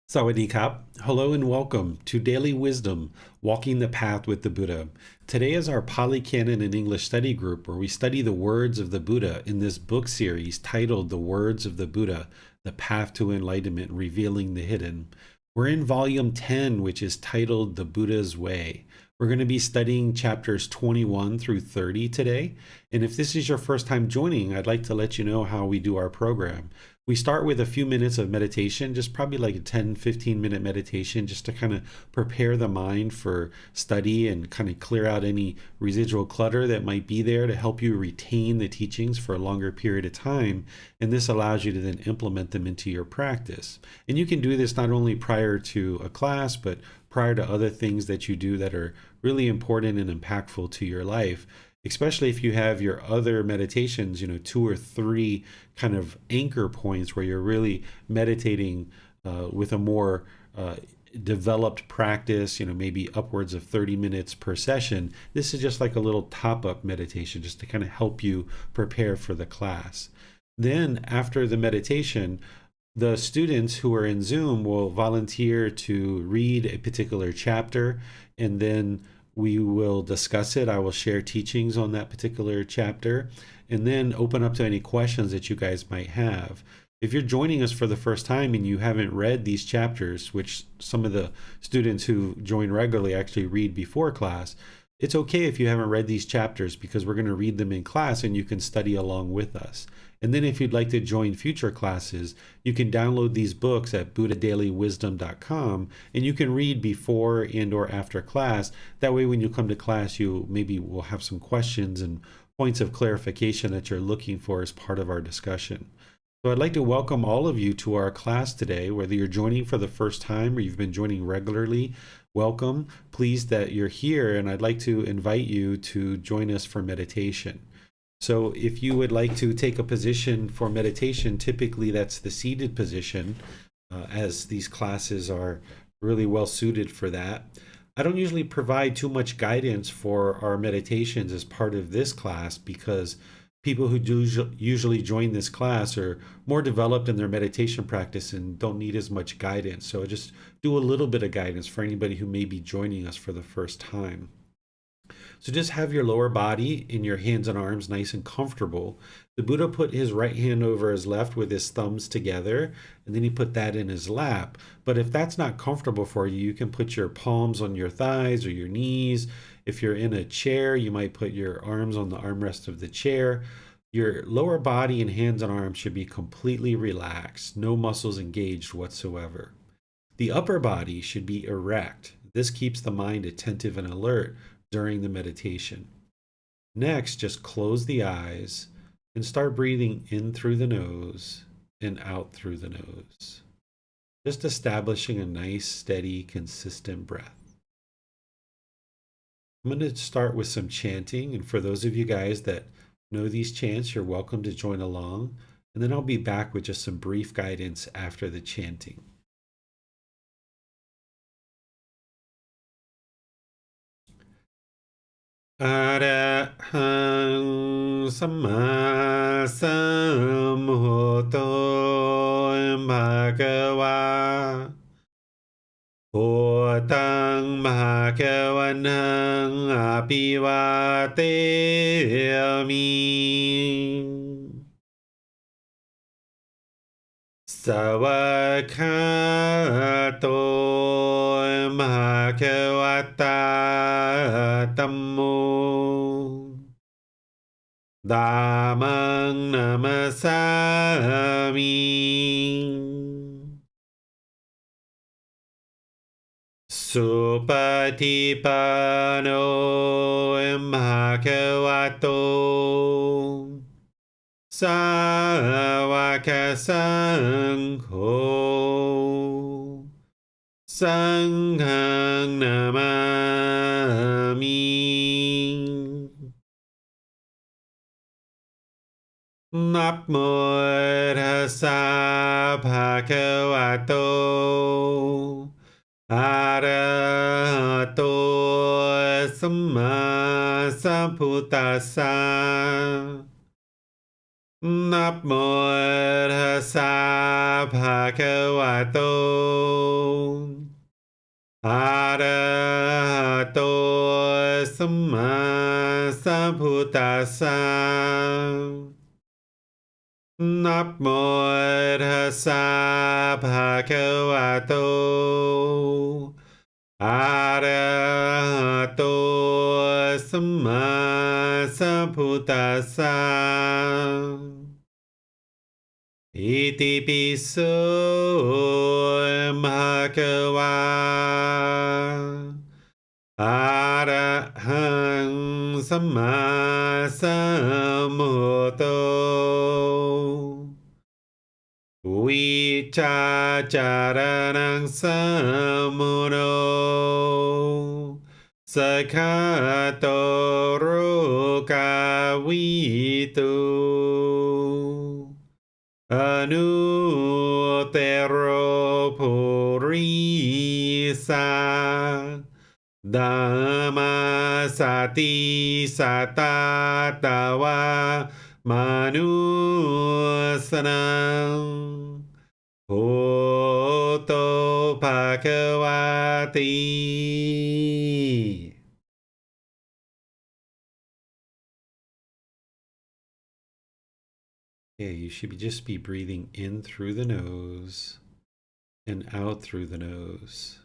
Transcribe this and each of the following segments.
Sawadee Kap. Hello and welcome to Daily Wisdom, Walking the Path with the Buddha. Today is our Pali Canon and English study group where we study the words of the Buddha in this book series titled The Words of the Buddha, The Path to Enlightenment, Revealing the Hidden. We're in volume 10, which is titled The Buddha's Way. We're going to be studying chapters 21 through 30 today. And if this is your first time joining, I'd like to let you know how we do our program. We start with a few minutes of meditation, just probably like a 10-15 minute meditation, just to kind of prepare the mind for study and kind of clear out any residual clutter that might be there to help you retain the teachings for a longer period of time. And this allows you to then implement them into your practice. And you can do this not only prior to a class, but prior to other things that you do that are really important and impactful to your life, especially if you have your other meditations, 2 or 3 kind of anchor points where you're really meditating with a more developed practice, maybe upwards of 30 minutes per session. This is just like a little top-up meditation just to kind of help you prepare for the class. Then after the meditation, the students who are in Zoom will volunteer to read a particular chapter, and then we will discuss it. I will share teachings on that particular chapter and then open up to any questions that you guys might have. If you're joining us for the first time and you haven't read these chapters, which some of the students who join regularly actually read before class, it's okay if you haven't read these chapters because we're going to read them in class and you can study along with us. And then if you'd like to join future classes, you can download these books at buddhadailywisdom.com and you can read before and or after class. That way when you come to class, you maybe will have some questions and points of clarification that you're looking for as part of our discussion. So I'd like to welcome all of you to our class today, whether you're joining for the first time or you've been joining regularly. Welcome. Pleased that you're here, and I'd like to invite you to join us for meditation. So if you would like to take a position for meditation, typically that's the seated position, as these classes are really well suited for that. I don't usually provide too much guidance for our meditations as part of this class because people who do usually join this class are more developed in their meditation practice and don't need as much guidance. So I just do a little bit of guidance for anybody who may be joining us for the first time. So just have your lower body in your hands and arms nice and comfortable. The Buddha put his right hand over his left with his thumbs together, and then he put that in his lap. But if that's not comfortable for you, you can put your palms on your thighs or your knees. If you're in a chair, you might put your arms on the armrest of the chair. Your lower body and hands and arms should be completely relaxed, no muscles engaged whatsoever. The upper body should be erect. This keeps the mind attentive and alert during the meditation. Next, just close the eyes and start breathing in through the nose and out through the nose. Just establishing a nice, steady, consistent breath. I'm going to start with some chanting, and for those of you guys that know these chants, you're welcome to join along, and then I'll be back with just some brief guidance after the chanting. Arahang Samma Sambuddho Bhagava Bhutang Bhagavanang Abhivateyami Savakato Bhagavata Tammo Dhammang Namasami Supatipano Bhagavato Sāvaka Saṅgho Saṅghang Namami Namo Tassa Bhagavato Arahato Samma Sambuddhassa นะโมตัสสะภะคะวะโตอะระหะโตสัมมาสัมพุทธัสสะนะโมตัสสะภะคะวะโตอะระหะโตสัมมาสัมพุทธัสสะอิติปิโสภะคะวะอะระหังสัมมาสัมพุทโธวิชาจารณังสัมมุโนสกขาโตโรกาวิตุอนุเตโรภูริสาดามาสติสัตตาตาวามนุสนังโหโตภะคะวะติ Okay, you should just be breathing in through the nose and out through the nose.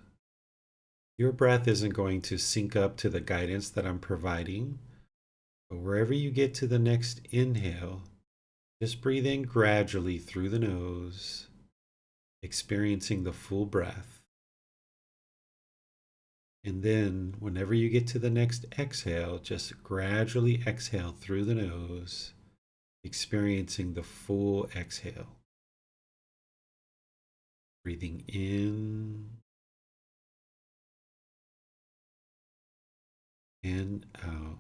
Your breath isn't going to sync up to the guidance that I'm providing, but wherever you get to the next inhale, just breathe in gradually through the nose, experiencing the full breath. And then, whenever you get to the next exhale, just gradually exhale through the nose, experiencing the full exhale. Breathing in and out.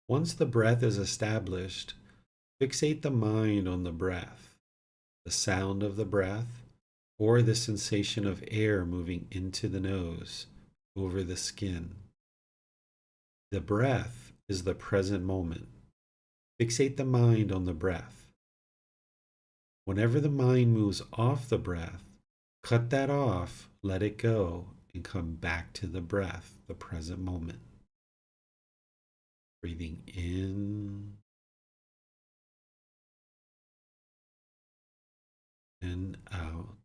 Once the breath is established, fixate the mind on the breath, the sound of the breath, or the sensation of air moving into the nose, over the skin. The breath is the present moment. Fixate the mind on the breath. Whenever the mind moves off the breath, cut that off, let it go, and come back to the breath, the present moment. Breathing in and out.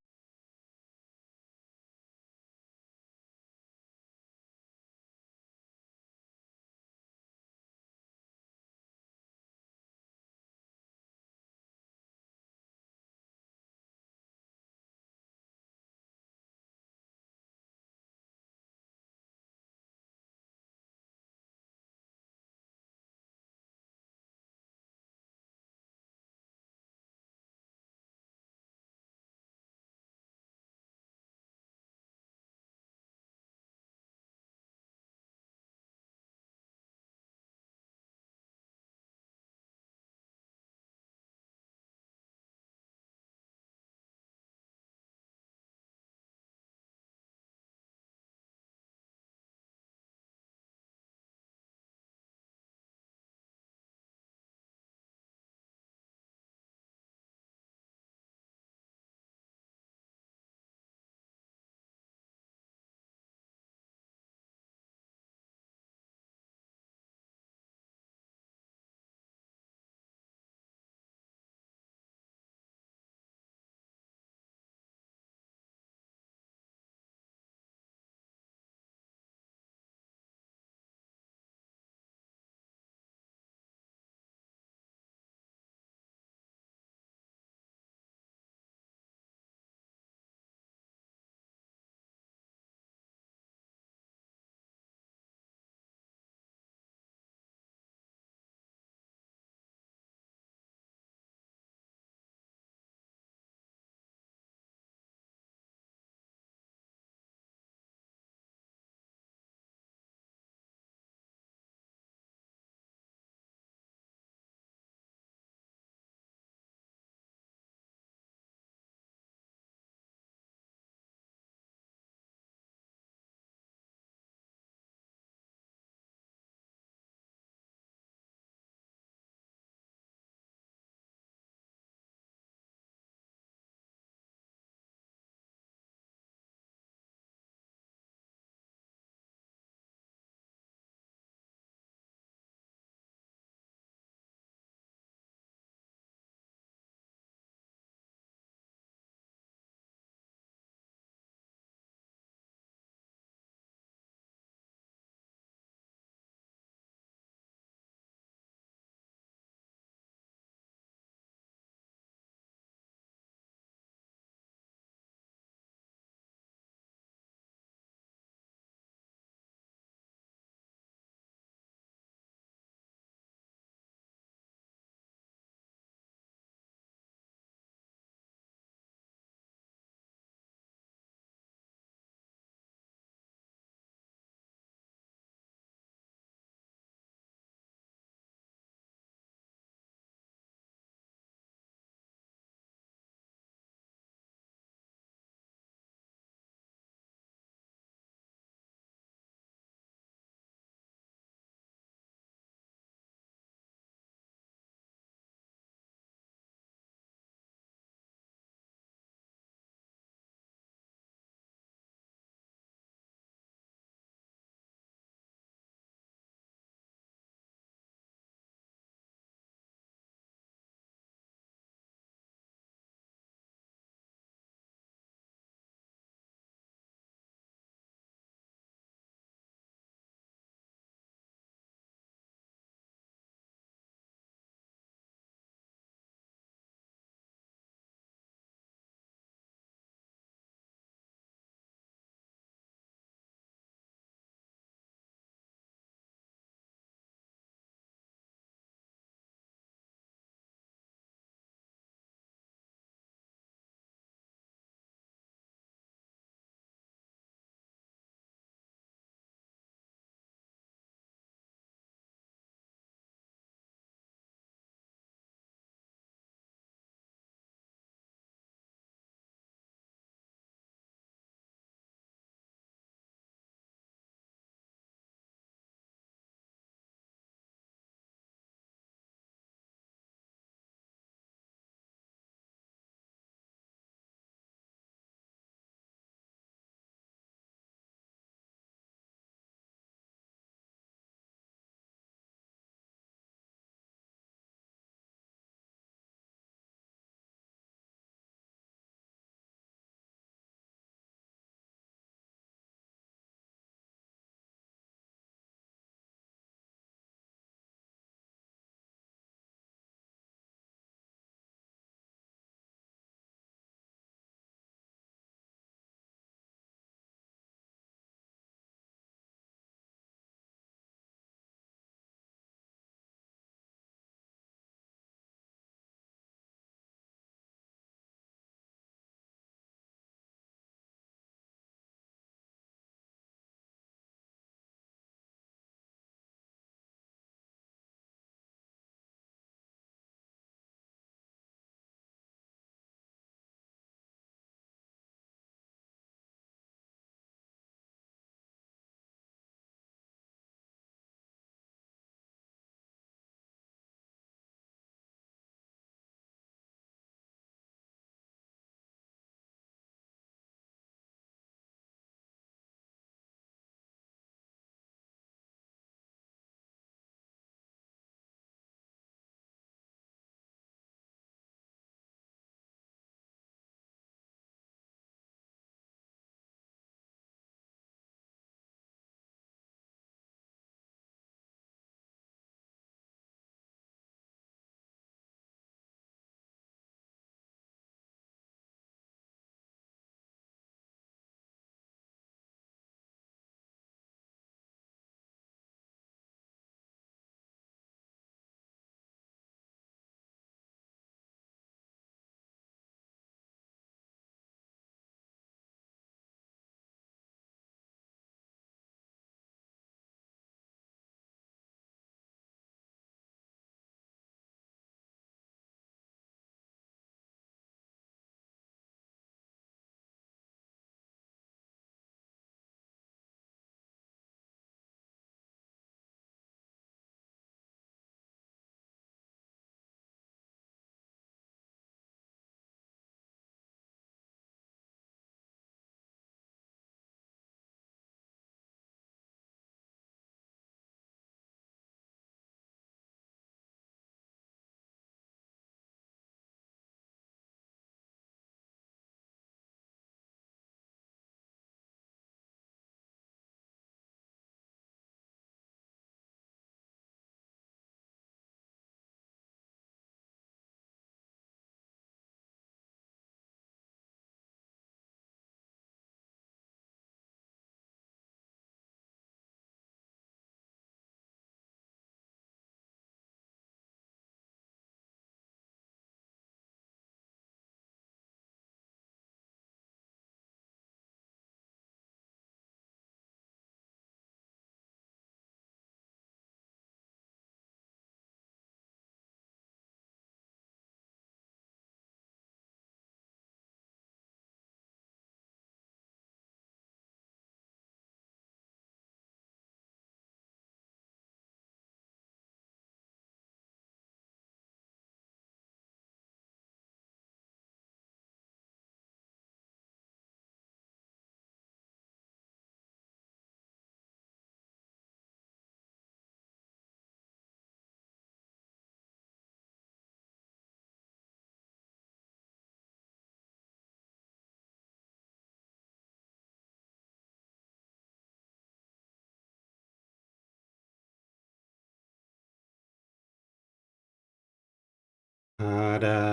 อะระ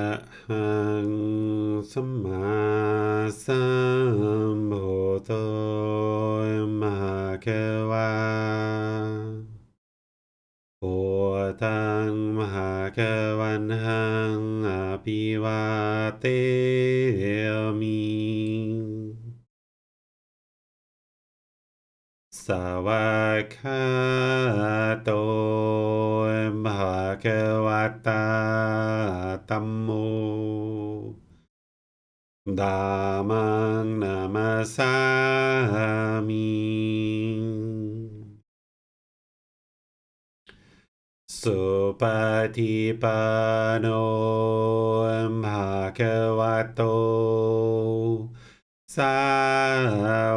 หังสัมมาสัมพุทโธมหะเขวาพุทธังมหาเขวันหังอภิวาเตมิสวากขาโตมหาเขวัตตาธัมโมธัมมังนามัสสามิสุปฏิปันโนภะคะวะโตสา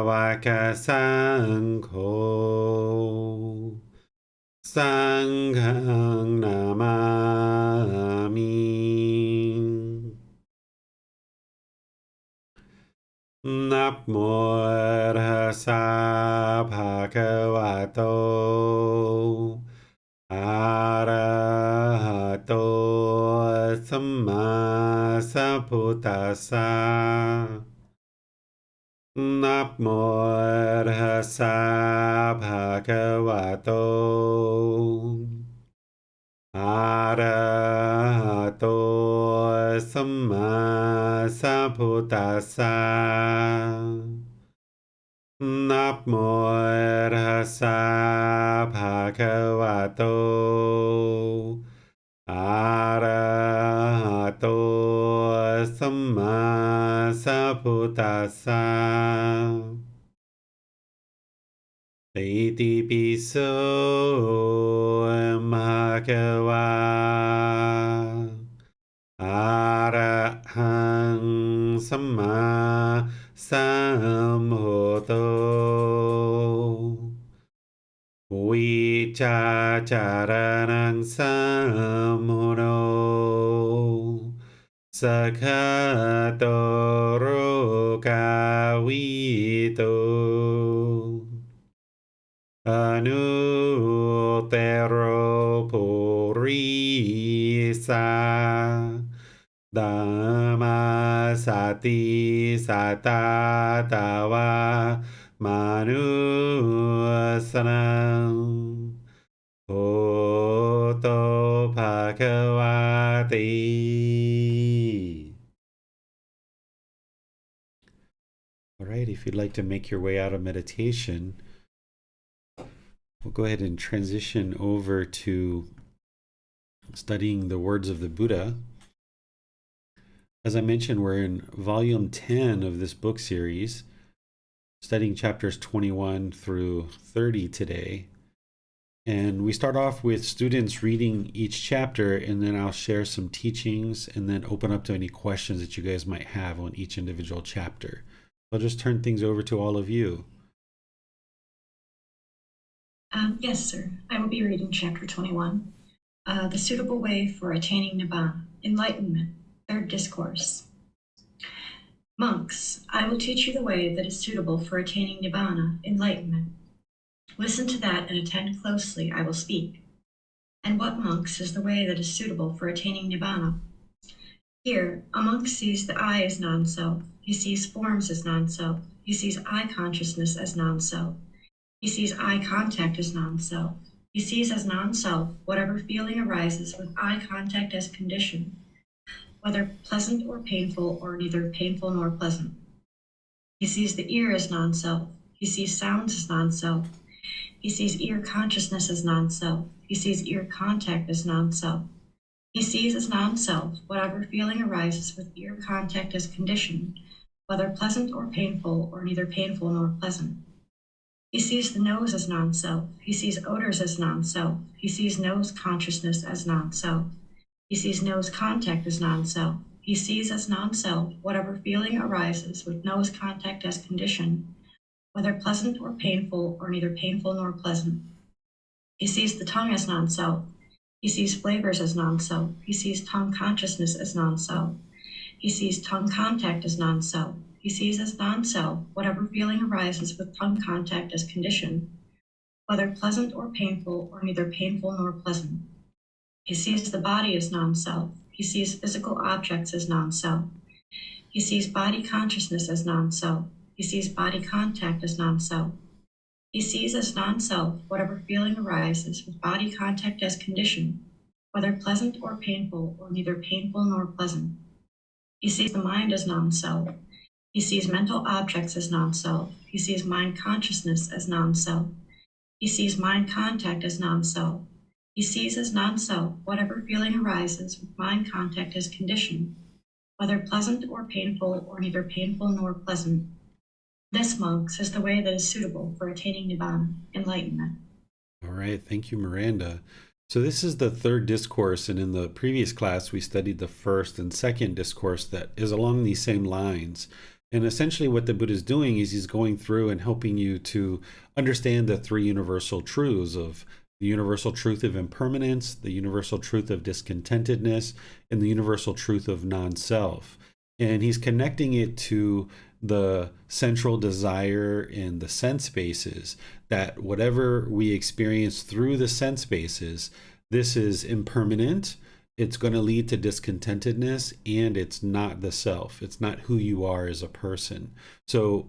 วกสังโฆสังฆังนามามินะโมตัสสะภะคะวะโตอะระหะโตสัมมาสัมพุทธัสสะนะโมตัสสะภะคะวะโตอะระหะโตสัมมาสัมพุทธัสสะนะโมตัสสะภะคะวะโตอะระหะโตสัมมาสัมพุทธัสสะอิติปิโสภะคะวะอะระหังสัมมาสัมพุทโธวิชาจารณังสัมมุโนสักขะโตโรกาวิโตอนุเตโรปุริสาธัมมาสติสัตตาตาวามนุสนังโหโตภะคะวะติ All right, if you'd like to make your way out of meditation, we'll go ahead and transition over to studying the words of the Buddha. As I mentioned, we're in volume 10 of this book series, studying chapters 21 through 30 today. And we start off with students reading each chapter, and then I'll share some teachings and then open up to any questions that you guys might have on each individual chapter. I'll just turn things over to all of you. Yes, sir. I will be reading chapter 21, The Suitable Way for Attaining Nibbana, Enlightenment, Third Discourse. Monks, I will teach you the way that is suitable for attaining Nibbana, enlightenment. Listen to that and attend closely, I will speak. And what, monks, is the way that is suitable for attaining Nibbana? Here, a monk sees the I as non-self. He sees forms as non-self. He sees I consciousness as non-self. He sees eye contact as non-self. He sees as non-self whatever feeling arises with eye contact as condition, whether pleasant or painful or neither painful nor pleasant. He sees the ear as non-self. He sees sounds as non-self. He sees ear consciousness as non-self. He sees ear contact as non-self. He sees as non-self whatever feeling arises with ear contact as condition, whether pleasant or painful or neither painful nor pleasant. He sees the nose as non-self. He sees odors as non-self. He sees nose consciousness as non-self. He sees nose contact as non-self. He sees as non-self whatever feeling arises with nose contact as condition, whether pleasant or painful or neither painful nor pleasant. He sees the tongue as non-self. He sees flavors as non-self. He sees tongue consciousness as non-self. He sees tongue contact as non-self. He sees as non-self whatever feeling arises with tongue contact as condition, whether pleasant or painful or neither painful nor pleasant. He sees the body as non-self. He He sees physical objects as non-self. He sees body consciousness as non-self. He sees body contact as non-self. He sees as non-self whatever feeling arises with body contact as condition, whether pleasant or painful, or neither painful nor pleasant. He sees the mind as non-self. He sees mental objects as non-self. He sees mind consciousness as non-self. He sees mind contact as non-self. He sees as non-self whatever feeling arises with mind contact as condition, whether pleasant or painful, or neither painful nor pleasant. This, monks, is the way that is suitable for attaining Nibbana, enlightenment. All right, thank you, Miranda. So this is the third discourse, and in the previous class we studied the first and second discourse that is along these same lines. And essentially what the Buddha is doing is he's going through and helping you to understand the three universal truths of the universal truth of impermanence, the universal truth of discontentedness, and the universal truth of non-self. And he's connecting it to the central desire in the sense bases, that whatever we experience through the sense bases, this is impermanent, it's going to lead to discontentedness, and it's not the self. It's not who you are as a person. So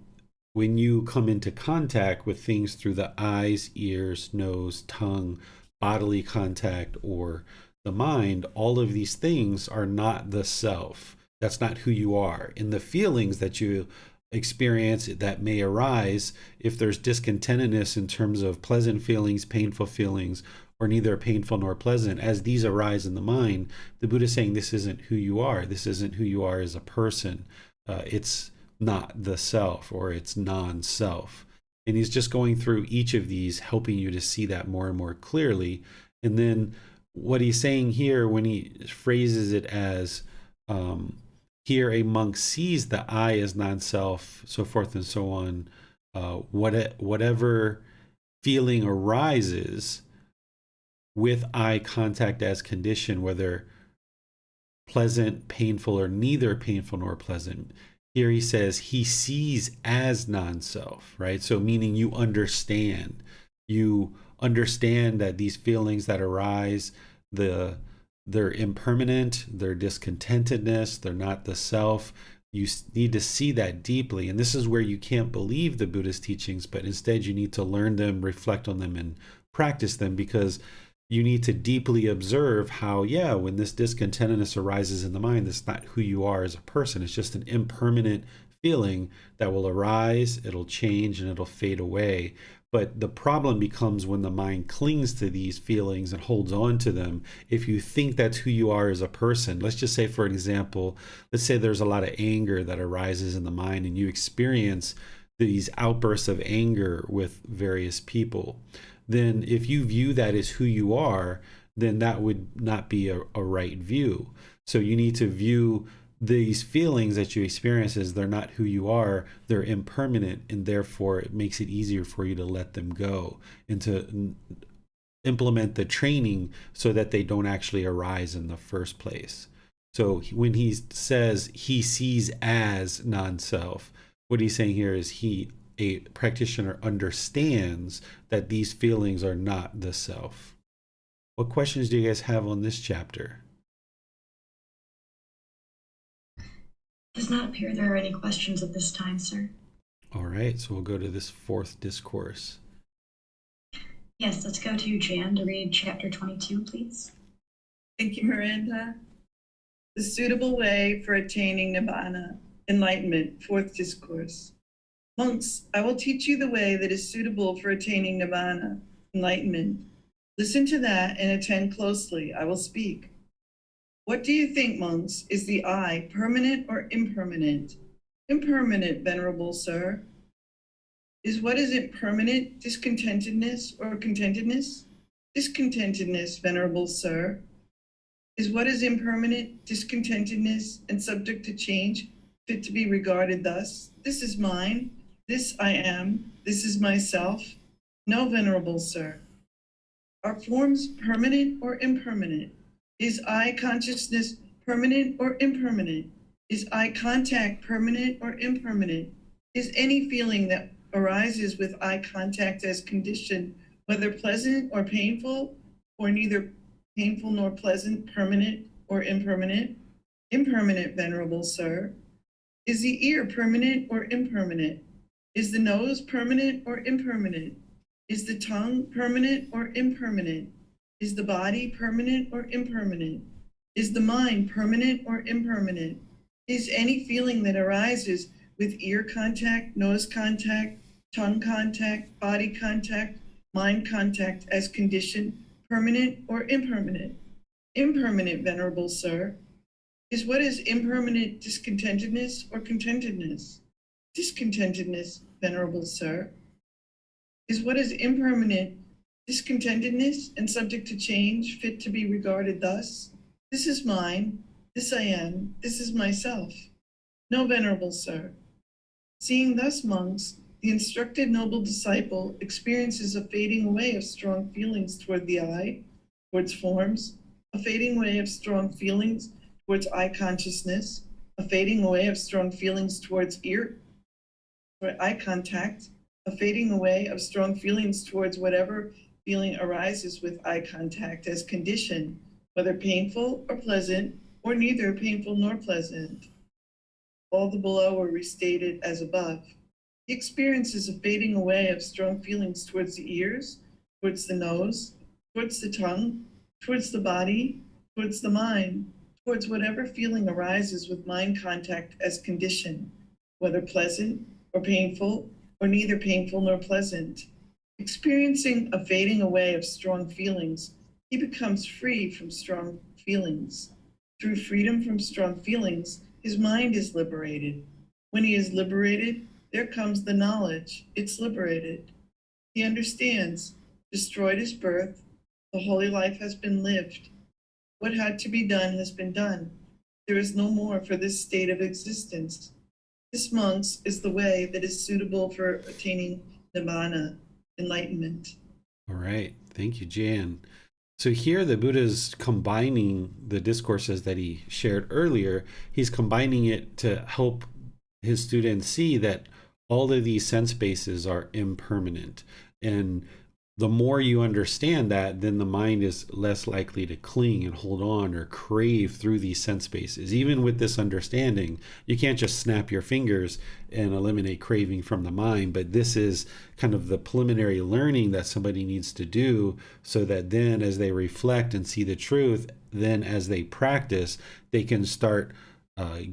when you come into contact with things through the eyes, ears, nose, tongue, bodily contact, or the mind, all of these things are not the self. That's not who you are. And the feelings that you experience that may arise, if there's discontentedness in terms of pleasant feelings, painful feelings, or neither painful nor pleasant, as these arise in the mind, the Buddha is saying this isn't who you are. This isn't who you are as a person. It's not the self, or it's non-self. And he's just going through each of these, helping you to see that more and more clearly. And then what he's saying here, when he phrases it as, here a monk sees the I as non-self, so forth and so on, whatever feeling arises with eye contact as condition, whether pleasant, painful, or neither painful nor pleasant. Here he says he sees as non-self, right? So meaning you understand that these feelings that arise, they're impermanent, they're discontentedness, they're not the self. You need to see that deeply. And this is where you can't believe the Buddha's teachings, but instead you need to learn them, reflect on them, and practice them, because you need to deeply observe how, when this discontentedness arises in the mind, that's not who you are as a person. It's just an impermanent feeling that will arise, it'll change, and it'll fade away. But the problem becomes when the mind clings to these feelings and holds on to them. If you think that's who you are as a person, let's just say, for example, let's say there's a lot of anger that arises in the mind, and you experience these outbursts of anger with various people. Then if you view that as who you are, then that would not be a right view. So you need to view these feelings that you experience as they're not who you are, they're impermanent, and therefore it makes it easier for you to let them go and to implement the training so that they don't actually arise in the first place. So when he says he sees as non-self, what he's saying here is a practitioner understands that these feelings are not the self. What questions do you guys have on this chapter? Does not appear there are any questions at this time, sir. All right, so we'll go to this fourth discourse. Yes, let's go to Jan to read chapter 22, please. Thank you, Miranda. The suitable way for attaining Nibbana, enlightenment, fourth discourse. Monks, I will teach you the way that is suitable for attaining Nibbana, enlightenment. Listen to that and attend closely. I will speak. What do you think, monks? Is the I permanent or impermanent? Impermanent, venerable sir. Is what is impermanent discontentedness or contentedness? Discontentedness, venerable sir. Is what is impermanent discontentedness and subject to change fit to be regarded thus? This is mine, this I am, this is myself. No, venerable sir. Are forms permanent or impermanent? Is I consciousness permanent or impermanent? Is I contact permanent or impermanent? Is any feeling that arises with eye contact as condition, whether pleasant or painful, or neither painful nor pleasant, permanent or impermanent? Impermanent, Venerable Sir. Is the ear permanent or impermanent? Is the nose permanent or impermanent? Is the tongue permanent or impermanent? Is the body permanent or impermanent? Is the mind permanent or impermanent? Is any feeling that arises with ear contact, nose contact, tongue contact, body contact, mind contact as condition permanent or impermanent? Impermanent, Venerable Sir. Is what is impermanent discontentedness or contentedness? Discontentedness, Venerable Sir. Is what is impermanent discontentedness and subject to change, fit to be regarded thus? This is mine, this I am, this is myself. No, Venerable Sir. Seeing thus, monks, the instructed noble disciple experiences a fading away of strong feelings toward the eye, towards forms, a fading away of strong feelings towards eye consciousness, a fading away of strong feelings towards ear, toward eye contact, a fading away of strong feelings towards whatever feeling arises with eye contact as condition, whether painful or pleasant, or neither painful nor pleasant. All the below were restated as above. He experiences a fading away of strong feelings towards the ears, towards the nose, towards the tongue, towards the body, towards the mind, towards whatever feeling arises with mind contact as condition, whether pleasant or painful, or neither painful nor pleasant. Experiencing a fading away of strong feelings, he becomes free from strong feelings. Through freedom from strong feelings, his mind is liberated. When he is liberated, there comes the knowledge, it's liberated. He understands, destroyed is birth, the holy life has been lived. What had to be done has been done. There is no more for this state of existence. This, monks, is the way that is suitable for attaining Nibbana, enlightenment. All right. Thank you, Jan. So here the Buddha is combining the discourses that he shared earlier. He's combining it to help his students see that all of these sense bases are impermanent. And the more you understand that, then the mind is less likely to cling and hold on or crave through these sense bases. Even with this understanding, you can't just snap your fingers and eliminate craving from the mind, but this is kind of the preliminary learning that somebody needs to do so that then as they reflect and see the truth, then as they practice, they can start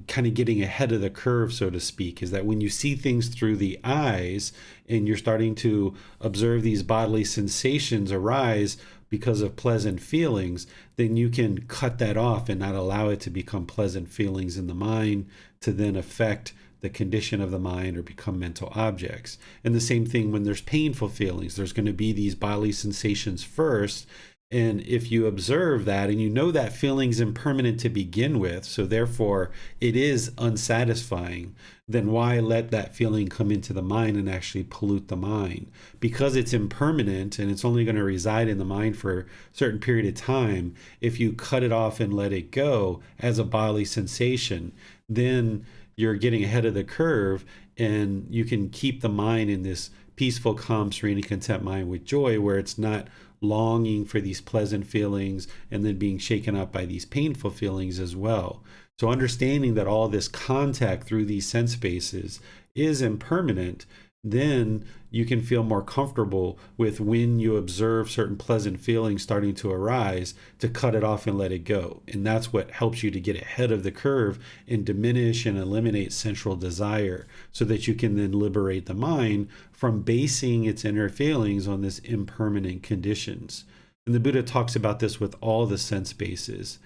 kind of getting ahead of the curve, so to speak, is that when you see things through the eyes and you're starting to observe these bodily sensations arise because of pleasant feelings, then you can cut that off and not allow it to become pleasant feelings in the mind to then affect the condition of the mind or become mental objects. And the same thing when there's painful feelings, there's going to be these bodily sensations first. And if you observe that and you know that feeling's impermanent to begin with, so therefore it is unsatisfying, then why let that feeling come into the mind and actually pollute the mind? Because it's impermanent and it's only going to reside in the mind for a certain period of time, if you cut it off and let it go as a bodily sensation, then you're getting ahead of the curve and you can keep the mind in this peaceful, calm, serene, and content mind with joy, where it's not longing for these pleasant feelings and then being shaken up by these painful feelings as well. So understanding that all this contact through these sense spaces is impermanent, then you can feel more comfortable with when you observe certain pleasant feelings starting to arise to cut it off and let it go. And that's what helps you to get ahead of the curve and diminish and eliminate sensual desire so that you can then liberate the mind from basing its inner feelings on this impermanent conditions. And the Buddha talks about this with all the sense bases.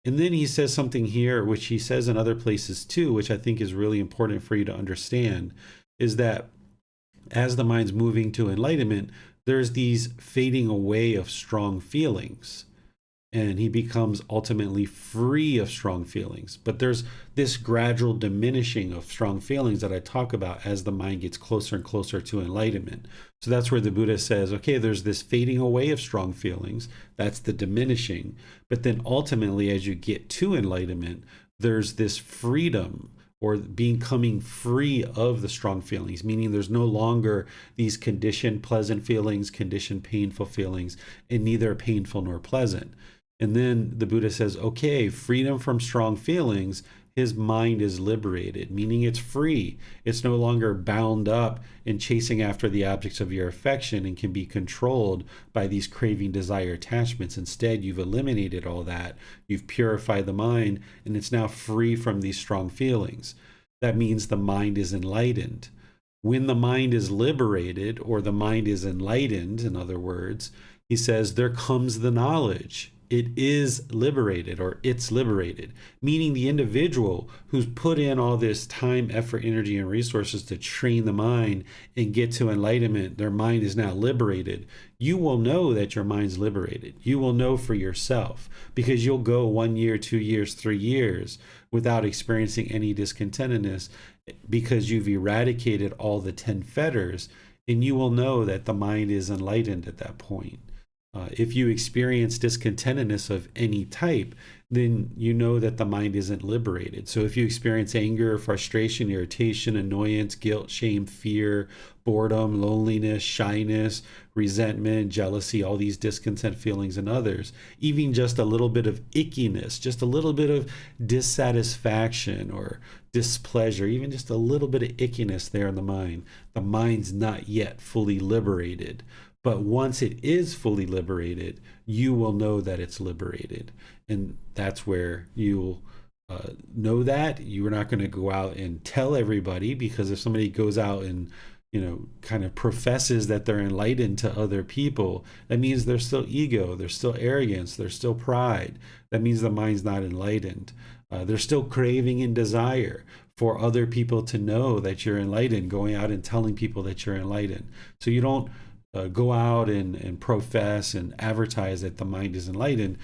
And then he says something here, which he says in other places too, which I think is really important for you to understand, is that as the mind's moving to enlightenment, there's these fading away of strong feelings. And he becomes ultimately free of strong feelings. But there's this gradual diminishing of strong feelings that I talk about as the mind gets closer and closer to enlightenment. So that's where the Buddha says, okay, there's this fading away of strong feelings. That's the diminishing. But then ultimately, as you get to enlightenment, there's this freedom or becoming free of the strong feelings, meaning there's no longer these conditioned pleasant feelings, conditioned painful feelings, and neither painful nor pleasant. And then the Buddha says, okay, freedom from strong feelings, his mind is liberated, meaning it's free. It's no longer bound up in chasing after the objects of your affection and can be controlled by these craving, desire, attachments. Instead, you've eliminated all that. You've purified the mind, and it's now free from these strong feelings. That means the mind is enlightened. When the mind is liberated, or the mind is enlightened, in other words, he says, there comes the knowledge. It is liberated, or it's liberated, meaning the individual who's put in all this time, effort, energy, and resources to train the mind and get to enlightenment, their mind is now liberated. You will know that your mind's liberated. You will know for yourself, because you'll go 1 year, 2 years, 3 years without experiencing any discontentedness, because you've eradicated all the 10 fetters, and you will know that the mind is enlightened at that point. If you experience discontentedness of any type, then you know that the mind isn't liberated. So if you experience anger, frustration, irritation, annoyance, guilt, shame, fear, boredom, loneliness, shyness, resentment, jealousy, all these discontent feelings in others, even just a little bit of ickiness, just a little bit of dissatisfaction or displeasure, even just a little bit of ickiness there in the mind's not yet fully liberated. But once it is fully liberated, you will know that it's liberated. And that's where you'll know that. You're not going to go out and tell everybody, because if somebody goes out and, kind of professes that they're enlightened to other people, that means there's still ego, there's still arrogance, there's still pride. That means the mind's not enlightened. There's still craving and desire for other people to know that you're enlightened, going out and telling people that you're enlightened. So you don't go out and profess and advertise that the mind is enlightened.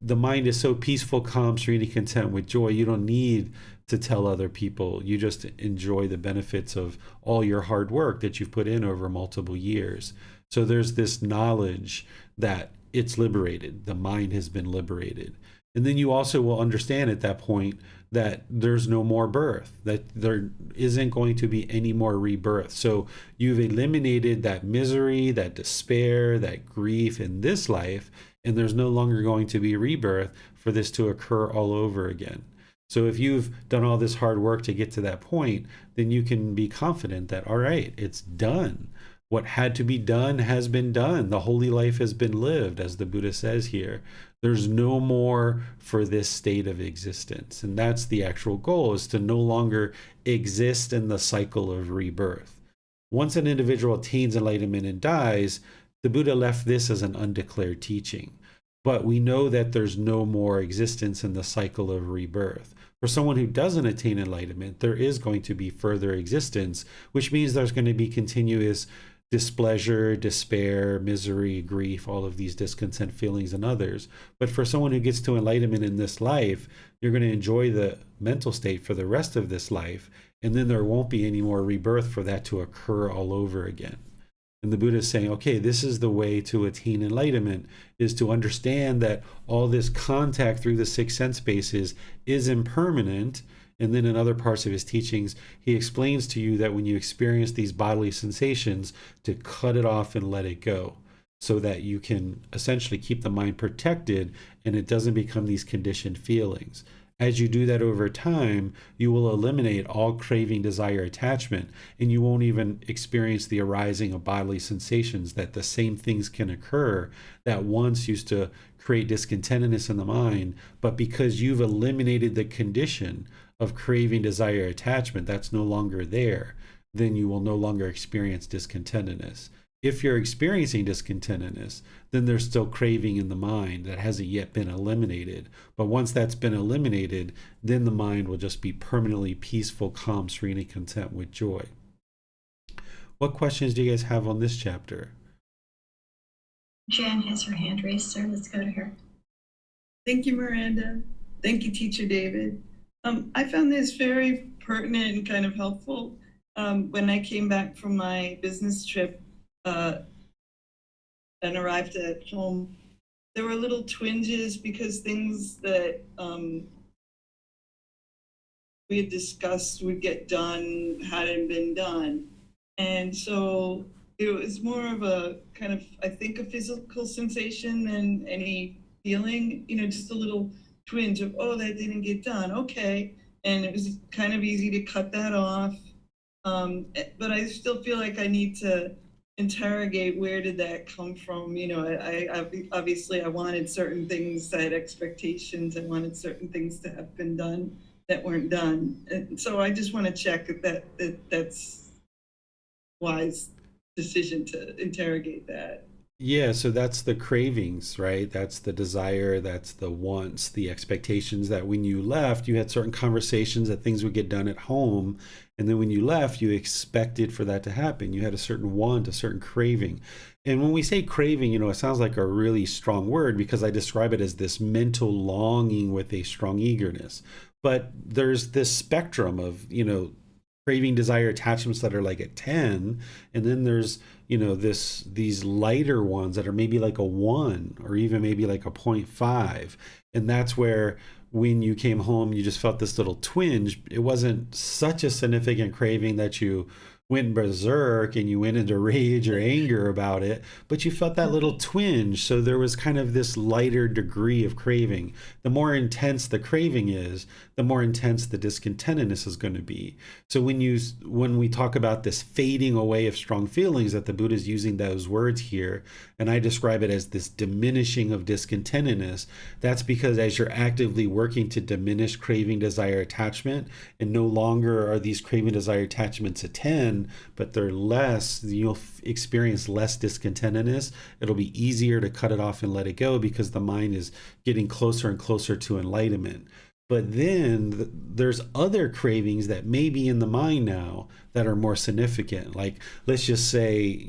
The mind is so peaceful, calm, serene, content with joy. You don't need to tell other people. You just enjoy the benefits of all your hard work that you've put in over multiple years. So there's this knowledge that it's liberated. The mind has been liberated. And then you also will understand at that point that there's no more birth, that there isn't going to be any more rebirth. So you've eliminated that misery, that despair, that grief in this life, and there's no longer going to be rebirth for this to occur all over again. So if you've done all this hard work to get to that point, then you can be confident that, all right, it's done. What had to be done has been done. The holy life has been lived, as the Buddha says here. There's no more for this state of existence. And that's the actual goal, is to no longer exist in the cycle of rebirth. Once an individual attains enlightenment and dies, the Buddha left this as an undeclared teaching. But we know that there's no more existence in the cycle of rebirth. For someone who doesn't attain enlightenment, there is going to be further existence, which means there's going to be continuous displeasure, despair, misery, grief, all of these discontent feelings in others. But for someone who gets to enlightenment in this life, you're going to enjoy the mental state for the rest of this life, and then there won't be any more rebirth for that to occur all over again. And the Buddha is saying, okay, this is the way to attain enlightenment, is to understand that all this contact through the six sense bases is impermanent. And then in other parts of his teachings, he explains to you that when you experience these bodily sensations, to cut it off and let it go, so that you can essentially keep the mind protected and it doesn't become these conditioned feelings. As you do that over time, you will eliminate all craving, desire, attachment, and you won't even experience the arising of bodily sensations, that the same things can occur that once used to create discontentedness in the mind, but because you've eliminated the condition of craving, desire, attachment, that's no longer there, then you will no longer experience discontentedness. If you're experiencing discontentedness, then there's still craving in the mind that hasn't yet been eliminated. But once that's been eliminated, then the mind will just be permanently peaceful, calm, serene, and content with joy. What questions do you guys have on this chapter? Jan has her hand raised, sir. Let's go to her. Thank you, Miranda. Thank you, Teacher David. I found this very pertinent and kind of helpful when I came back from my business trip and arrived at home. There were little twinges because things that we had discussed would get done hadn't been done. And so it was more of a kind of, I think, a physical sensation than any feeling, just a little twinge of, oh, that didn't get done. Okay. And it was kind of easy to cut that off. But I still feel like I need to interrogate, where did that come from? Obviously I wanted certain things, I had expectations, I wanted certain things to have been done that weren't done. And so I just want to check that's wise decision to interrogate that. Yeah, so that's the cravings, right? That's the desire, that's the wants, the expectations that when you left, you had certain conversations that things would get done at home. And then when you left, you expected for that to happen. You had a certain want, a certain craving. And when we say craving, it sounds like a really strong word because I describe it as this mental longing with a strong eagerness. But there's this spectrum of, craving, desire, attachments that are like at 10, and then there's these lighter ones that are maybe like a 1 or even maybe like a 0.5, and that's where when you came home you just felt this little twinge. It wasn't such a significant craving that you went berserk and you went into rage or anger about it, but you felt that little twinge. So there was kind of this lighter degree of craving. The more intense the craving is, the more intense the discontentedness is going to be. So when we talk about this fading away of strong feelings, that the Buddha is using those words here, and I describe it as this diminishing of discontentedness, that's because as you're actively working to diminish craving, desire, attachment, and no longer are these craving, desire, attachments a 10, but they're less, you'll experience less discontentedness. It'll be easier to cut it off and let it go because the mind is getting closer and closer to enlightenment. But then there's other cravings that may be in the mind now that are more significant. Like, let's just say,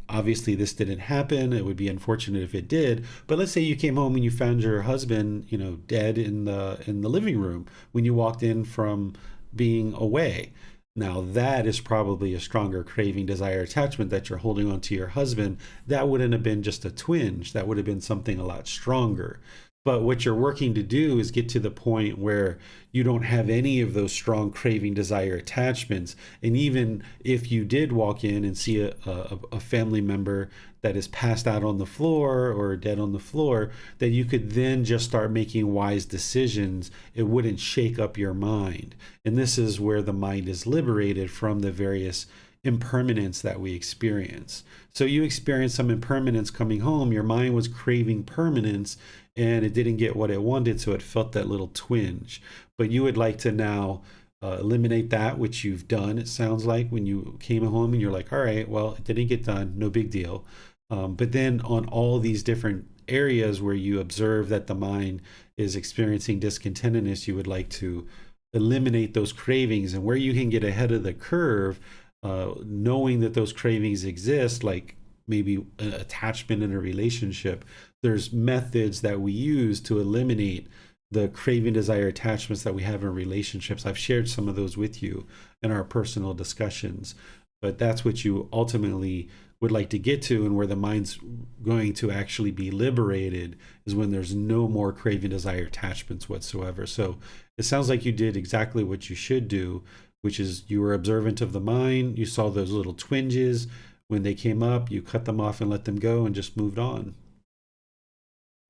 obviously this didn't happen. It would be unfortunate if it did. But let's say you came home and you found your husband, dead in the living room when you walked in from being away. Now that is probably a stronger craving, desire, attachment that you're holding on to your husband. That wouldn't have been just a twinge. That would have been something a lot stronger. But what you're working to do is get to the point where you don't have any of those strong craving, desire, attachments. And even if you did walk in and see a family member that is passed out on the floor or dead on the floor, that you could then just start making wise decisions. It wouldn't shake up your mind. And this is where the mind is liberated from the various impermanence that we experience. So you experienced some impermanence coming home. Your mind was craving permanence and it didn't get what it wanted, so it felt that little twinge. But you would like to now eliminate that, which you've done, it sounds like, when you came home and you're like, all right, well, it didn't get done, no big deal. But then on all these different areas where you observe that the mind is experiencing discontentedness, you would like to eliminate those cravings. And where you can get ahead of the curve, knowing that those cravings exist, like maybe an attachment in a relationship, there's methods that we use to eliminate the craving, desire, attachments that we have in relationships. I've shared some of those with you in our personal discussions, but that's what you ultimately would like to get to, and where the mind's going to actually be liberated is when there's no more craving, desire, attachments whatsoever. So it sounds like you did exactly what you should do, which is you were observant of the mind. You saw those little twinges. When they came up, you cut them off and let them go and just moved on.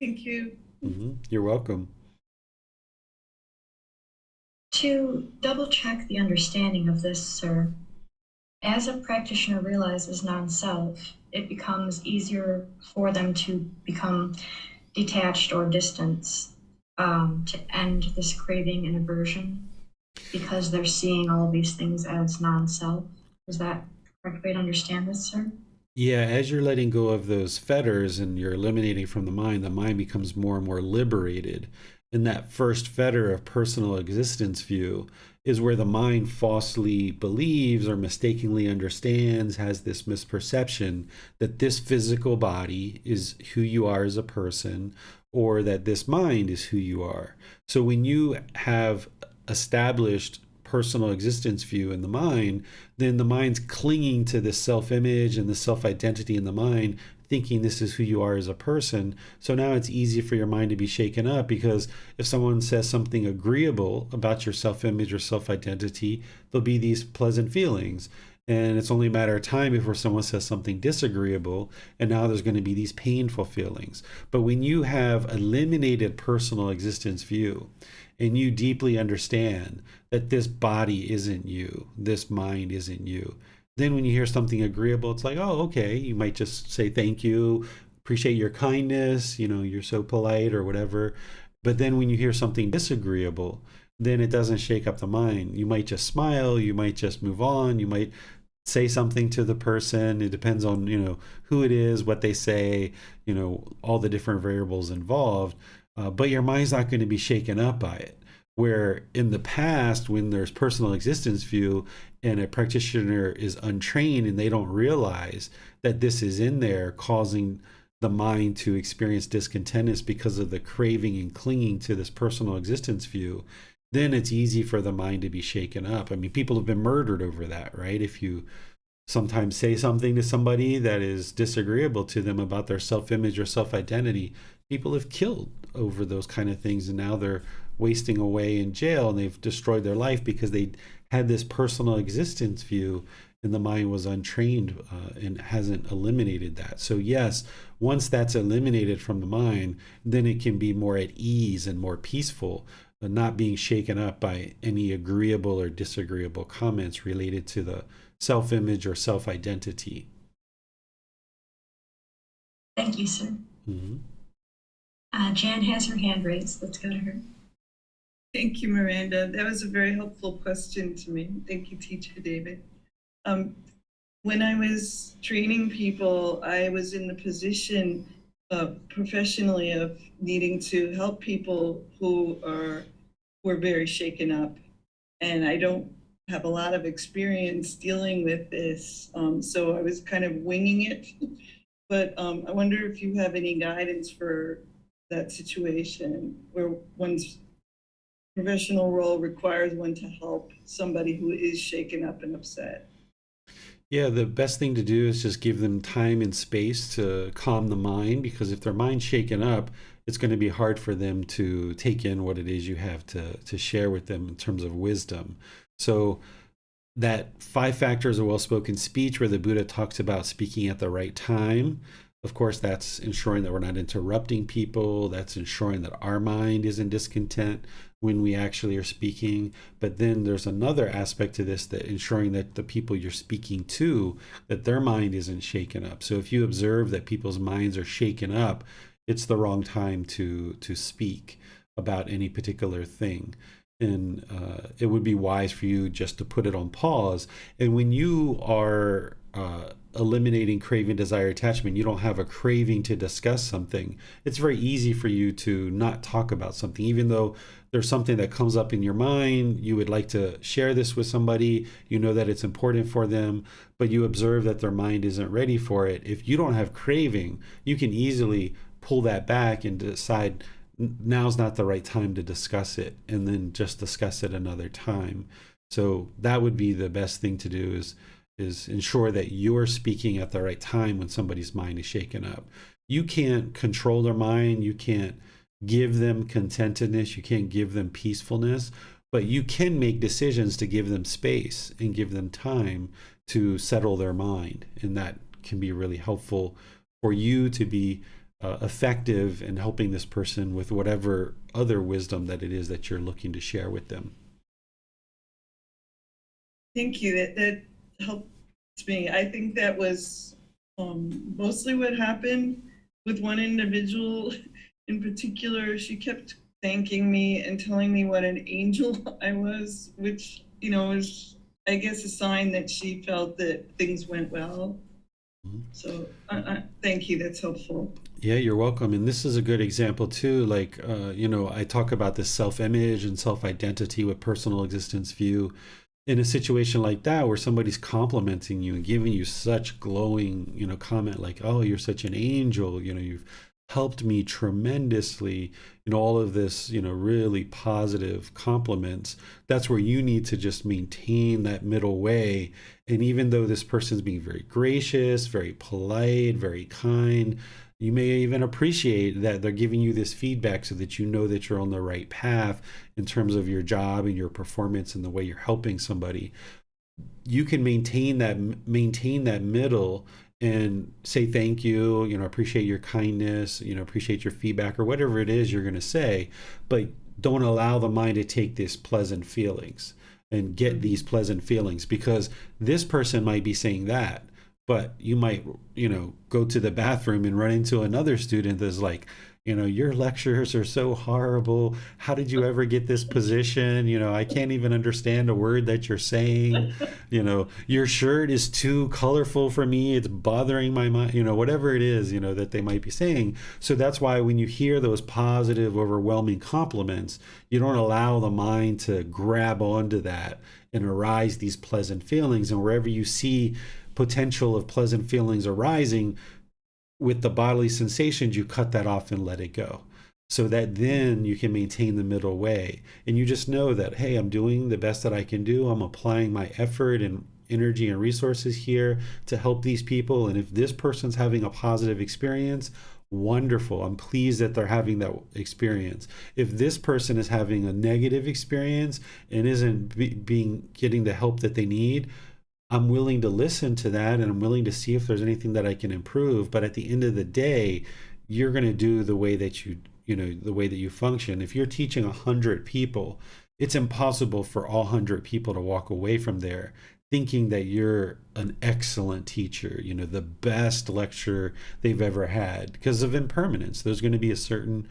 Thank you. You're welcome. To double check the understanding of this, sir, as a practitioner realizes non-self, it becomes easier for them to become detached or distance, to end this craving and aversion, because they're seeing all of these things as non-self. Is that the correct way to understand this, sir? Yeah, as you're letting go of those fetters and you're eliminating from the mind becomes more and more liberated. And that first fetter of personal existence view is where the mind falsely believes or mistakenly understands, has this misperception that this physical body is who you are as a person, or that this mind is who you are. So when you have established personal existence view in the mind, then the mind's clinging to this self-image and the self-identity in the mind, thinking this is who you are as a person. So now it's easy for your mind to be shaken up, because if someone says something agreeable about your self-image or self-identity, there'll be these pleasant feelings. And it's only a matter of time before someone says something disagreeable, and now there's going to be these painful feelings. But when you have eliminated personal existence view, and you deeply understand that this body isn't you, this mind isn't you, then when you hear something agreeable, it's like, oh, okay. You might just say thank you, appreciate your kindness, you're so polite or whatever. But then when you hear something disagreeable, then it doesn't shake up the mind. You might just smile, you might just move on, you might say something to the person. It depends on, who it is, what they say, all the different variables involved. But your mind's not going to be shaken up by it. Where in the past, when there's personal existence view and a practitioner is untrained and they don't realize that this is in there causing the mind to experience discontentness because of the craving and clinging to this personal existence view, then it's easy for the mind to be shaken up. I mean, people have been murdered over that, right? If you sometimes say something to somebody that is disagreeable to them about their self-image or self-identity, people have killed over those kind of things, and now they're wasting away in jail, and they've destroyed their life because they had this personal existence view and the mind was untrained and hasn't eliminated that. So yes, once that's eliminated from the mind, then it can be more at ease and more peaceful, not being shaken up by any agreeable or disagreeable comments related to the self-image or self-identity. Thank you, sir. Mm-hmm. Jan has her hand raised. Let's go to her. Thank you, Miranda. That was a very helpful question to me. Thank you, Teacher David. When I was training people, I was in the position professionally of needing to help people who were very shaken up. And I don't have a lot of experience dealing with this, so I was kind of winging it. But I wonder if you have any guidance for that situation where one's professional role requires one to help somebody who is shaken up and upset. Yeah, the best thing to do is just give them time and space to calm the mind, because if their mind's shaken up, it's going to be hard for them to take in what it is you have to share with them in terms of wisdom. So that 5 factors of well-spoken speech, where the Buddha talks about speaking at the right time. Of course, that's ensuring that we're not interrupting people. That's ensuring that our mind isn't discontent when we actually are speaking. But then there's another aspect to this, that ensuring that the people you're speaking to, that their mind isn't shaken up. So if you observe that people's minds are shaken up, it's the wrong time to speak about any particular thing. And it would be wise for you just to put it on pause. And when you are eliminating craving, desire, attachment, you don't have a craving to discuss something, it's very easy for you to not talk about something. Even though there's something that comes up in your mind, you would like to share this with somebody, you know that it's important for them, but you observe that their mind isn't ready for it. If you don't have craving, you can easily pull that back and decide now's not the right time to discuss it, and then just discuss it another time. So that would be the best thing to do, is ensure that you're speaking at the right time when somebody's mind is shaken up. You can't control their mind, you can't give them contentedness, you can't give them peacefulness, but you can make decisions to give them space and give them time to settle their mind. And that can be really helpful for you to be effective in helping this person with whatever other wisdom that it is that you're looking to share with them. Thank you. That helped me. I think that was mostly what happened with one individual in particular. She kept thanking me and telling me what an angel I was, which, is, I guess, a sign that she felt that things went well. Mm-hmm. So thank you. That's helpful. Yeah, you're welcome. And this is a good example too. Like, I talk about this self-image and self-identity with personal existence view. In a situation like that, where somebody's complimenting you and giving you such glowing, comment like, oh, you're such an angel, you've helped me tremendously, all of this, really positive compliments, that's where you need to just maintain that middle way. And even though this person's being very gracious, very polite, very kind, you may even appreciate that they're giving you this feedback so that you know that you're on the right path in terms of your job and your performance and the way you're helping somebody. you can maintain that middle and say thank you, appreciate your kindness, appreciate your feedback or whatever it is you're going to say, but don't allow the mind to take these pleasant feelings and get these pleasant feelings, because this person might be saying that, but you might, go to the bathroom and run into another student that's like, your lectures are so horrible. How did you ever get this position? I can't even understand a word that you're saying. Your shirt is too colorful for me. It's bothering my mind, whatever it is, that they might be saying. So that's why when you hear those positive, overwhelming compliments, you don't allow the mind to grab onto that and arise these pleasant feelings. And wherever you see potential of pleasant feelings arising, with the bodily sensations, you cut that off and let it go, so that then you can maintain the middle way. And you just know that, hey, I'm doing the best that I can do. I'm applying my effort and energy and resources here to help these people. And if this person's having a positive experience, wonderful. I'm pleased that they're having that experience. If this person is having a negative experience and isn't getting the help that they need, I'm willing to listen to that, and I'm willing to see if there's anything that I can improve. But at the end of the day, you're going to do the way that the way that you function. If you're teaching 100 people, it's impossible for all 100 people to walk away from there thinking that you're an excellent teacher, the best lecturer they've ever had, because of impermanence. There's going to be a certain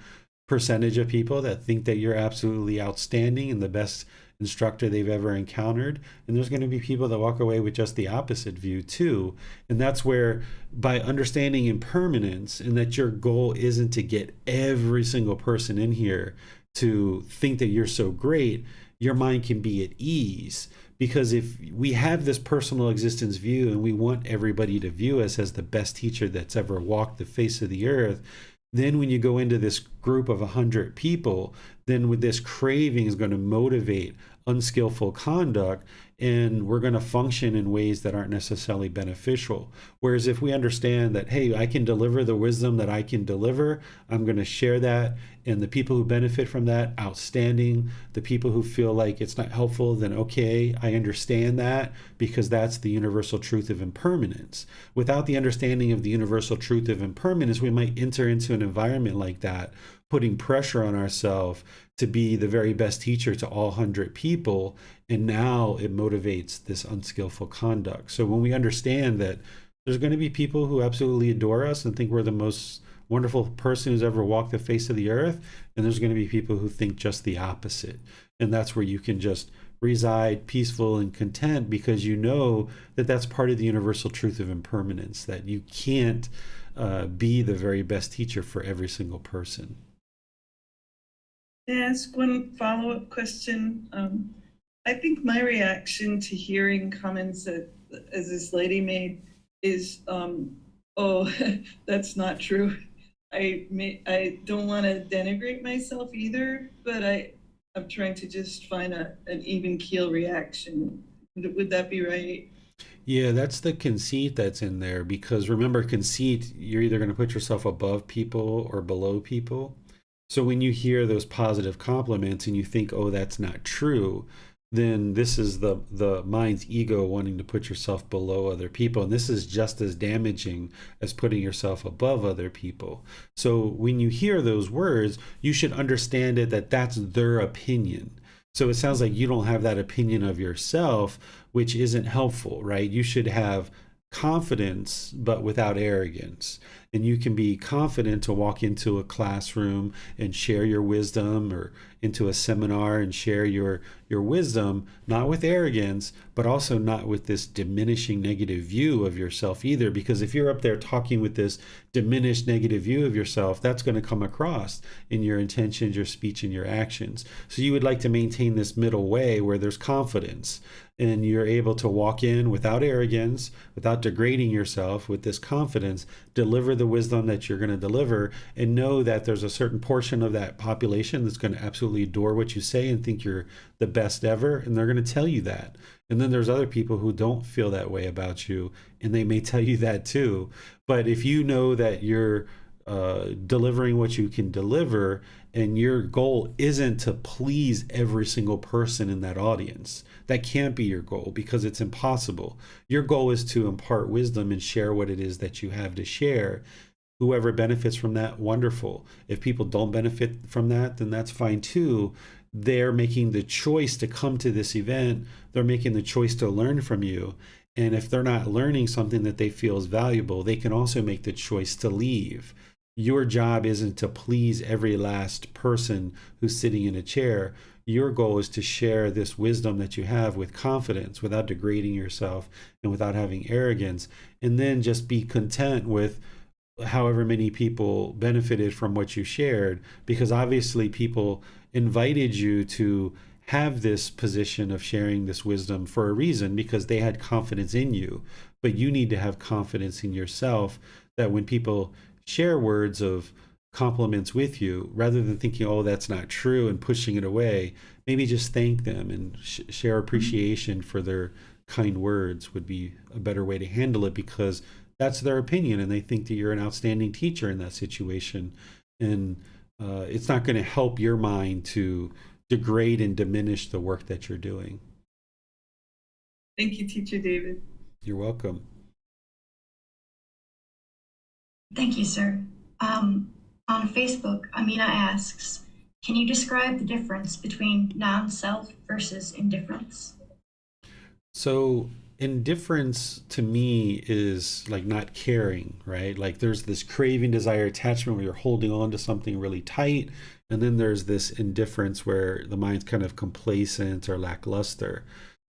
percentage of people that think that you're absolutely outstanding and the best instructor they've ever encountered, and there's going to be people that walk away with just the opposite view too. And that's where, by understanding impermanence and that your goal isn't to get every single person in here to think that you're so great, your mind can be at ease. Because if we have this personal existence view and we want everybody to view us as the best teacher that's ever walked the face of the earth, then when you go into this group of 100 people, then with this craving is going to motivate unskillful conduct, and we're going to function in ways that aren't necessarily beneficial. Whereas if we understand that, hey, I can deliver the wisdom that I can deliver, I'm going to share that, and the people who benefit from that, outstanding. The people who feel like it's not helpful, then okay, I understand that, because that's the universal truth of impermanence. Without the understanding of the universal truth of impermanence, we might enter into an environment like that, putting pressure on ourselves to be the very best teacher to all 100 people, and now it motivates this unskillful conduct. So when we understand that there's going to be people who absolutely adore us and think we're the most wonderful person who's ever walked the face of the earth, and there's going to be people who think just the opposite, and that's where you can just reside peaceful and content, because you know that that's part of the universal truth of impermanence, that you can't be the very best teacher for every single person. May I ask one follow-up question? I think my reaction to hearing comments that, as this lady made, is, oh, that's not true. I don't want to denigrate myself either, but I'm trying to just find an even keel reaction. Would that be right? Yeah, that's the conceit that's in there, because remember, conceit, you're either going to put yourself above people or below people. So when you hear those positive compliments and you think, oh, that's not true, then this is the mind's ego wanting to put yourself below other people. And this is just as damaging as putting yourself above other people. So when you hear those words, you should understand it that that's their opinion. So it sounds like you don't have that opinion of yourself, which isn't helpful, right? You should have confidence, but without arrogance. And you can be confident to walk into a classroom and share your wisdom, or into a seminar and share your wisdom, not with arrogance, but also not with this diminishing negative view of yourself either. Because if you're up there talking with this diminished negative view of yourself, that's going to come across in your intentions, your speech, and your actions. So you would like to maintain this middle way where there's confidence, and you're able to walk in without arrogance, without degrading yourself, with this confidence, deliver the wisdom that you're going to deliver, and know that there's a certain portion of that population that's going to absolutely adore what you say and think you're the best ever, and they're going to tell you that. And then there's other people who don't feel that way about you, and they may tell you that too. But if you know that you're delivering what you can deliver, and your goal isn't to please every single person in that audience. That can't be your goal because it's impossible. Your goal is to impart wisdom and share what it is that you have to share. Whoever benefits from that, wonderful. If people don't benefit from that, then that's fine too. They're making the choice to come to this event. They're making the choice to learn from you. And if they're not learning something that they feel is valuable, they can also make the choice to leave. Your job isn't to please every last person who's sitting in a chair. Your goal is to share this wisdom that you have with confidence, without degrading yourself and without having arrogance, and then just be content with however many people benefited from what you shared, because obviously people invited you to have this position of sharing this wisdom for a reason, because they had confidence in you. But you need to have confidence in yourself, that when people share words of compliments with you, rather than thinking, oh, that's not true, and pushing it away, maybe just thank them and share appreciation for their kind words would be a better way to handle it, because that's their opinion and they think that you're an outstanding teacher in that situation. And it's not going to help your mind to degrade and diminish the work that you're doing. Thank you, Teacher David. You're welcome. Thank you, sir. On Facebook, Amina asks, can you describe the difference between non-self versus indifference? So indifference to me is like not caring, right? Like there's this craving, desire, attachment where you're holding on to something really tight. And then there's this indifference where the mind's kind of complacent or lackluster.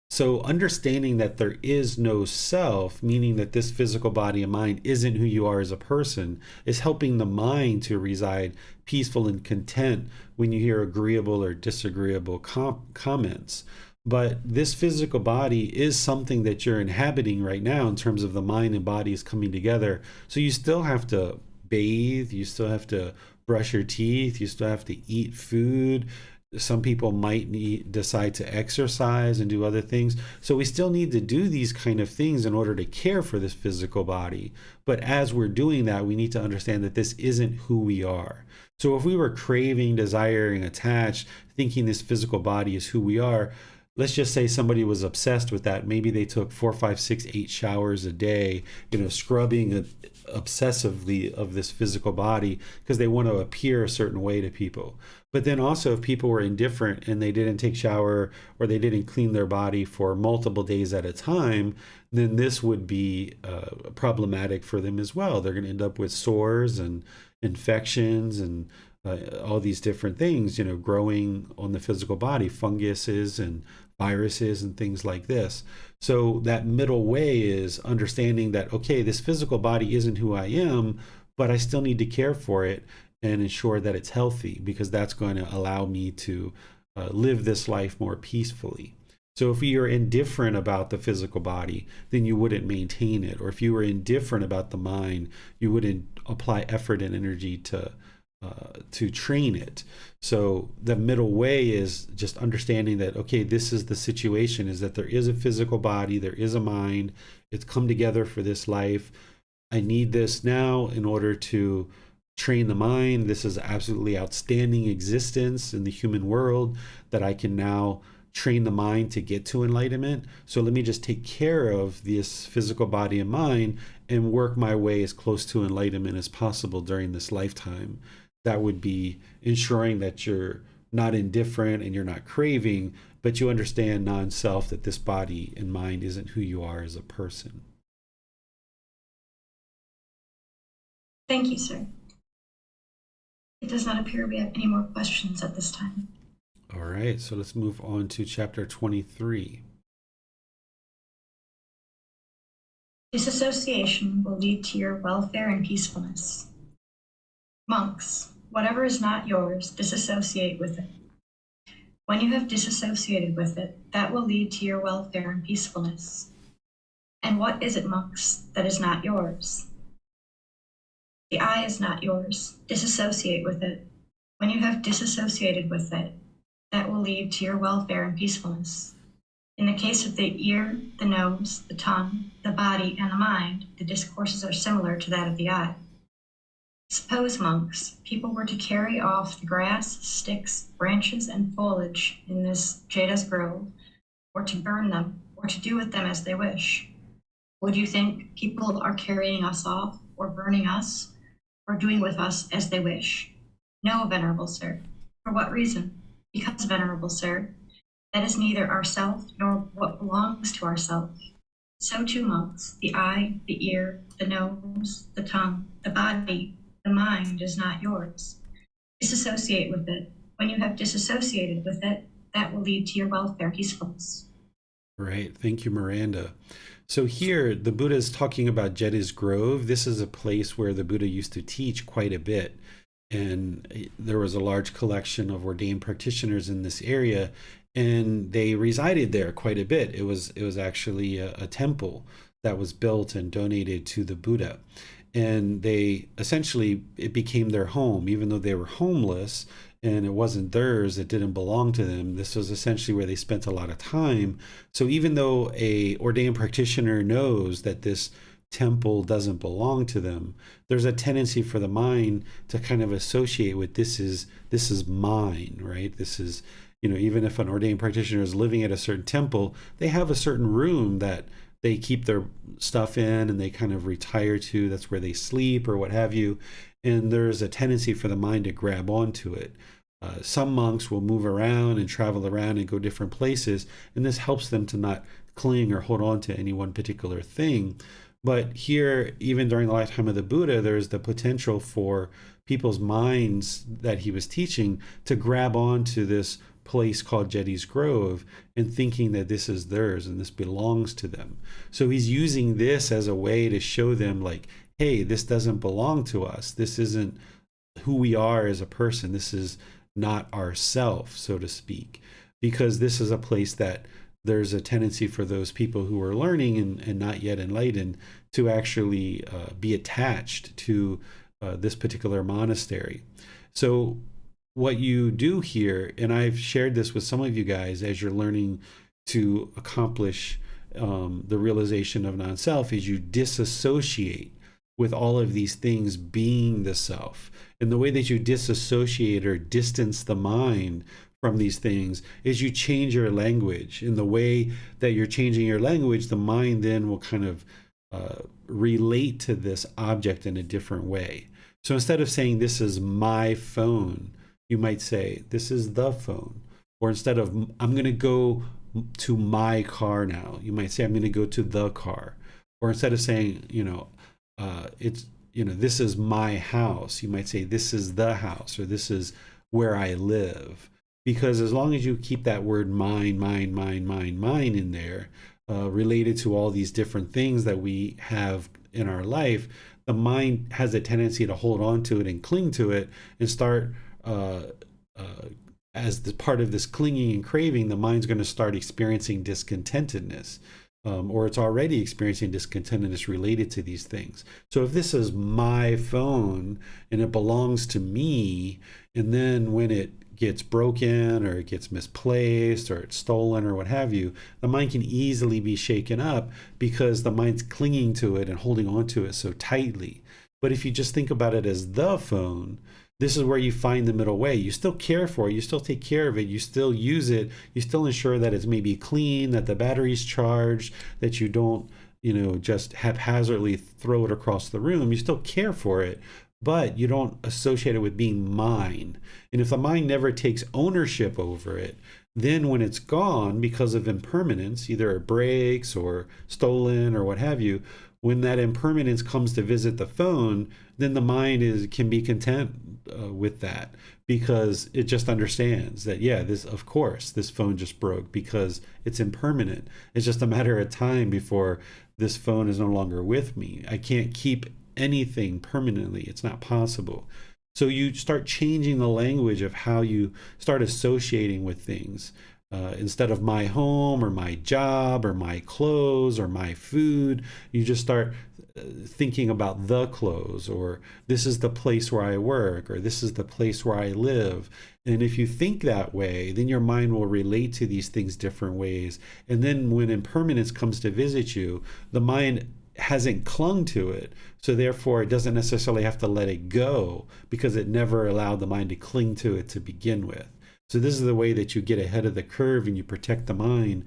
So understanding that there is no self, meaning that this physical body and mind isn't who you are as a person, is helping the mind to reside peaceful and content when you hear agreeable or disagreeable comments. But this physical body is something that you're inhabiting right now in terms of the mind and body is coming together. So you still have to bathe, you still have to brush your teeth, you still have to eat food. Some people might decide to exercise and do other things. So we still need to do these kind of things in order to care for this physical body. But as we're doing that, we need to understand that this isn't who we are. So if we were craving, desiring, attached, thinking this physical body is who we are, let's just say somebody was obsessed with that. Maybe they took 4, 5, 6, 8 showers a day, scrubbing obsessively of this physical body because they want to appear a certain way to people. But then also if people were indifferent and they didn't take shower or they didn't clean their body for multiple days at a time, then this would be problematic for them as well. They're going to end up with sores and infections and all these different things, growing on the physical body, funguses and viruses and things like this. So that middle way is understanding that, okay, this physical body isn't who I am, but I still need to care for it and ensure that it's healthy, because that's going to allow me to live this life more peacefully. So if you're indifferent about the physical body, then you wouldn't maintain it. Or if you were indifferent about the mind, you wouldn't apply effort and energy to train it. So the middle way is just understanding that, okay, this is the situation, is that there is a physical body, there is a mind, it's come together for this life. I need this now in order to train the mind. This is absolutely outstanding existence in the human world that I can now train the mind to get to enlightenment. So let me just take care of this physical body and mind and work my way as close to enlightenment as possible during this lifetime. That would be ensuring that you're not indifferent and you're not craving, but you understand non-self, that this body and mind isn't who you are as a person. Thank you, sir. It does not appear we have any more questions at this time. All right, so let's move on to chapter 23. Disassociation will lead to your welfare and peacefulness. Monks, whatever is not yours, disassociate with it. When you have disassociated with it, that will lead to your welfare and peacefulness. And what is it, monks, that is not yours? The eye is not yours. Disassociate with it. When you have disassociated with it, that will lead to your welfare and peacefulness. In the case of the ear, the nose, the tongue, the body, and the mind, the discourses are similar to that of the eye. Suppose, monks, people were to carry off the grass, sticks, branches, and foliage in this Jada's grove, or to burn them, or to do with them as they wish. Would you think people are carrying us off, or burning us, or doing with us as they wish? No, venerable sir. For what reason? Because, venerable sir, that is neither ourself nor what belongs to ourself. So too, monks, the eye, the ear, the nose, the tongue, the body, the mind is not yours. Disassociate with it. When you have disassociated with it, that will lead to your welfare, peacefulness. Right. Thank you, Miranda. So here, the Buddha is talking about Jeta's Grove. This is a place where the Buddha used to teach quite a bit. And there was a large collection of ordained practitioners in this area, and they resided there quite a bit. It was actually a temple that was built and donated to the Buddha. And they essentially, it became their home, even though they were homeless and it wasn't theirs, it didn't belong to them. This was essentially where they spent a lot of time. So even though a ordained practitioner knows that this temple doesn't belong to them, there's a tendency for the mind to kind of associate with this is mine, right? This is, even if an ordained practitioner is living at a certain temple, they have a certain room that they keep their stuff in and they kind of retire to. That's where they sleep or what have you. And there's a tendency for the mind to grab onto it. Some monks will move around and travel around and go different places, and this helps them to not cling or hold on to any one particular thing. But here, even during the lifetime of the Buddha, there's the potential for people's minds that he was teaching to grab onto this place called Jeta's Grove and thinking that this is theirs and this belongs to them. So he's using this as a way to show them, like, hey, this doesn't belong to us. This isn't who we are as a person. This is not ourself, so to speak, because this is a place that there's a tendency for those people who are learning and not yet enlightened to actually be attached to this particular monastery. So what you do here, and I've shared this with some of you guys as you're learning to accomplish the realization of non-self, is you disassociate with all of these things being the self. And the way that you disassociate or distance the mind from these things is you change your language. In the way that you're changing your language, the mind then will kind of relate to this object in a different way. So instead of saying this is my phone, you might say this is the phone. Or instead of I'm going to go to my car now, you might say I'm going to go to the car. Or instead of saying, this is my house, you might say this is the house, or this is where I live. Because as long as you keep that word mine in there, related to all these different things that we have in our life, the mind has a tendency to hold on to it and cling to it and start, as the part of this clinging and craving, the mind's going to start experiencing discontentedness. Or it's already experiencing discontentedness related to these things. So if this is my phone and it belongs to me, and then when it gets broken or it gets misplaced or it's stolen or what have you, the mind can easily be shaken up because the mind's clinging to it and holding on to it so tightly. But if you just think about it as the phone, this is where you find the middle way. You still care for it, you still take care of it, you still use it, you still ensure that it's maybe clean, that the battery's charged, that you don't, just haphazardly throw it across the room. You still care for it, but you don't associate it with being mine. And if the mind never takes ownership over it, then when it's gone because of impermanence, either it breaks or stolen or what have you, when that impermanence comes to visit the phone, then the mind can be content with that, because it just understands that, of course, this phone just broke because it's impermanent. It's just a matter of time before this phone is no longer with me. I can't keep anything permanently. It's not possible. So you start changing the language of how you start associating with things. Instead of my home or my job or my clothes or my food, you just start thinking about the clothes, or this is the place where I work, or this is the place where I live. And if you think that way, then your mind will relate to these things different ways. And then when impermanence comes to visit you, the mind hasn't clung to it. So therefore, it doesn't necessarily have to let it go because it never allowed the mind to cling to it to begin with. So this is the way that you get ahead of the curve and you protect the mind.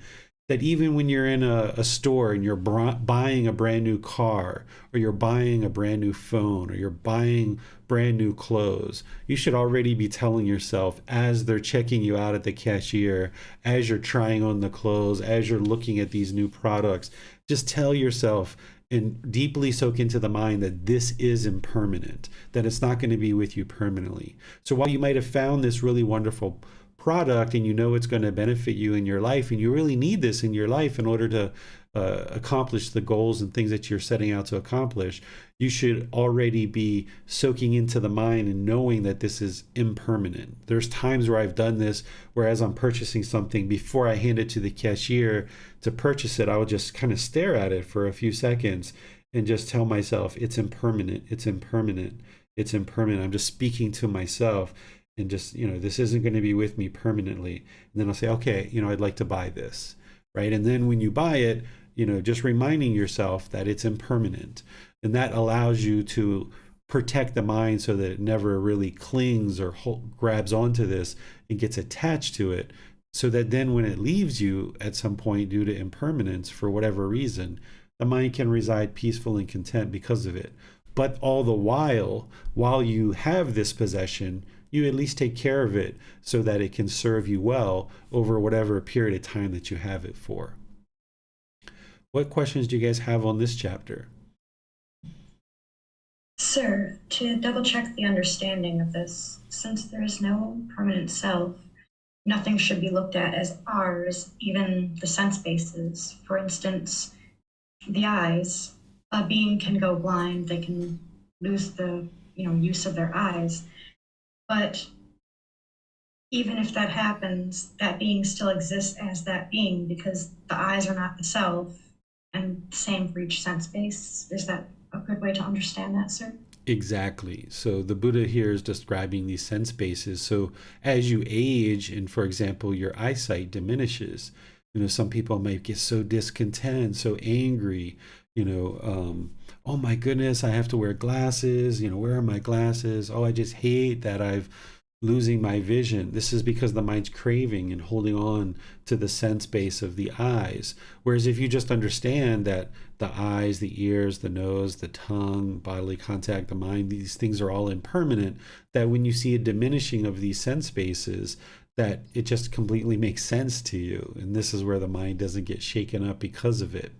That even when you're in a store and you're buying a brand new car, or you're buying a brand new phone, or you're buying brand new clothes, you should already be telling yourself, as they're checking you out at the cashier, as you're trying on the clothes, as you're looking at these new products, just tell yourself and deeply soak into the mind that this is impermanent, that it's not going to be with you permanently. So while you might have found this really wonderful product and you know it's going to benefit you in your life, and you really need this in your life in order to accomplish the goals and things that you're setting out to accomplish, you should already be soaking into the mind and knowing that this is impermanent. There's times where I've done this, where as I'm purchasing something, before I hand it to the cashier to purchase it, I will just kind of stare at it for a few seconds and just tell myself, it's impermanent, it's impermanent, it's impermanent. I'm just speaking to myself and just, this isn't going to be with me permanently. And then I'll say, okay, I'd like to buy this, right? And then when you buy it, just reminding yourself that it's impermanent. And that allows you to protect the mind so that it never really clings or grabs onto this and gets attached to it. So that then when it leaves you at some point due to impermanence, for whatever reason, the mind can reside peaceful and content because of it. But all the while you have this possession, you at least take care of it so that it can serve you well over whatever period of time that you have it for. What questions do you guys have on this chapter? Sir, to double check the understanding of this, since there is no permanent self, nothing should be looked at as ours, even the sense bases. For instance, the eyes. A being can go blind, they can lose the use of their eyes. But even if that happens, that being still exists as that being, because the eyes are not the self, and same for each sense base. Is that a good way to understand that, sir? Exactly. So the Buddha here is describing these sense bases. So as you age, and for example, your eyesight diminishes, some people might get so discontent, so angry, oh my goodness, I have to wear glasses, where are my glasses? Oh, I just hate that I've losing my vision. This is because the mind's craving and holding on to the sense base of the eyes. Whereas if you just understand that the eyes, the ears, the nose, the tongue, bodily contact, the mind, these things are all impermanent, that when you see a diminishing of these sense bases, that it just completely makes sense to you. And this is where the mind doesn't get shaken up because of it.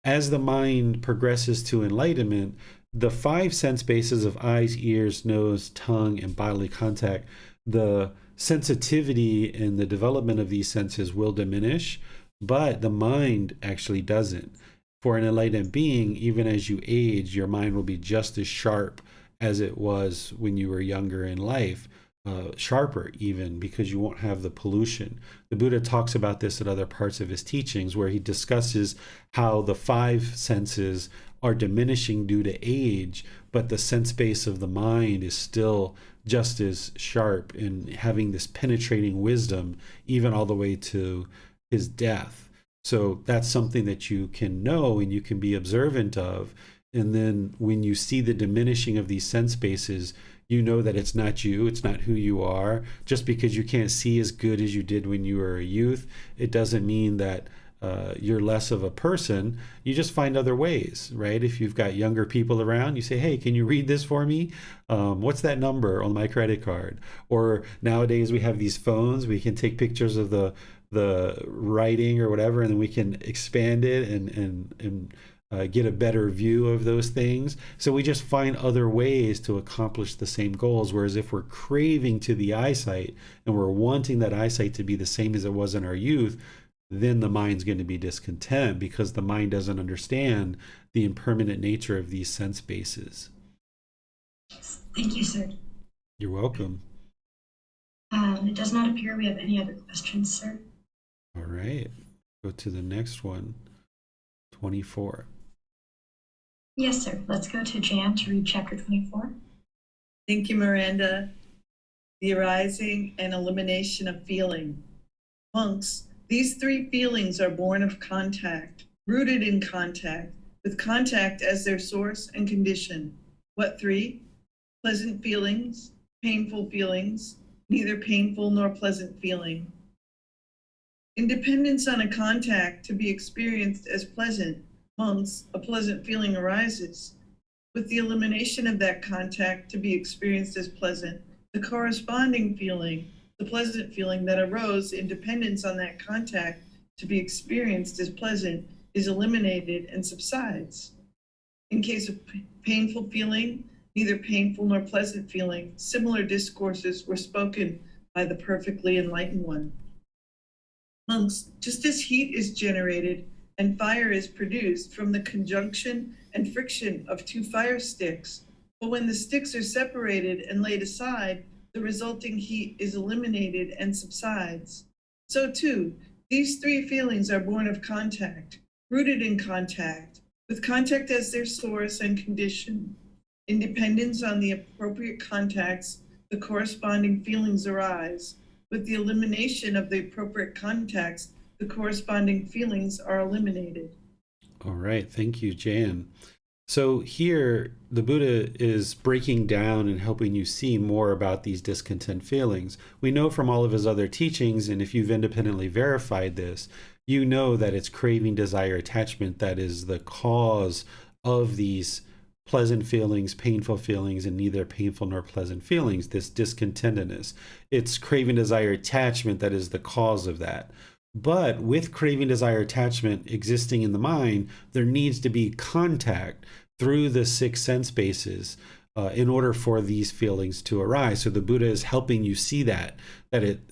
As the mind progresses to enlightenment, the 5 sense bases of eyes, ears, nose, tongue, and bodily contact, the sensitivity and the development of these senses will diminish, but the mind actually doesn't. For an enlightened being, even as you age, your mind will be just as sharp as it was when you were younger in life. Sharper even, because you won't have the pollution. The Buddha talks about this at other parts of his teachings, where he discusses how the 5 senses are diminishing due to age, but the sense base of the mind is still just as sharp and having this penetrating wisdom even all the way to his death. So that's something that you can know and you can be observant of. And then when you see the diminishing of these sense bases, you know that it's not you, it's not who you are. Just because you can't see as good as you did when you were a youth, it doesn't mean that you're less of a person. You just find other ways, right? If you've got younger people around, you say, hey, can you read this for me? What's that number on my credit card? Or nowadays we have these phones, we can take pictures of the writing or whatever, and then we can expand it and get a better view of those things. So we just find other ways to accomplish the same goals. Whereas if we're craving to the eyesight and we're wanting that eyesight to be the same as it was in our youth, then the mind's going to be discontent because the mind doesn't understand the impermanent nature of these sense bases. Thank you, sir. You're welcome. It does not appear we have any other questions, sir. All right. Go to the next one, 24. Yes, sir. Let's go to Jan to read chapter 24. Thank you, Miranda. The arising and elimination of feeling. Monks, these 3 feelings are born of contact, rooted in contact, with contact as their source and condition. What three? Pleasant feelings, painful feelings, neither painful nor pleasant feeling. In dependence on a contact to be experienced as pleasant, monks, a pleasant feeling arises. With the elimination of that contact to be experienced as pleasant, the corresponding feeling, the pleasant feeling that arose in dependence on that contact to be experienced as pleasant, is eliminated and subsides. In case of painful feeling, neither painful nor pleasant feeling, similar discourses were spoken by the perfectly enlightened one. Monks, just as heat is generated and fire is produced from the conjunction and friction of two fire sticks, but when the sticks are separated and laid aside, the resulting heat is eliminated and subsides. So too, these three feelings are born of contact, rooted in contact, with contact as their source and condition. In dependence on the appropriate contacts, the corresponding feelings arise. With the elimination of the appropriate contacts, the corresponding feelings are eliminated. All right. Thank you, Jan. So here, the Buddha is breaking down and helping you see more about these discontent feelings. We know from all of his other teachings, and if you've independently verified this, you know that it's craving, desire, attachment that is the cause of these pleasant feelings, painful feelings, and neither painful nor pleasant feelings, this discontentedness. It's craving, desire, attachment that is the cause of that. But with craving, desire, attachment existing in the mind, there needs to be contact through the six sense bases in order for these feelings to arise. So the Buddha is helping you see that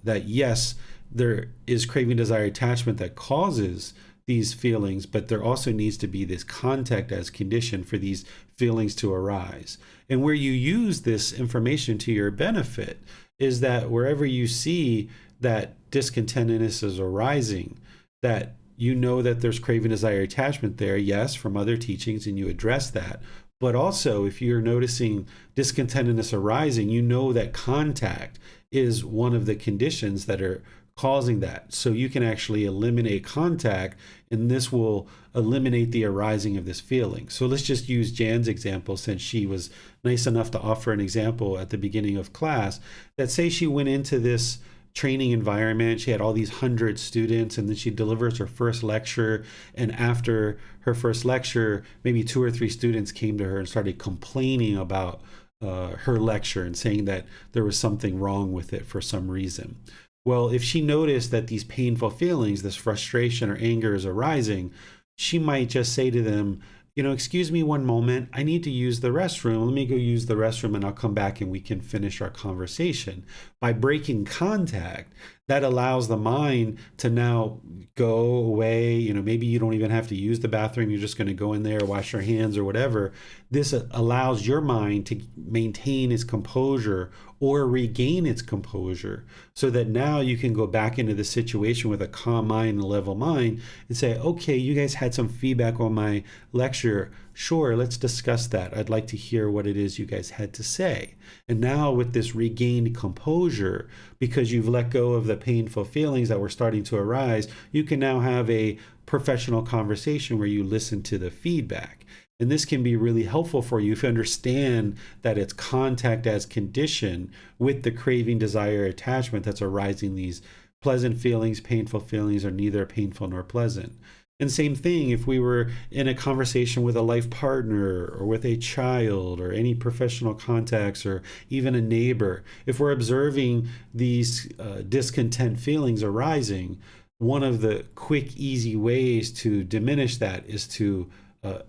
yes, there is craving, desire, attachment that causes these feelings, but there also needs to be this contact as condition for these feelings to arise. And where you use this information to your benefit is that wherever you see that discontentedness is arising, that you know that there's craving, desire, attachment there, yes, from other teachings, and you address that. But also, if you're noticing discontentedness arising, you know that contact is one of the conditions that are causing that. So you can actually eliminate contact, and this will eliminate the arising of this feeling. So let's just use Jan's example, since she was nice enough to offer an example at the beginning of class, that say she went into this training environment, she had all these 100 students, and then she delivers her first lecture, and after her first lecture, maybe 2 or 3 students came to her and started complaining about her lecture and saying that there was something wrong with it for some reason. Well, if she noticed that these painful feelings, this frustration or anger is arising, she might just say to them, excuse me one moment, I need to use the restroom. Let me go use the restroom and I'll come back and we can finish our conversation. By breaking contact, that allows the mind to now go away. Maybe you don't even have to use the bathroom. You're just going to go in there, wash your hands or whatever. This allows your mind to maintain its composure or regain its composure, so that now you can go back into the situation with a calm mind and level mind and say, okay, you guys had some feedback on my lecture. Sure, let's discuss that. I'd like to hear what it is you guys had to say. And now with this regained composure, because you've let go of the painful feelings that were starting to arise, you can now have a professional conversation where you listen to the feedback. And this can be really helpful for you if you understand that it's contact as condition with the craving, desire, attachment that's arising these pleasant feelings, painful feelings, are neither painful nor pleasant. And same thing if we were in a conversation with a life partner or with a child or any professional contacts or even a neighbor. If we're observing these discontent feelings arising, one of the quick, easy ways to diminish that is to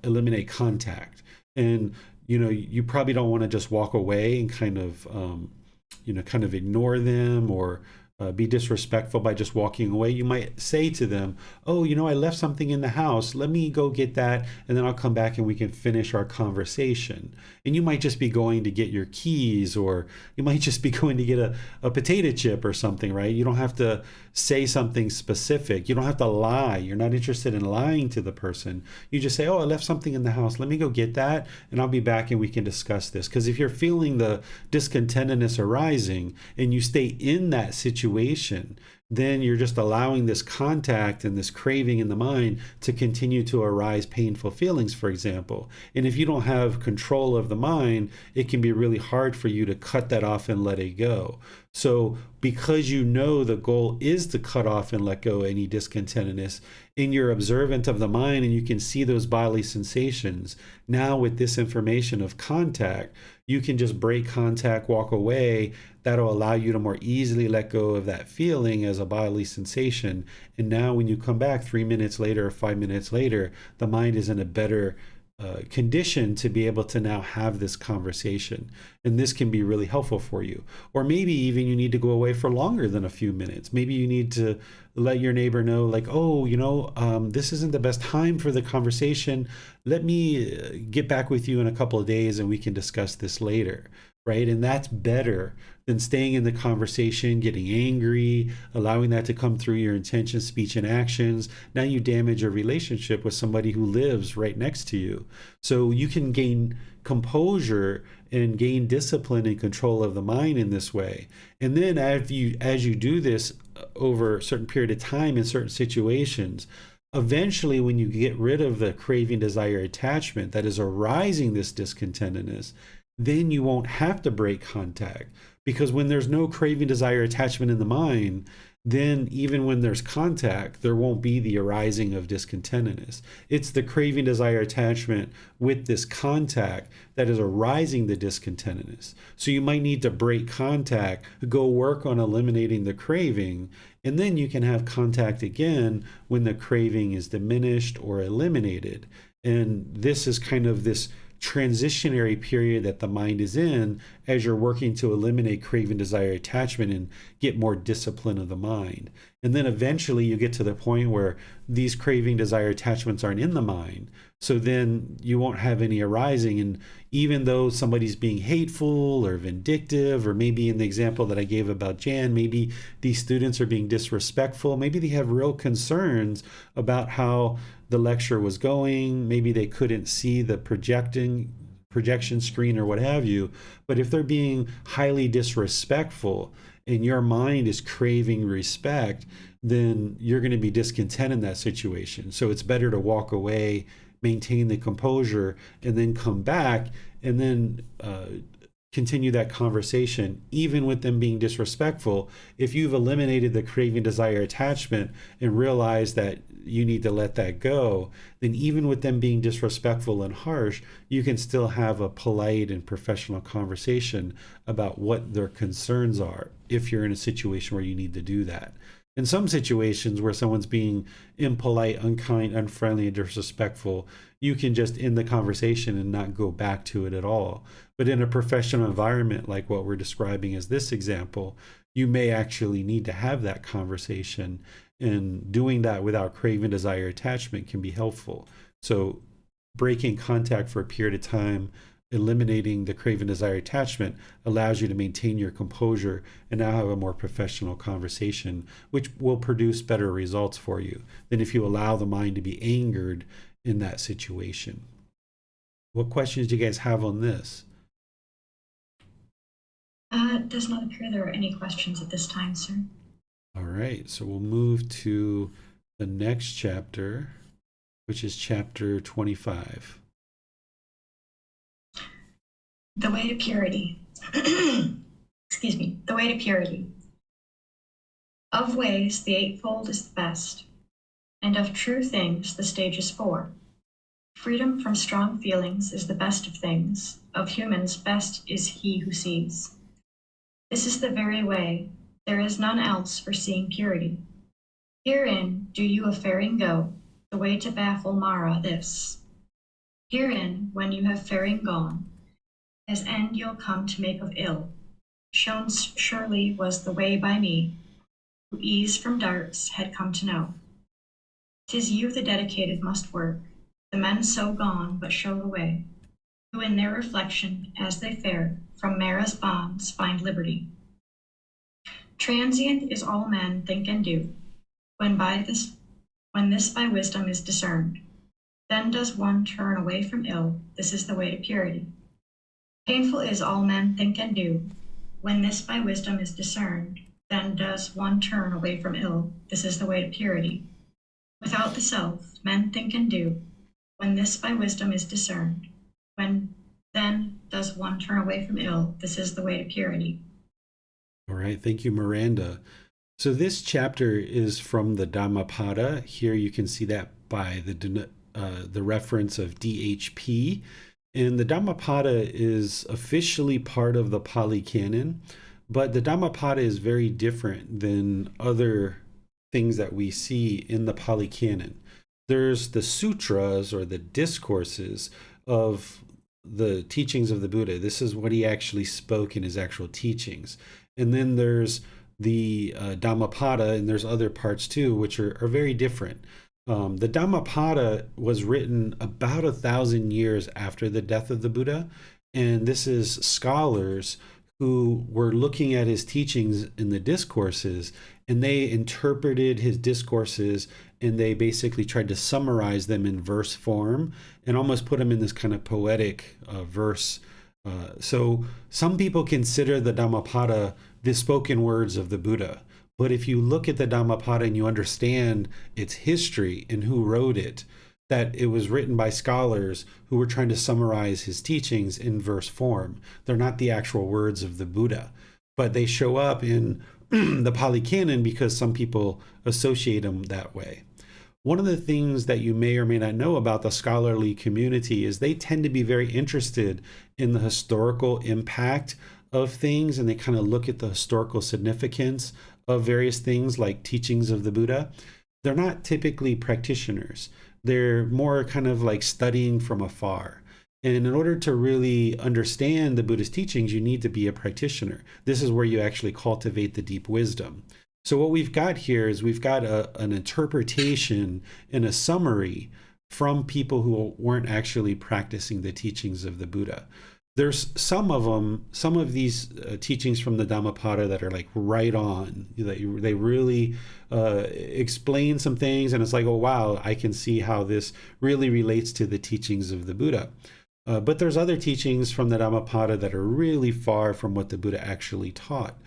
eliminate contact. And you probably don't want to just walk away and kind of ignore them or be disrespectful by just walking away. You might say to them, oh, I left something in the house. Let me go get that, and then I'll come back and we can finish our conversation. And you might just be going to get your keys, or you might just be going to get a potato chip or something, right? You don't have to say something specific. You don't have to lie. You're not interested in lying to the person. You just say, oh, I left something in the house. Let me go get that, and I'll be back and we can discuss this. Because if you're feeling the discontentedness arising and you stay in that situation, then you're just allowing this contact and this craving in the mind to continue to arise painful feelings, for example. And if you don't have control of the mind, it can be really hard for you to cut that off and let it go. So because you know the goal is to cut off and let go any discontentedness, and you're observant of the mind and you can see those bodily sensations, now with this information of contact, you can just break contact, walk away. That'll allow you to more easily let go of that feeling as a bodily sensation. And now when you come back 3 minutes later or 5 minutes later, the mind is in a better condition to be able to now have this conversation. And this can be really helpful for you. Or maybe even you need to go away for longer than a few minutes. Maybe you need to let your neighbor know, like, oh, this isn't the best time for the conversation. Let me get back with you in a couple of days and we can discuss this later, right? And that's better than staying in the conversation, getting angry, allowing that to come through your intention, speech, and actions. Now you damage a relationship with somebody who lives right next to you. So you can gain composure and gain discipline and control of the mind in this way. And then as you do this over a certain period of time in certain situations, eventually when you get rid of the craving, desire, attachment that is arising this discontentedness, then you won't have to break contact. Because when there's no craving, desire, attachment in the mind, then even when there's contact, there won't be the arising of discontentedness. It's the craving, desire, attachment with this contact that is arising the discontentedness. So you might need to break contact, go work on eliminating the craving, and then you can have contact again when the craving is diminished or eliminated. And this is kind of this transitionary period that the mind is in as you're working to eliminate craving, desire, attachment and get more discipline of the mind. And then eventually you get to the point where these craving, desire, attachments aren't in the mind. So then you won't have any arising. And even though somebody's being hateful or vindictive, or maybe in the example that I gave about Jan, maybe these students are being disrespectful, maybe they have real concerns about how the lecture was going, maybe they couldn't see the projection screen or what have you. But if they're being highly disrespectful and your mind is craving respect, then you're going to be discontent in that situation. So it's better to walk away, maintain the composure, and then come back and then continue that conversation, even with them being disrespectful. If you've eliminated the craving, desire, attachment and realize that you need to let that go, then even with them being disrespectful and harsh, you can still have a polite and professional conversation about what their concerns are if you're in a situation where you need to do that. In some situations where someone's being impolite, unkind, unfriendly, and disrespectful, you can just end the conversation and not go back to it at all. But in a professional environment like what we're describing as this example, you may actually need to have that conversation, and doing that without craving, desire, attachment can be helpful. So breaking contact for a period of time, eliminating the craving, desire, attachment allows you to maintain your composure and now have a more professional conversation, which will produce better results for you than if you allow the mind to be angered in that situation. What questions do you guys have on this? It does not appear there are any questions at this time, sir. All right, so we'll move to the next chapter, which is chapter 25. The way to purity. Excuse me. The way to purity. Of ways, the eightfold is the best, and of true things, the stage is four. Freedom from strong feelings is the best of things. Of humans, best is he who sees. This is the very way. There is none else for seeing purity. Herein do you a faring go, the way to baffle Mara this. Herein, when you have faring gone, as end you'll come to make of ill, shown surely was the way by me, who ease from darts had come to know. 'Tis you the dedicated must work, the men so gone but show the way, who in their reflection, as they fare, from Mara's bonds find liberty. Transient is all men think and do, when this by wisdom is discerned. Then does one turn away from ill, this is the way to purity. Painful is all men think and do, when this by wisdom is discerned. then does one turn away from ill. This is the way to purity. Without the self, men think and do. When this by wisdom is discerned, when then does one turn away from ill. This is the way to purity. All right, thank you, Miranda. So this chapter is from the Dhammapada. Here you can see that by the reference of DHP. And the Dhammapada is officially part of the Pali Canon, but the Dhammapada is very different than other things that we see in the Pali Canon. There's the sutras or the discourses of the teachings of the Buddha. This is what he actually spoke in his actual teachings. And then there's the Dhammapada, and there's other parts too, which are very different. The Dhammapada was written about 1,000 years after the death of the Buddha, and this is scholars who were looking at his teachings in the discourses, and they interpreted his discourses, and they basically tried to summarize them in verse form and almost put them in this kind of poetic verse. So some people consider the Dhammapada the spoken words of the Buddha. But if you look at the Dhammapada and you understand its history and who wrote it, that it was written by scholars who were trying to summarize his teachings in verse form. They're not the actual words of the Buddha, but they show up in the Pali Canon because some people associate them that way. One of the things that you may or may not know about the scholarly community is they tend to be very interested in the historical impact of things, and they kind of look at the historical significance of various things like teachings of the Buddha. They're not typically practitioners. They're more kind of like studying from afar. And in order to really understand the Buddhist teachings, you need to be a practitioner. This is where you actually cultivate the deep wisdom. So what we've got here is we've got an interpretation and a summary from people who weren't actually practicing the teachings of the Buddha. There's some of these teachings from the Dhammapada that are like right on. They really explain some things, and it's like, oh wow, I can see how this really relates to the teachings of the Buddha. But there's other teachings from the Dhammapada that are really far from what the Buddha actually taught.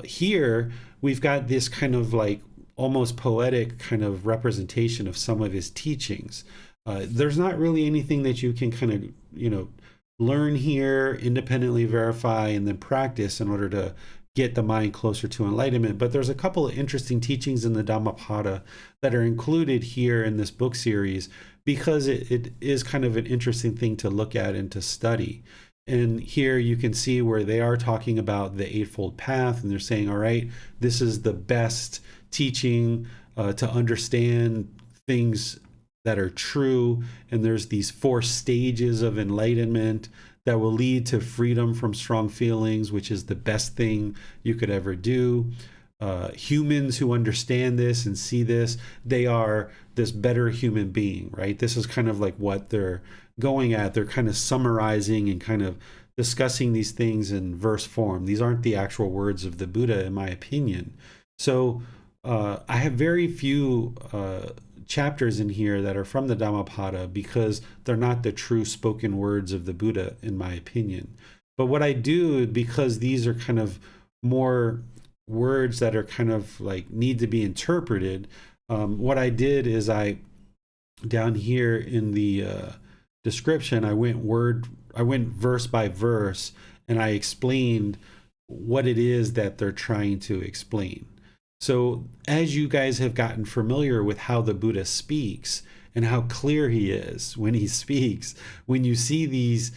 Here, we've got this kind of like almost poetic kind of representation of some of his teachings. There's not really anything that you can kind of, learn here, independently verify, and then practice in order to get the mind closer to enlightenment. But there's a couple of interesting teachings in the Dhammapada that are included here in this book series because it is kind of an interesting thing to look at and to study. And here you can see where they are talking about the Eightfold Path, and they're saying, all right, this is the best teaching to understand things that are true, and there's these 4 stages of enlightenment that will lead to freedom from strong feelings, which is the best thing you could ever do. Humans who understand this and see this, they are this better human being, right? This is kind of like what they're going at. They're kind of summarizing and kind of discussing these things in verse form. These aren't the actual words of the Buddha, in my opinion. So I have very few chapters in here that are from the Dhammapada because they're not the true spoken words of the Buddha, in my opinion. But what I do, because these are kind of more words that are kind of like need to be interpreted, what I did is down here in the description, I went verse by verse, and I explained what it is that they're trying to explain. So as you guys have gotten familiar with how the Buddha speaks and how clear he is when he speaks, when you see these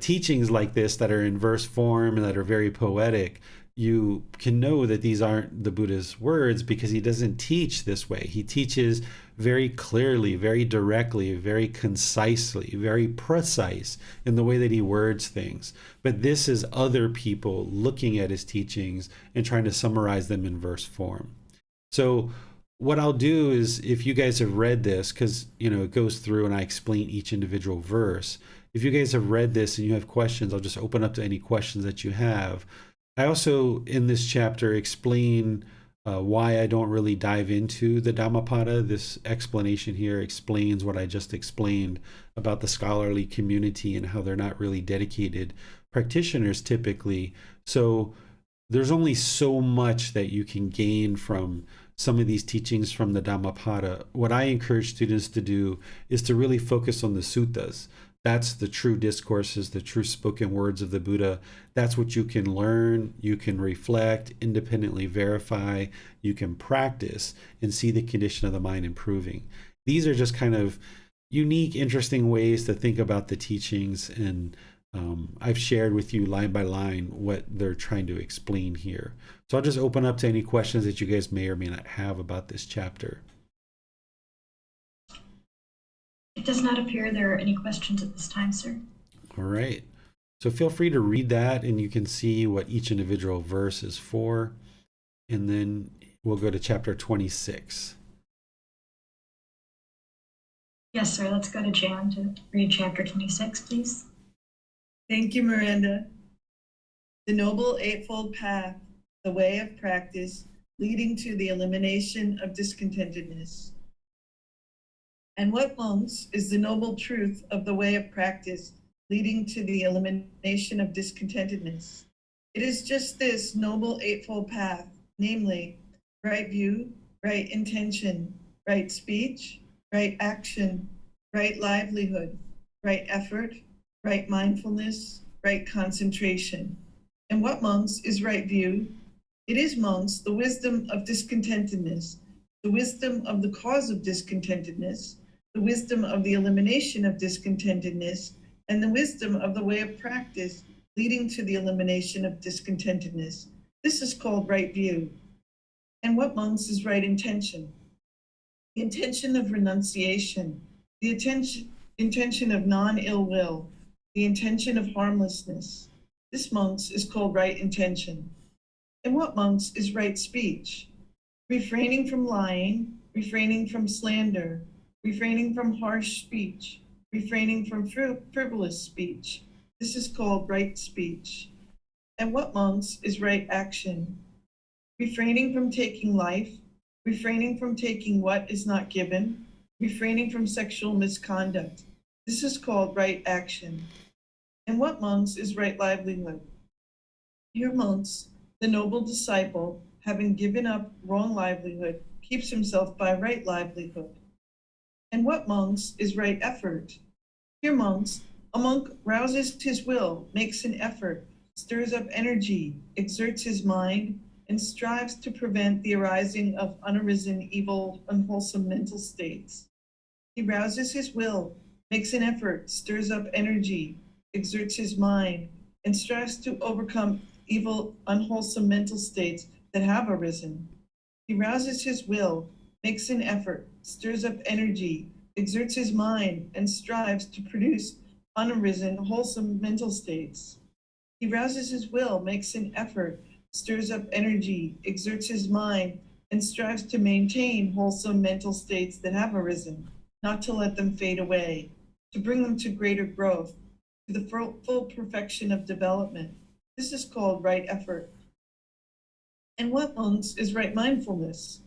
teachings like this that are in verse form and that are very poetic, you can know that these aren't the Buddha's words because he doesn't teach this way. He teaches very clearly, very directly, very concisely, very precise in the way that he words things. But this is other people looking at his teachings and trying to summarize them in verse form. So what I'll do is, if you guys have read this, because it goes through and I explain each individual verse. If you guys have read this and you have questions, I'll just open up to any questions that you have. I also, in this chapter, explain why I don't really dive into the Dhammapada. This explanation here explains what I just explained about the scholarly community and how they're not really dedicated practitioners typically. So there's only so much that you can gain from some of these teachings from the Dhammapada. What I encourage students to do is to really focus on the suttas. That's the true discourses, the true spoken words of the Buddha. That's what you can learn, you can reflect, independently verify, you can practice, and see the condition of the mind improving. These are just kind of unique, interesting ways to think about the teachings, and I've shared with you line by line what they're trying to explain here. So I'll just open up to any questions that you guys may or may not have about this chapter. It does not appear there are any questions at this time, sir. All right. So feel free to read that, and you can see what each individual verse is for. And then we'll go to chapter 26. Yes, sir. Let's go to Jan to read chapter 26, please. Thank you, Miranda. The Noble Eightfold Path, the way of practice leading to the elimination of discontentedness. And what, monks, is the noble truth of the way of practice leading to the elimination of discontentedness? It is just this Noble Eightfold Path, namely, right view, right intention, right speech, right action, right livelihood, right effort, right mindfulness, right concentration. And what, monks, is right view? It is, monks, the wisdom of discontentedness, the wisdom of the cause of discontentedness, the wisdom of the elimination of discontentedness, and the wisdom of the way of practice leading to the elimination of discontentedness. This is called right view. And what, monks, is right intention? The intention of renunciation, the intention of non-ill will, the intention of harmlessness. This, monks, is called right intention. And what, monks, is right speech? Refraining from lying, refraining from slander, refraining from harsh speech, refraining from frivolous speech. This is called right speech. And what, monks, is right action? Refraining from taking life, refraining from taking what is not given, refraining from sexual misconduct. This is called right action. And what, monks, is right livelihood? Here, monks, the noble disciple, having given up wrong livelihood, keeps himself by right livelihood. And what, monks, is right effort? Here, monks, a monk rouses his will, makes an effort, stirs up energy, exerts his mind, and strives to prevent the arising of unarisen, evil, unwholesome mental states. He rouses his will, makes an effort, stirs up energy, exerts his mind, and strives to overcome evil, unwholesome mental states that have arisen. He rouses his will, makes an effort, stirs up energy, exerts his mind, and strives to produce unarisen, wholesome mental states. He rouses his will, makes an effort, stirs up energy, exerts his mind, and strives to maintain wholesome mental states that have arisen, not to let them fade away, to bring them to greater growth, to the full perfection of development. This is called right effort. And what, monks, is right mindfulness?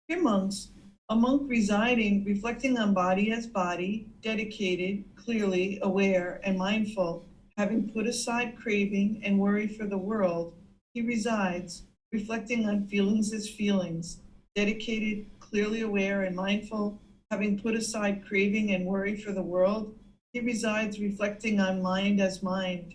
Here, monks, a monk residing, reflecting on body as body, dedicated, clearly aware and mindful, having put aside craving and worry for the world, he resides, reflecting on feelings as feelings, dedicated, clearly aware and mindful, having put aside craving and worry for the world. He resides, reflecting on mind as mind,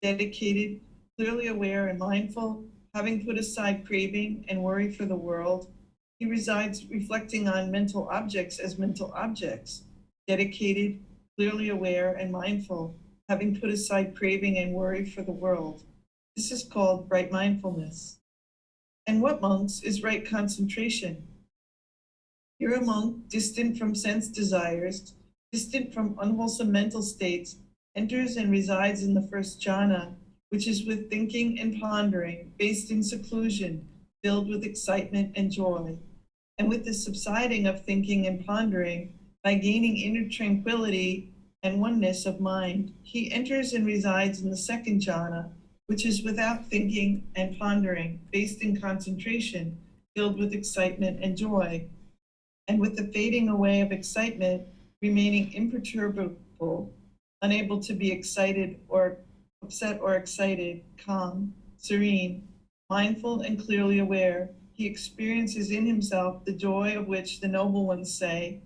dedicated, clearly aware and mindful, having put aside craving and worry for the world. He resides, reflecting on mental objects as mental objects, dedicated, clearly aware and mindful, having put aside craving and worry for the world. This is called right mindfulness. And what, monks, is right concentration? Here, a monk, distant from sense desires, distant from unwholesome mental states, enters and resides in the first jhana, which is with thinking and pondering, based in seclusion, filled with excitement and joy. And with the subsiding of thinking and pondering, by gaining inner tranquility and oneness of mind, he enters and resides in the second jhana, which is without thinking and pondering, based in concentration, filled with excitement and joy. And with the fading away of excitement, remaining imperturbable, unable to be excited or upset or excited, calm, serene, Mindful and clearly aware, he experiences in himself the joy of which the noble ones say,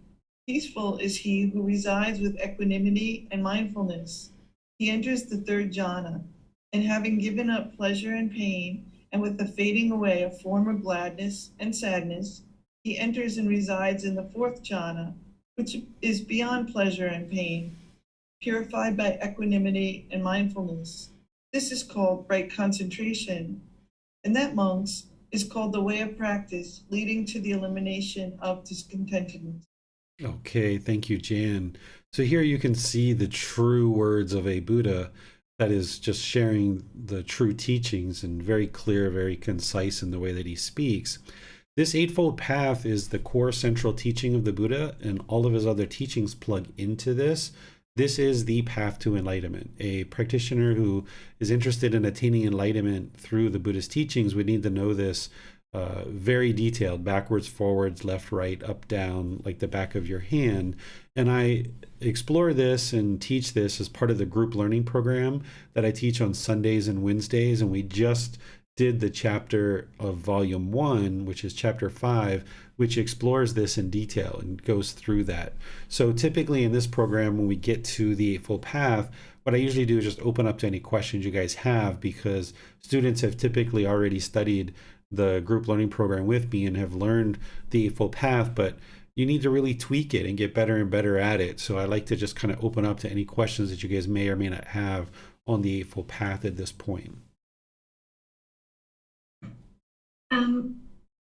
peaceful is he who resides with equanimity and mindfulness. He enters the third jhana, and having given up pleasure and pain, and with the fading away of former gladness and sadness, he enters and resides in the fourth jhana, which is beyond pleasure and pain, purified by equanimity and mindfulness. This is called right concentration, and that, monks, is called the way of practice, leading to the elimination of discontentedness. Okay, thank you, Jan. So here you can see the true words of a Buddha that is just sharing the true teachings and very clear, very concise in the way that he speaks. This Eightfold Path is the core central teaching of the Buddha, and all of his other teachings plug into this. This is the path to enlightenment. A practitioner who is interested in attaining enlightenment through the Buddha's teachings would need to know this very detailed, backwards, forwards, left, right, up, down, like the back of your hand. And I explore this and teach this as part of the group learning program that I teach on Sundays and Wednesdays. And we just did the chapter of volume 1, which is chapter 5, which explores this in detail and goes through that. So typically in this program, when we get to the Eightfold Path, what I usually do is just open up to any questions you guys have, because students have typically already studied the group learning program with me and have learned the Eightfold Path, but you need to really tweak it and get better and better at it. So I like to just kind of open up to any questions that you guys may or may not have on the Eightfold Path at this point.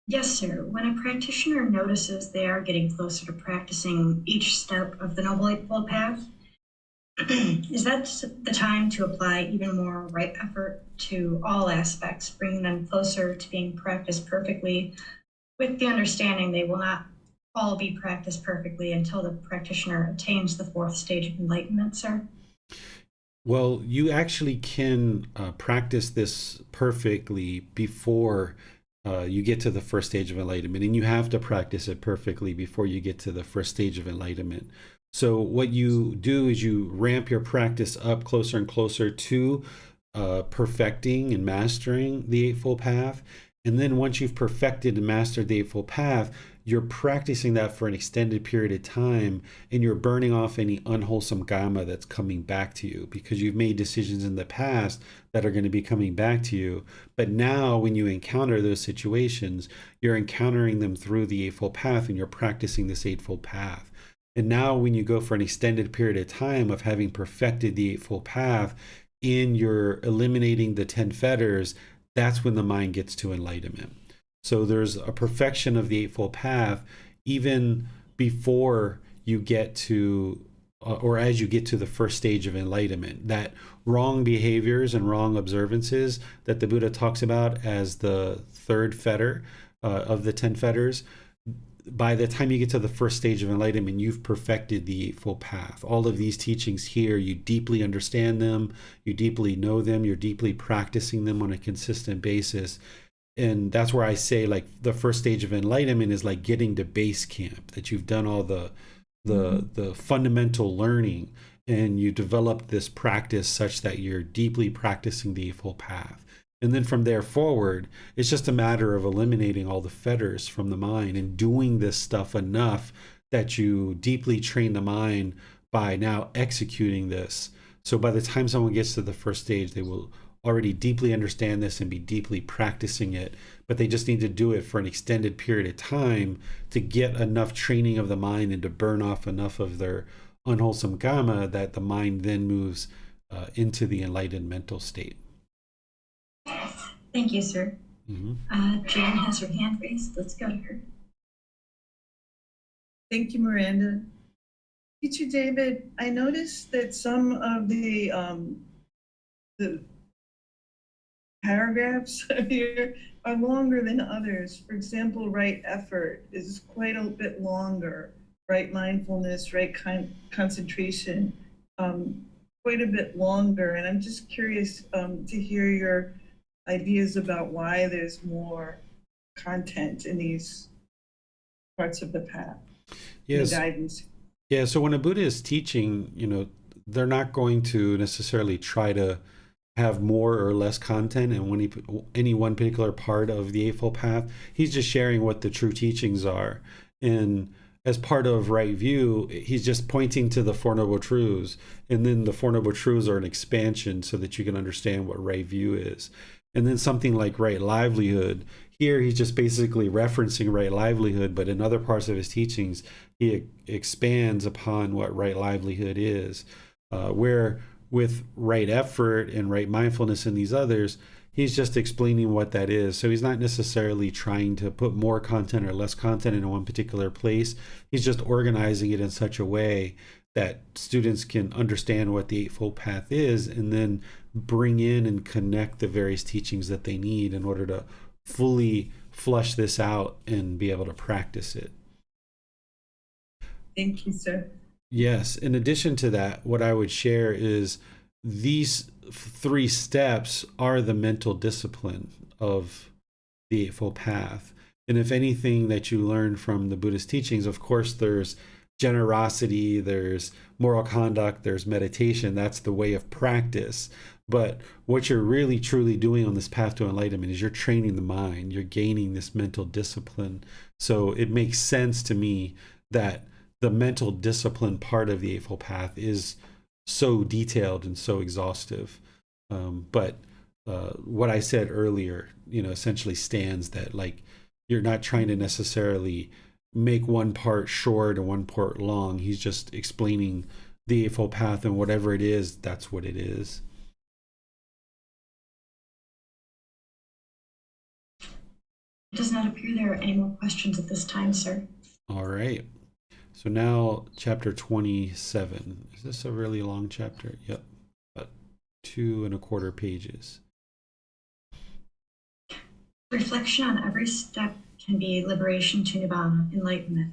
Yes, sir. When a practitioner notices they are getting closer to practicing each step of the Noble Eightfold Path, is that the time to apply even more right effort to all aspects, bringing them closer to being practiced perfectly, with the understanding they will not all be practiced perfectly until the practitioner attains the fourth stage of enlightenment, sir? Well, you actually can practice this perfectly before you get to the first stage of enlightenment, and you have to practice it perfectly before you get to the first stage of enlightenment. So what you do is you ramp your practice up closer and closer to perfecting and mastering the Eightfold Path. And then once you've perfected and mastered the Eightfold Path, you're practicing that for an extended period of time, and you're burning off any unwholesome karma that's coming back to you, because you've made decisions in the past that are going to be coming back to you. But now when you encounter those situations, you're encountering them through the Eightfold Path, and you're practicing this Eightfold Path. And now when you go for an extended period of time of having perfected the Eightfold Path, and you're eliminating the 10 fetters, that's when the mind gets to enlightenment. So there's a perfection of the Eightfold Path even before you get to, or as you get to the first stage of enlightenment. That wrong behaviors and wrong observances that the Buddha talks about as the third fetter of the 10 fetters, by the time you get to the first stage of enlightenment, you've perfected the Eightfold Path. All of these teachings here, you deeply understand them, you deeply know them, you're deeply practicing them on a consistent basis. And that's where I say, like, the first stage of enlightenment is like getting to base camp, that you've done all the fundamental learning, and you develop this practice such that you're deeply practicing the Eightfold Path. And then from there forward, it's just a matter of eliminating all the fetters from the mind and doing this stuff enough that you deeply train the mind by now executing this. So by the time someone gets to the first stage, they will already deeply understand this and be deeply practicing it, but they just need to do it for an extended period of time to get enough training of the mind and to burn off enough of their unwholesome karma that the mind then moves into the enlightened mental state. Thank you, sir. Mm-hmm. Jan has her hand raised. Let's go to her. Thank you, Miranda. Teacher David, I noticed that some of the paragraphs here are longer than others. For example, right effort is quite a bit longer. Right mindfulness, right concentration, quite a bit longer. And I'm just curious to hear your ideas about why there's more content in these parts of the path. Yes. The guidance. Yeah. So when a Buddha is teaching, they're not going to necessarily try to have more or less content in any one particular part of the Eightfold Path. He's just sharing what the true teachings are. And as part of right view, he's just pointing to the Four Noble Truths. And then the Four Noble Truths are an expansion so that you can understand what right view is. And then something like right livelihood. Here, he's just basically referencing right livelihood, but in other parts of his teachings, he expands upon what right livelihood is. Where with right effort and right mindfulness and these others, he's just explaining what that is. So he's not necessarily trying to put more content or less content in one particular place. He's just organizing it in such a way that students can understand what the Eightfold Path is and then bring in and connect the various teachings that they need in order to fully flush this out and be able to practice it. Thank you, sir. Yes. In addition to that, what I would share is these 3 steps are the mental discipline of the Eightfold Path. And if anything that you learn from the Buddhist teachings, of course, there's generosity, there's moral conduct, there's meditation. That's the way of practice. But what you're really truly doing on this path to enlightenment is you're training the mind, you're gaining this mental discipline. So it makes sense to me that the mental discipline part of the Eightfold Path is so detailed and so exhaustive. But what I said earlier, essentially stands that like you're not trying to necessarily make one part short and one part long. He's just explaining the Eightfold Path, and whatever it is, that's what it is. It does not appear there are any more questions at this time, sir. All right. So now chapter 27. Is this a really long chapter? Yep. About 2¼ pages. Reflection on every step can be liberation to Nibbana, enlightenment.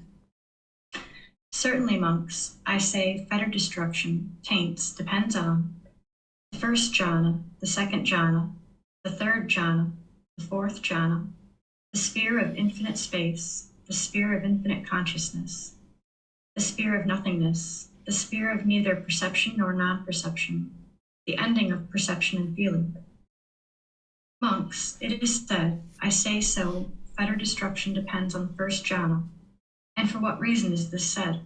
Certainly, monks, I say fetter destruction, taints, depends on the first jhana, the second jhana, the third jhana, the fourth jhana, the sphere of infinite space, the sphere of infinite consciousness, the sphere of nothingness, the sphere of neither perception nor non-perception, the ending of perception and feeling. Monks, it is said, I say so, fetter destruction depends on the first jhana. And for what reason is this said?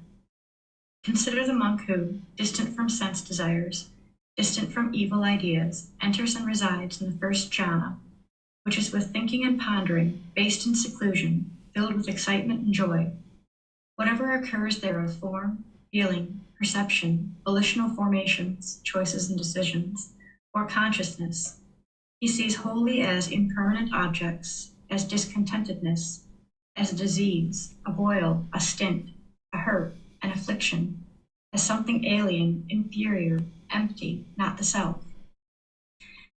Consider the monk who, distant from sense desires, distant from evil ideas, enters and resides in the first jhana, which is with thinking and pondering, based in seclusion, filled with excitement and joy. Whatever occurs there of form, feeling, perception, volitional formations, choices and decisions, or consciousness, he sees wholly as impermanent objects, as discontentedness, as a disease, a boil, a stint, a hurt, an affliction, as something alien, inferior, empty, not the self.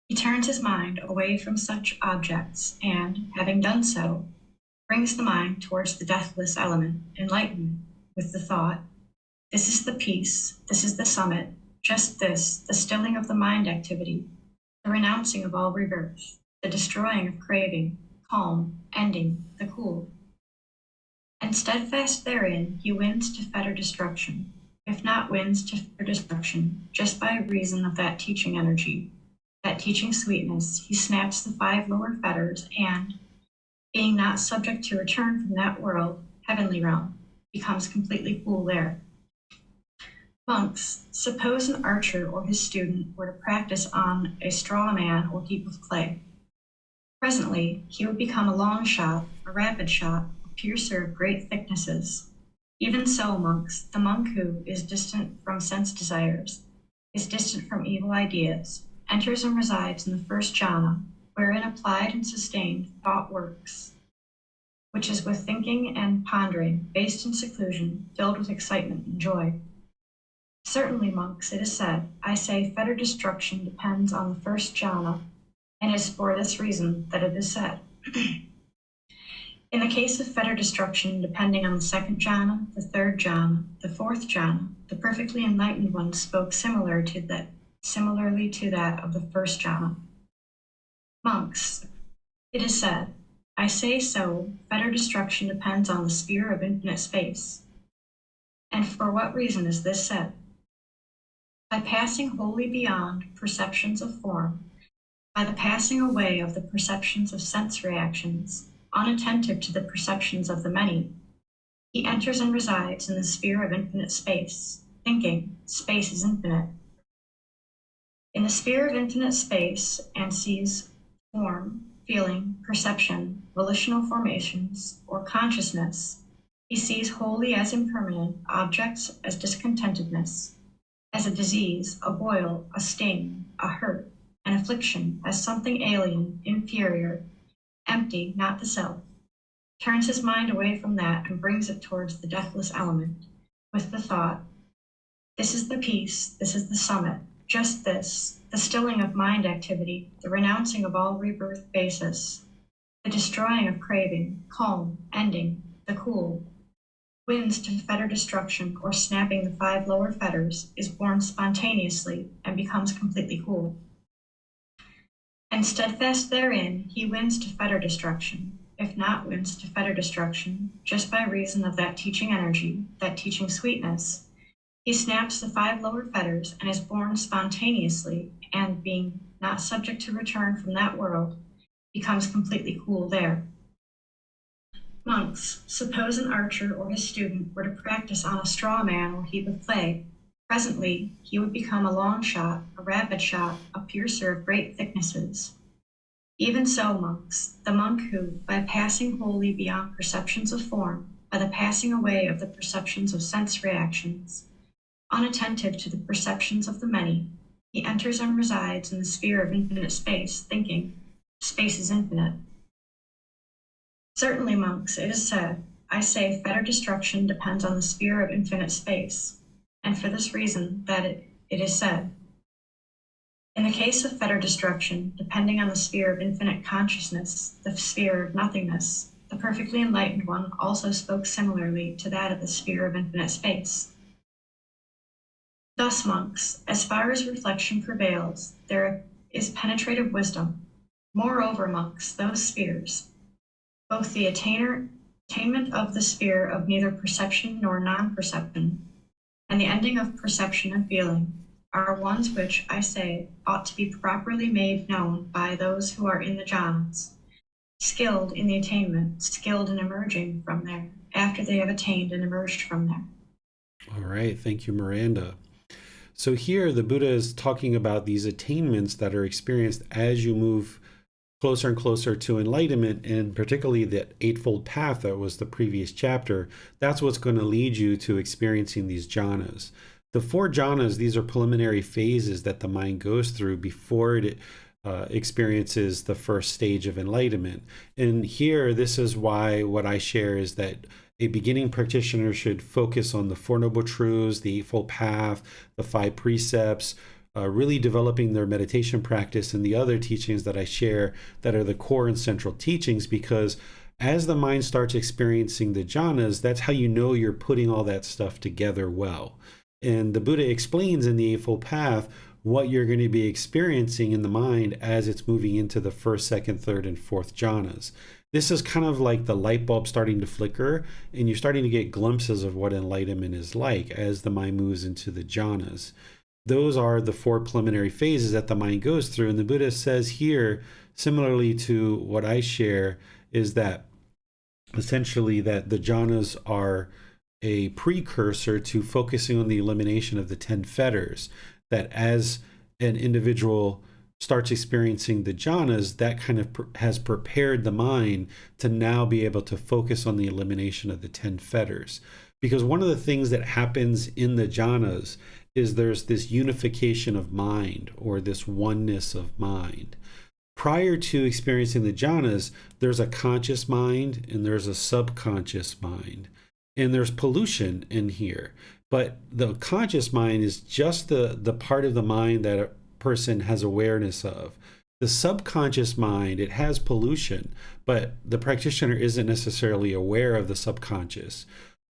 He turns his mind away from such objects and, having done so, brings the mind towards the deathless element, enlightenment, with the thought, this is the peace, this is the summit, just this, the stilling of the mind activity, the renouncing of all rebirth, the destroying of craving, calm, ending, the cool. And steadfast therein he wins to fetter destruction, if not wins to fetter destruction, just by reason of that teaching energy, that teaching sweetness, he snaps the 5 lower fetters and, being not subject to return from that world, heavenly realm, becomes completely cool there. Monks, suppose an archer or his student were to practice on a straw man or heap of clay. Presently, he would become a long shot, a rapid shot, a piercer of great thicknesses. Even so, monks, the monk who is distant from sense desires, is distant from evil ideas, enters and resides in the first jhana, wherein applied and sustained thought works, which is with thinking and pondering, based in seclusion, filled with excitement and joy. Certainly, monks, it is said, I say fetter destruction depends on the first jhana, and it is for this reason that it is said. In the case of fetter destruction depending on the second jhana, the third jhana, the fourth jhana, the perfectly enlightened one spoke similarly to that of the first jhana. Monks, it is said, I say so, fetter destruction depends on the sphere of infinite space. And for what reason is this said? By passing wholly beyond perceptions of form, by the passing away of the perceptions of sense reactions, unattentive to the perceptions of the many, he enters and resides in the sphere of infinite space, thinking space is infinite. In the sphere of infinite space, and sees form, feeling, perception, volitional formations, or consciousness, he sees wholly as impermanent objects as discontentedness, as a disease, a boil, a sting, a hurt, an affliction, as something alien, inferior, empty, not the self, turns his mind away from that and brings it towards the deathless element, with the thought, this is the peace, this is the summit, just this, the stilling of mind activity, the renouncing of all rebirth basis, the destroying of craving, calm, ending, the cool, wins to fetter destruction or snapping the 5 lower fetters, is born spontaneously and becomes completely cool. And steadfast therein, he wins to fetter destruction, if not wins to fetter destruction, just by reason of that teaching energy, that teaching sweetness. He snaps the 5 lower fetters and is born spontaneously, and being not subject to return from that world, becomes completely cool there. Monks, suppose an archer or his student were to practice on a straw man or heap of clay. Presently, he would become a long shot, a rapid shot, a piercer of great thicknesses. Even so, monks, the monk who, by passing wholly beyond perceptions of form, by the passing away of the perceptions of sense reactions, unattentive to the perceptions of the many, he enters and resides in the sphere of infinite space, thinking, space is infinite. Certainly, monks, it is said, I say fetter destruction depends on the sphere of infinite space, and for this reason that it is said. In the case of fetter destruction, depending on the sphere of infinite consciousness, the sphere of nothingness, the perfectly enlightened one also spoke similarly to that of the sphere of infinite space. Thus, monks, as far as reflection prevails, there is penetrative wisdom. Moreover, monks, those spheres, both the attainment of the sphere of neither perception nor non-perception, and the ending of perception and feeling, are ones which, I say, ought to be properly made known by those who are in the jhanas, skilled in the attainment, skilled in emerging from there, after they have attained and emerged from there. All right, thank you, Miranda. So here the Buddha is talking about these attainments that are experienced as you move closer and closer to enlightenment, and particularly the Eightfold Path that was the previous chapter. That's what's going to lead you to experiencing these jhanas. The 4 jhanas, these are preliminary phases that the mind goes through before it experiences the first stage of enlightenment. And here, this is why what I share is that a beginning practitioner should focus on the Four Noble Truths, the Eightfold Path, the 5 precepts, really developing their meditation practice and the other teachings that I share that are the core and central teachings, because as the mind starts experiencing the jhanas, that's how you know you're putting all that stuff together well. And the Buddha explains in the Eightfold Path what you're going to be experiencing in the mind as it's moving into the first, second, third, and fourth jhanas. This is kind of like the light bulb starting to flicker, and you're starting to get glimpses of what enlightenment is like as the mind moves into the jhanas. Those are the 4 preliminary phases that the mind goes through. And the Buddha says here, similarly to what I share, is that essentially that the jhanas are a precursor to focusing on the elimination of the 10 fetters. That as an individual starts experiencing the jhanas, that kind of has prepared the mind to now be able to focus on the elimination of the 10 fetters. Because one of the things that happens in the jhanas is there's this unification of mind, or this oneness of mind. Prior to experiencing the jhanas, there's a conscious mind and there's a subconscious mind. And there's pollution in here. But the conscious mind is just the part of the mind that a person has awareness of. The subconscious mind, it has pollution, but the practitioner isn't necessarily aware of the subconscious.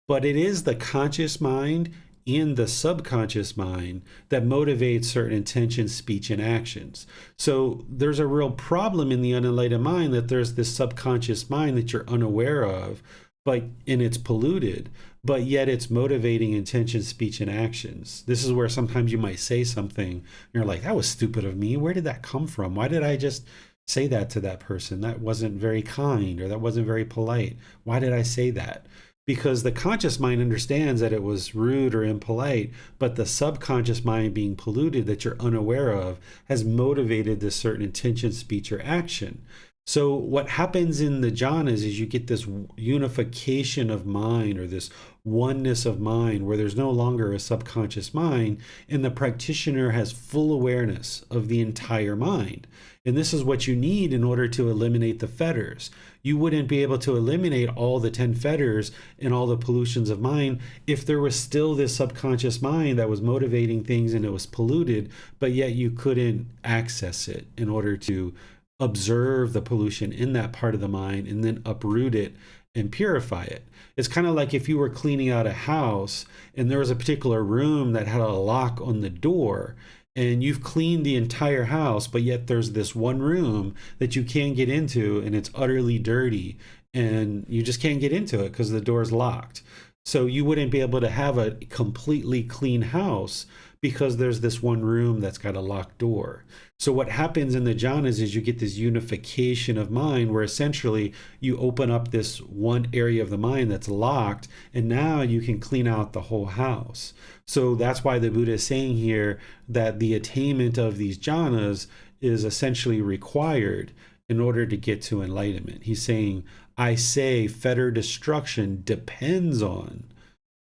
But it is the conscious mind and the subconscious mind that motivates certain intentions, speech, and actions. So there's a real problem in the unenlightened mind that there's this subconscious mind that you're unaware of, and it's polluted. but yet it's motivating intention, speech, and actions. This is where sometimes you might say something, and you're like, that was stupid of me. Where did that come from? Why did I just say that to that person? That wasn't very kind, or that wasn't very polite. Why did I say that? Because the conscious mind understands that it was rude or impolite, but the subconscious mind, being polluted that you're unaware of, has motivated this certain intention, speech, or action. So what happens in the jhanas is you get this unification of mind, or this oneness of mind, where there's no longer a subconscious mind, and the practitioner has full awareness of the entire mind. And this is what you need in order to eliminate the fetters. You wouldn't be able to eliminate all the 10 fetters and all the pollutions of mind if there was still this subconscious mind that was motivating things and it was polluted, but yet you couldn't access it in order to observe the pollution in that part of the mind and then uproot it and purify it. It's kind of like if you were cleaning out a house and there was a particular room that had a lock on the door, and you've cleaned the entire house, but yet there's this one room that you can't get into and it's utterly dirty and you just can't get into it because the door's locked. So you wouldn't be able to have a completely clean house because there's this one room that's got a locked door. So what happens in the jhanas is you get this unification of mind, where essentially you open up this one area of the mind that's locked, and now you can clean out the whole house. So that's why the Buddha is saying here that the attainment of these jhanas is essentially required in order to get to enlightenment. He's saying, I say fetter destruction depends on,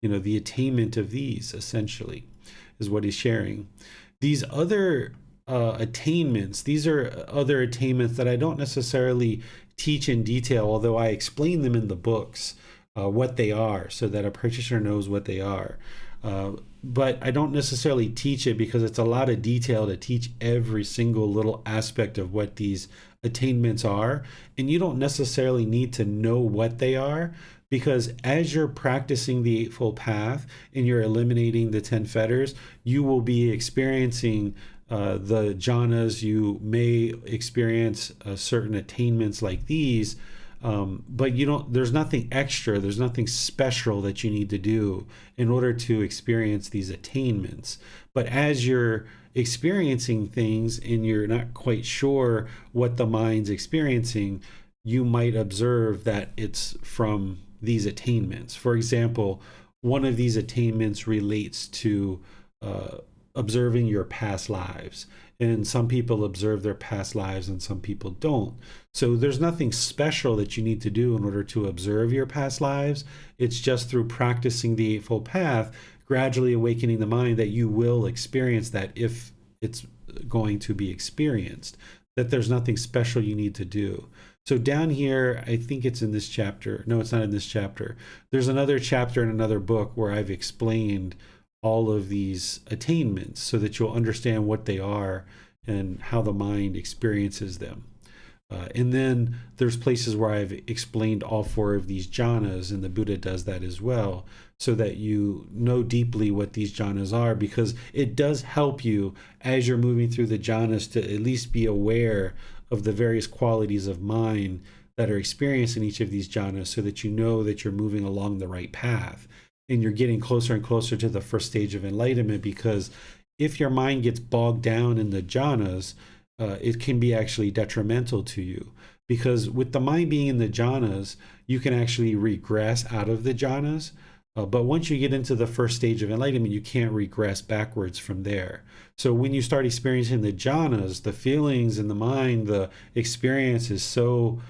the attainment of these, essentially, is what he's sharing. These other attainments, these are other attainments that I don't necessarily teach in detail, although I explain them in the books, what they are, so that a practitioner knows what they are. But I don't necessarily teach it because it's a lot of detail to teach every single little aspect of what these attainments are. And you don't necessarily need to know what they are, because as you're practicing the Eightfold Path and you're eliminating the 10 fetters, you will be experiencing the jhanas. You may experience certain attainments like these, but there's nothing extra, there's nothing special that you need to do in order to experience these attainments. But as you're experiencing things and you're not quite sure what the mind's experiencing, you might observe that it's from these attainments. For example, one of these attainments relates to observing your past lives. And some people observe their past lives and some people don't. So there's nothing special that you need to do in order to observe your past lives. It's just through practicing the Eightfold Path, gradually awakening the mind, that you will experience that if it's going to be experienced, that there's nothing special you need to do. So down here, I think it's in this chapter. No, it's not in this chapter. There's another chapter in another book where I've explained all of these attainments so that you'll understand what they are and how the mind experiences them. And then there's places where I've explained all 4 of these jhanas, and the Buddha does that as well, so that you know deeply what these jhanas are, because it does help you as you're moving through the jhanas to at least be aware of the various qualities of mind that are experienced in each of these jhanas, so that you know that you're moving along the right path and you're getting closer and closer to the first stage of enlightenment. Because if your mind gets bogged down in the jhanas, it can be actually detrimental to you, because with the mind being in the jhanas, you can actually regress out of the jhanas. But once you get into the first stage of enlightenment, you can't regress backwards from there. So when you start experiencing the jhanas, the feelings in the mind, the experience is so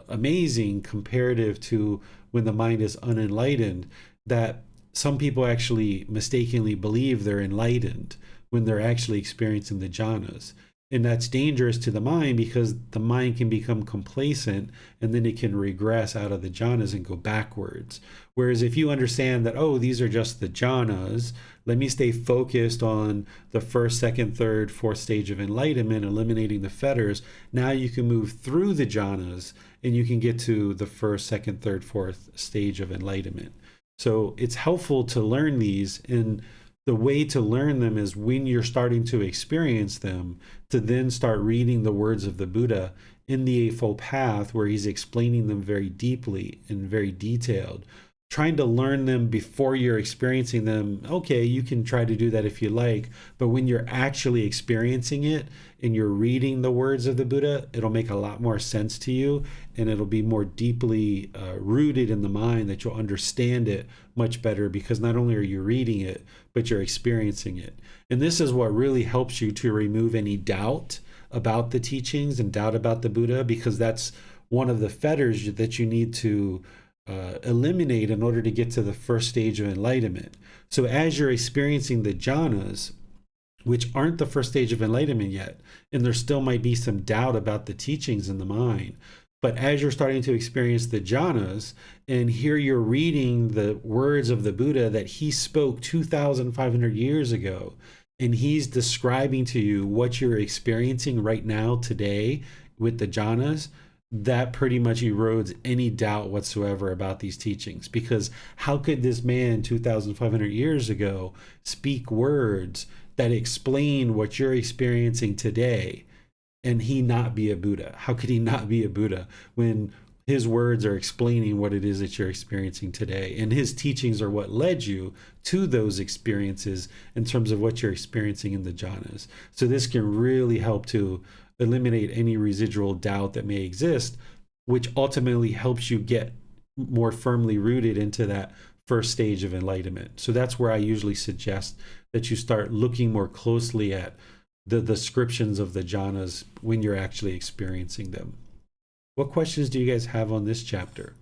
amazing comparative to when the mind is unenlightened, that some people actually mistakenly believe they're enlightened when they're actually experiencing the jhanas. And that's dangerous to the mind, because the mind can become complacent and then it can regress out of the jhanas and go backwards. Whereas if you understand that, oh, these are just the jhanas, let me stay focused on the first, second, third, fourth stage of enlightenment, eliminating the fetters. Now you can move through the jhanas and you can get to the first, second, third, fourth stage of enlightenment. So it's helpful to learn these, and the way to learn them is when you're starting to experience them, to then start reading the words of the Buddha in the Eightfold Path, where he's explaining them very deeply and very detailed, trying to learn them before you're experiencing them, okay, you can try to do that if you like, but when you're actually experiencing it and you're reading the words of the Buddha, it'll make a lot more sense to you, and it'll be more deeply rooted in the mind, that you'll understand it much better, because not only are you reading it, but you're experiencing it. And this is what really helps you to remove any doubt about the teachings and doubt about the Buddha, because that's one of the fetters that you need to eliminate in order to get to the first stage of enlightenment. So as you're experiencing the jhanas, which aren't the first stage of enlightenment yet, and there still might be some doubt about the teachings in the mind, but as you're starting to experience the jhanas, and here you're reading the words of the Buddha that he spoke 2,500 years ago, and he's describing to you what you're experiencing right now today with the jhanas, that pretty much erodes any doubt whatsoever about these teachings. Because how could this man 2,500 years ago speak words that explain what you're experiencing today and he not be a Buddha? How could he not be a Buddha when his words are explaining what it is that you're experiencing today? And his teachings are what led you to those experiences in terms of what you're experiencing in the jhanas. So this can really help to eliminate any residual doubt that may exist, which ultimately helps you get more firmly rooted into that first stage of enlightenment. So that's where I usually suggest that you start looking more closely at the descriptions of the jhanas when you're actually experiencing them. What questions do you guys have on this chapter?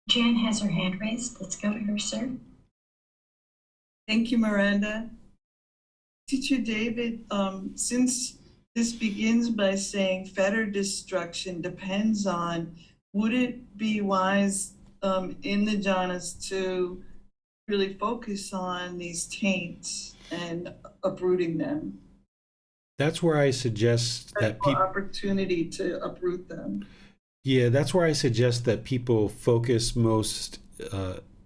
Jan has her hand raised. Let's go to her, sir. Thank you, Miranda. Teacher David, since this begins by saying fetter destruction depends on, would it be wise in the jhanas to really focus on these taints and uprooting them? That's where I suggest that people opportunity to uproot them. Yeah, that's where I suggest that people focus most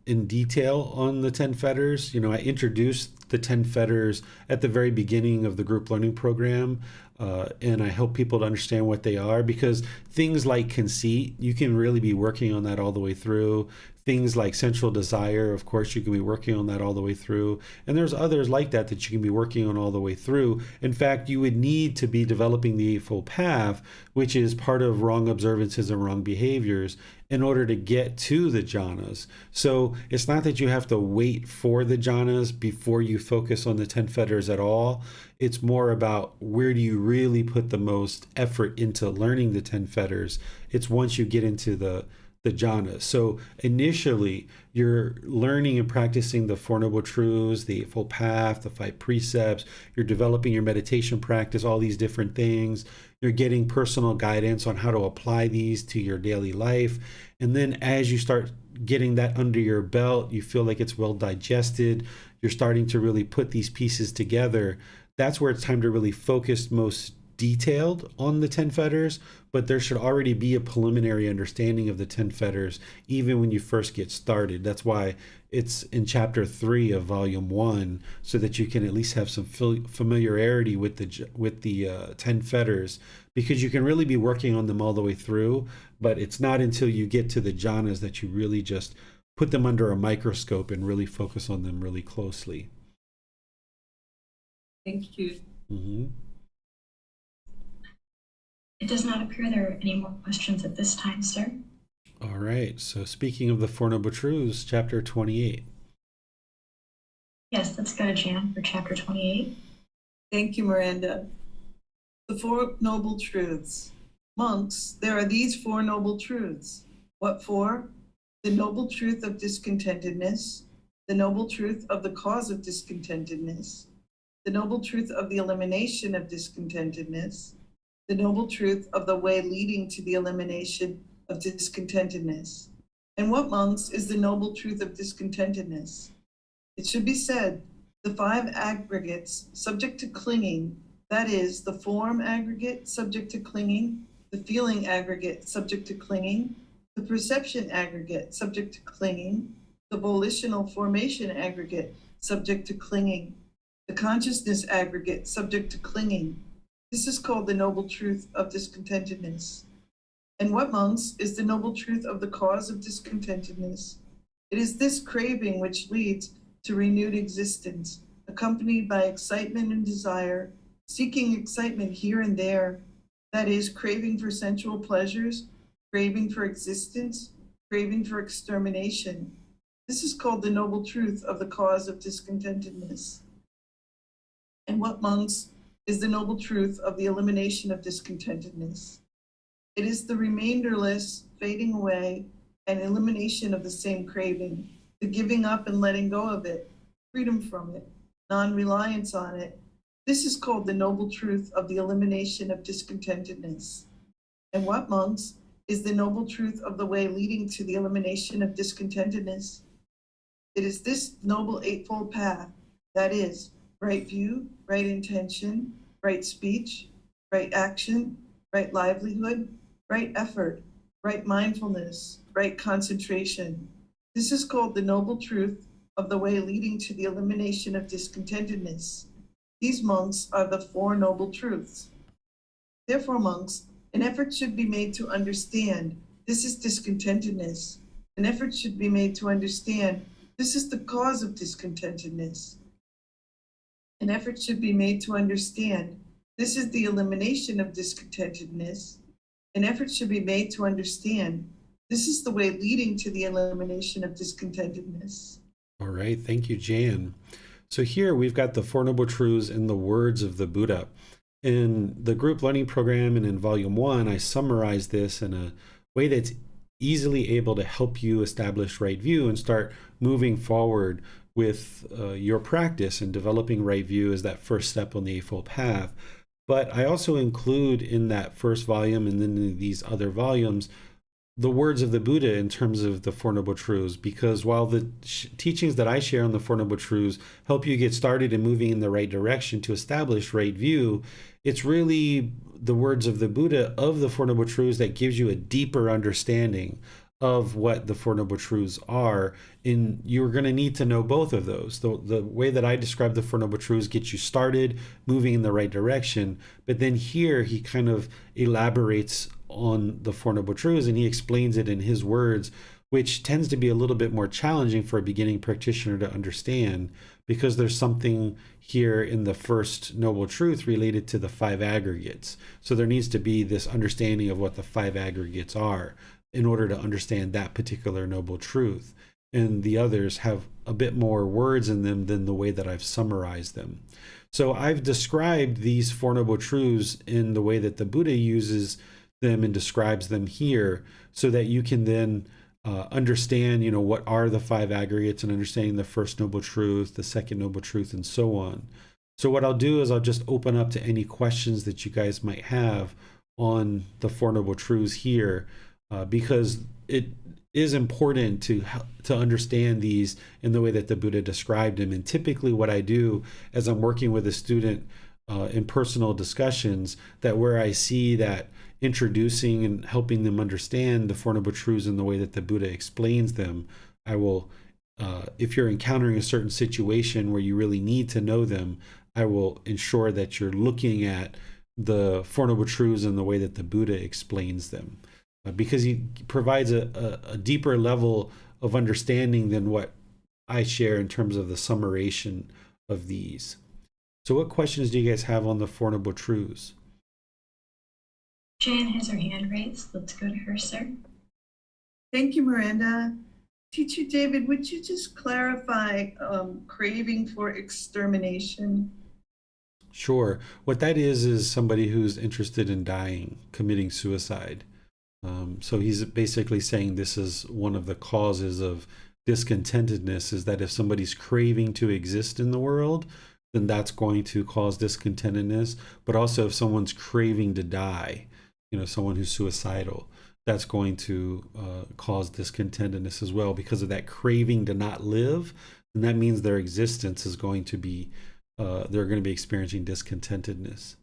in detail on the 10 fetters. You know, I introduced the 10 fetters at the very beginning of the group learning program, and I help people to understand what they are, because things like conceit, you can really be working on that all the way through. Things like sensual desire, of course, you can be working on that all the way through. And there's others like that that you can be working on all the way through. In fact, you would need to be developing the Eightfold Path, which is part of wrong observances and wrong behaviors, in order to get to the jhanas. So it's not that you have to wait for the jhanas before you focus on the 10 fetters at all. It's more about, where do you really put the most effort into learning the 10 fetters? It's once you get into the jhanas. So initially, you're learning and practicing the Four Noble Truths, the Eightfold Path, the 5 precepts. You're developing your meditation practice, all these different things. You're getting personal guidance on how to apply these to your daily life. And then as you start getting that under your belt, you feel like it's well digested, you're starting to really put these pieces together. That's where it's time to really focus most detailed on the 10 fetters, but there should already be a preliminary understanding of the 10 fetters even when you first get started. That's why it's in chapter 3 of volume 1, so that you can at least have some familiarity with the 10 fetters, because you can really be working on them all the way through, but it's not until you get to the jhanas that you really just put them under a microscope and really focus on them really closely. Thank you. Mm-hmm. It does not appear there are any more questions at this time, sir. All right. So speaking of the Four Noble Truths, chapter 28. Yes, let's go to Jan for chapter 28. Thank you, Miranda. The Four Noble Truths. Monks, there are these Four Noble Truths. What for? The noble truth of discontentedness, the noble truth of the cause of discontentedness, the noble truth of the elimination of discontentedness, the noble truth of the way leading to the elimination of discontentedness. And what, monks, is the noble truth of discontentedness? It should be said, the 5 aggregates subject to clinging, that is, the form aggregate subject to clinging, the feeling aggregate subject to clinging, the perception aggregate subject to clinging, the volitional formation aggregate subject to clinging, the consciousness aggregate subject to clinging. This is called the noble truth of discontentedness. And what, monks, is the noble truth of the cause of discontentedness? It is this craving which leads to renewed existence, accompanied by excitement and desire, seeking excitement here and there, that is, craving for sensual pleasures, craving for existence, craving for extermination. This is called the noble truth of the cause of discontentedness. And what, monks, is the noble truth of the elimination of discontentedness? It is the remainderless fading away and elimination of the same craving, the giving up and letting go of it, freedom from it, non-reliance on it. This is called the noble truth of the elimination of discontentedness. And what, monks, is the noble truth of the way leading to the elimination of discontentedness? It is this noble eightfold path, that is, right view, right intention, right speech, right action, right livelihood, right effort, right mindfulness, right concentration. This is called the noble truth of the way leading to the elimination of discontentedness. These, monks, are the four noble truths. Therefore, monks, an effort should be made to understand this is discontentedness. An effort should be made to understand this is the cause of discontentedness. An effort should be made to understand this is the elimination of discontentedness. An effort should be made to understand this is the way leading to the elimination of discontentedness. All right, thank you, Jan. So here we've got the Four Noble Truths in the words of the Buddha. In the group learning program and in volume 1, I summarized this in a way that's easily able to help you establish right view and start moving forward with your practice and developing right view as that first step on the Eightfold Path. But I also include in that first volume and then in these other volumes the words of the Buddha in terms of the Four Noble Truths, because while the teachings that I share on the Four Noble Truths help you get started in moving in the right direction to establish right view, it's really the words of the Buddha of the Four Noble Truths that gives you a deeper understanding of what the Four Noble Truths are. And you're going to need to know both of those. The way that I describe the Four Noble Truths gets you started moving in the right direction. But then here he kind of elaborates on the Four Noble Truths and he explains it in his words, which tends to be a little bit more challenging for a beginning practitioner to understand, because there's something here in the first noble truth related to the five aggregates. So there needs to be this understanding of what the five aggregates are in order to understand that particular noble truth. And the others have a bit more words in them than the way that I've summarized them. So I've described these Four Noble Truths in the way that the Buddha uses them and describes them here, so that you can then understand, what are the five aggregates, and understanding the first noble truth, the second noble truth, and so on. So what I'll do is I'll just open up to any questions that you guys might have on the Four Noble Truths here, because it is important to understand these in the way that the Buddha described them. And typically what I do as I'm working with a student in personal discussions, that where I see that introducing and helping them understand the Four Noble Truths in the way that the Buddha explains them, I will, if you're encountering a certain situation where you really need to know them, I will ensure that you're looking at the Four Noble Truths in the way that the Buddha explains them, because he provides a deeper level of understanding than what I share in terms of the summation of these. So what questions do you guys have on the Four Noble Truths? Jan has her hand raised. Let's go to her, sir. Thank you, Miranda. Teacher David, would you just clarify craving for extermination? Sure. What that is somebody who's interested in dying, committing suicide. So he's basically saying this is one of the causes of discontentedness, is that if somebody's craving to exist in the world, then that's going to cause discontentedness. But also if someone's craving to die, someone who's suicidal, that's going to cause discontentedness as well, because of that craving to not live. And that means their existence is going to be, they're going to be experiencing discontentedness.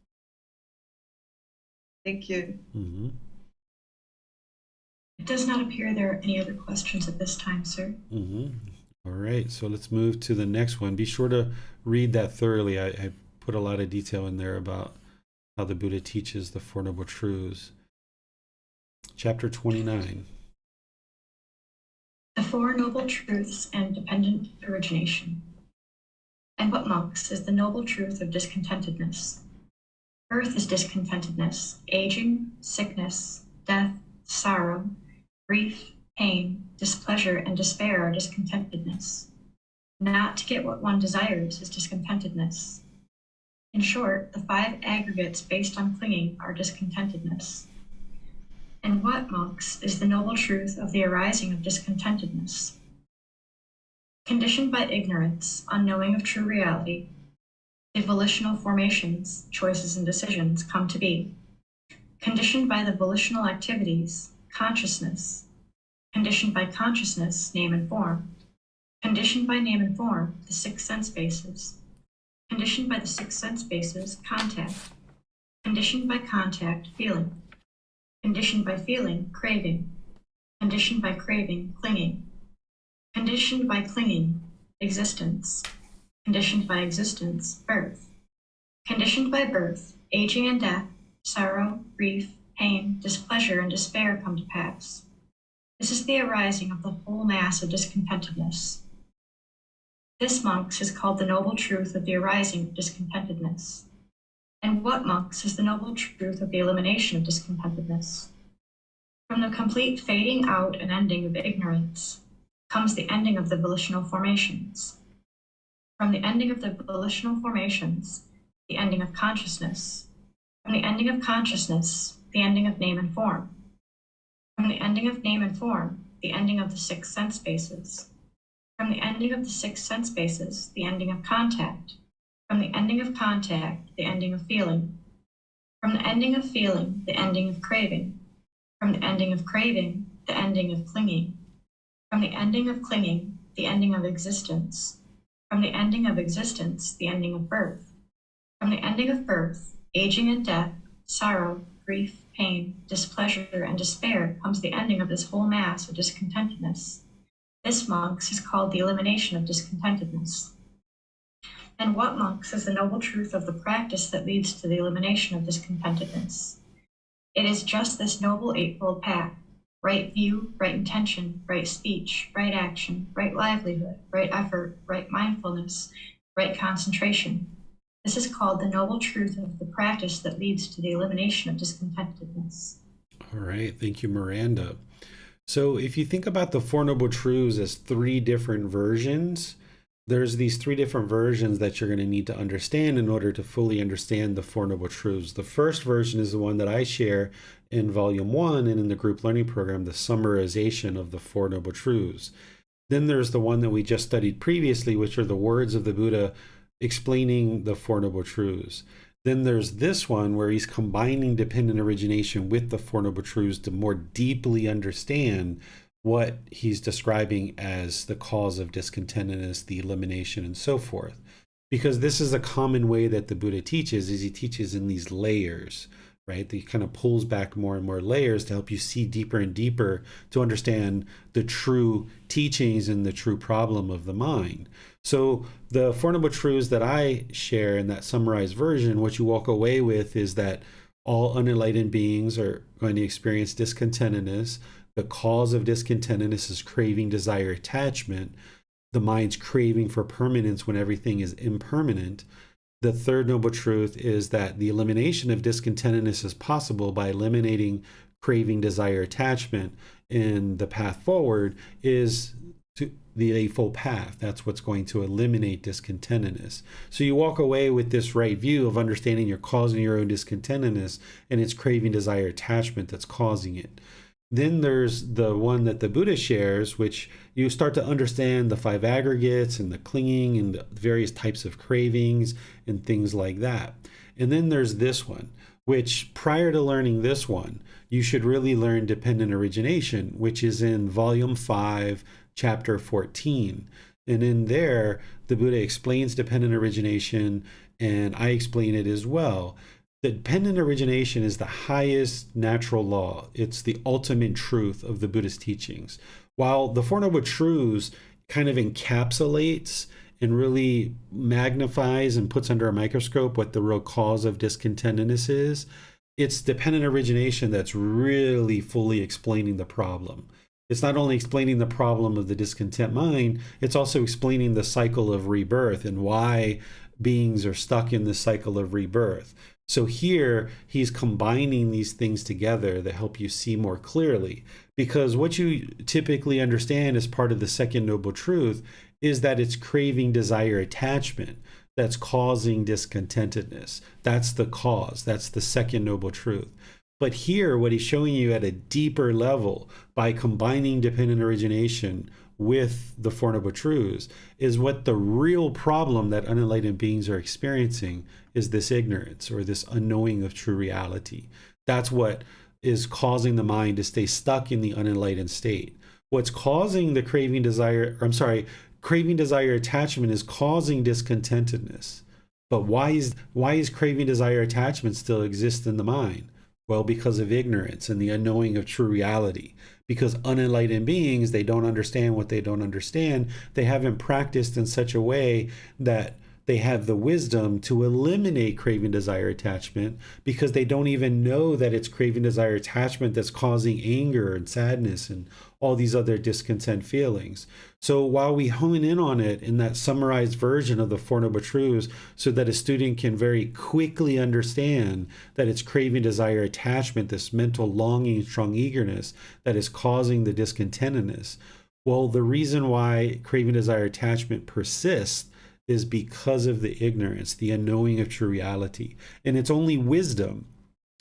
Thank you. Mm-hmm. It does not appear there are any other questions at this time, sir. Mm-hmm. All right, so let's move to the next one. Be sure to read that thoroughly. I put a lot of detail in there about how the Buddha teaches the Four Noble Truths. Chapter 29. The Four Noble Truths and Dependent Origination. And what, monks, is the noble truth of discontentedness? Birth is discontentedness, aging, sickness, death, sorrow, grief, pain, displeasure, and despair are discontentedness. Not to get what one desires is discontentedness. In short, the five aggregates based on clinging are discontentedness. And what, monks, is the noble truth of the arising of discontentedness? Conditioned by ignorance, unknowing of true reality, the volitional formations, choices, and decisions come to be. Conditioned by the volitional activities, consciousness. Conditioned by consciousness, name and form. Conditioned by name and form, the six sense bases. Conditioned by the six sense bases, contact. Conditioned by contact, feeling. Conditioned by feeling, craving. Conditioned by craving, clinging. Conditioned by clinging, existence. Conditioned by existence, birth. Conditioned by birth, aging and death, sorrow, grief, pain, displeasure, and despair come to pass. This is the arising of the whole mass of discontentedness. This, monks, is called the noble truth of the arising of discontentedness. And what, monks, is the noble truth of the elimination of discontentedness? From the complete fading out and ending of ignorance comes the ending of the volitional formations. From the ending of the volitional formations, the ending of consciousness. From the ending of consciousness, the ending of name and form. From the ending of name and form, the ending of the six sense bases. From the ending of the six sense bases, the ending of contact. From the ending of contact, the ending of feeling. From the ending of feeling, the ending of craving. From the ending of craving, the ending of clinging. From the ending of clinging, the ending of existence. From the ending of existence, the ending of birth. From the ending of birth, aging and death, sorrow, grief, pain, displeasure, and despair comes the ending of this whole mass of discontentedness. This, monks, is called the elimination of discontentedness. And what, monks, is the noble truth of the practice that leads to the elimination of discontentedness? It is just this noble eightfold path: right view, right intention, right speech, right action, right livelihood, right effort, right mindfulness, right concentration. This is called the noble truth of the practice that leads to the elimination of discontentedness. All right. Thank you, Miranda. So if you think about the Four Noble Truths as three different versions, there's these three different versions that you're going to need to understand in order to fully understand the Four Noble Truths. The first version is the one that I share in Volume 1 and in the group learning program, the summarization of the Four Noble Truths. Then there's the one that we just studied previously, which are the words of the Buddha explaining the Four Noble Truths. Then there's this one where he's combining dependent origination with the Four Noble Truths to more deeply understand what he's describing as the cause of discontentedness, the elimination, and so forth. Because this is a common way that the Buddha teaches, is he teaches in these layers, right? He kind of pulls back more and more layers to help you see deeper and deeper to understand the true teachings and the true problem of the mind. So the Four Noble Truths that I share in that summarized version, what you walk away with is that all unenlightened beings are going to experience discontentedness. The cause of discontentedness is craving, desire, attachment. The mind's craving for permanence when everything is impermanent. The third noble truth is that the elimination of discontentedness is possible by eliminating craving, desire, attachment. And the path forward is to the Eightfold Path. That's what's going to eliminate discontentedness. So you walk away with this right view of understanding you're causing your own discontentedness, and it's craving, desire, attachment that's causing it. Then there's the one that the Buddha shares, which you start to understand the five aggregates and the clinging and the various types of cravings and things like that. And then there's this one, which prior to learning this one, you should really learn dependent origination, which is in Volume 5, Chapter 14. And in there, the Buddha explains dependent origination, and I explain it as well. Dependent origination is the highest natural law. It's the ultimate truth of the Buddhist teachings. While the Four Noble Truths kind of encapsulates and really magnifies and puts under a microscope what the real cause of discontentedness is, it's dependent origination that's really fully explaining the problem. It's not only explaining the problem of the discontent mind, it's also explaining the cycle of rebirth and why beings are stuck in this cycle of rebirth. So here he's combining these things together that help you see more clearly. Because what you typically understand as part of the second noble truth is that it's craving, desire, attachment that's causing discontentedness. That's the cause. That's the second noble truth. But here, what he's showing you at a deeper level by combining dependent origination with the Four Noble Truths is what the real problem that unenlightened beings are experiencing is this ignorance or this unknowing of true reality. That's what is causing the mind to stay stuck in the unenlightened state. What's causing the craving, desire, craving, desire, attachment is causing discontentedness. But why is craving, desire, attachment still exist in the mind? Well, because of ignorance and the unknowing of true reality. Because unenlightened beings, they don't understand what they don't understand. They haven't practiced in such a way that they have the wisdom to eliminate craving, desire, attachment, because they don't even know that it's craving, desire, attachment that's causing anger and sadness and all these other discontent feelings. So while we hone in on it in that summarized version of the Four Noble Truths so that a student can very quickly understand that it's craving, desire, attachment, this mental longing, strong eagerness that is causing the discontentedness. Well, the reason why craving, desire, attachment persists is because of the ignorance, the unknowing of true reality. And it's only wisdom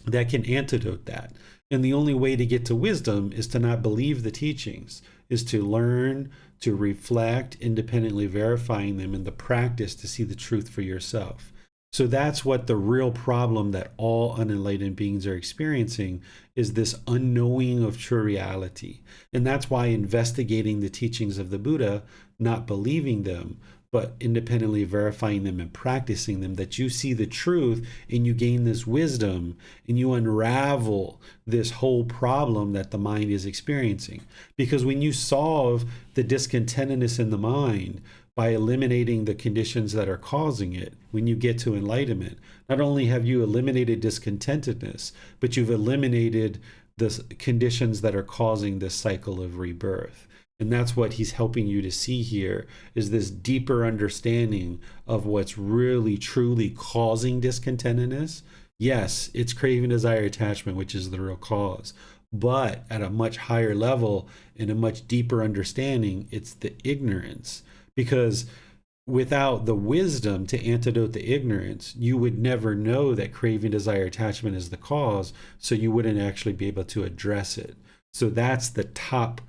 that can antidote that. And the only way to get to wisdom is to not believe the teachings, is to learn, to reflect, independently verifying them in the practice to see the truth for yourself. So that's what the real problem that all unenlightened beings are experiencing is this unknowing of true reality. And that's why investigating the teachings of the Buddha, not believing them, but independently verifying them and practicing them, that you see the truth and you gain this wisdom and you unravel this whole problem that the mind is experiencing. Because when you solve the discontentedness in the mind by eliminating the conditions that are causing it, when you get to enlightenment, not only have you eliminated discontentedness, but you've eliminated the conditions that are causing this cycle of rebirth. And that's what he's helping you to see here, is this deeper understanding of what's really truly causing discontentedness. Yes, it's craving, desire, attachment, which is the real cause. But at a much higher level, in a much deeper understanding, it's the ignorance. Because without the wisdom to antidote the ignorance, you would never know that craving, desire, attachment is the cause, so you wouldn't actually be able to address it. So that's the top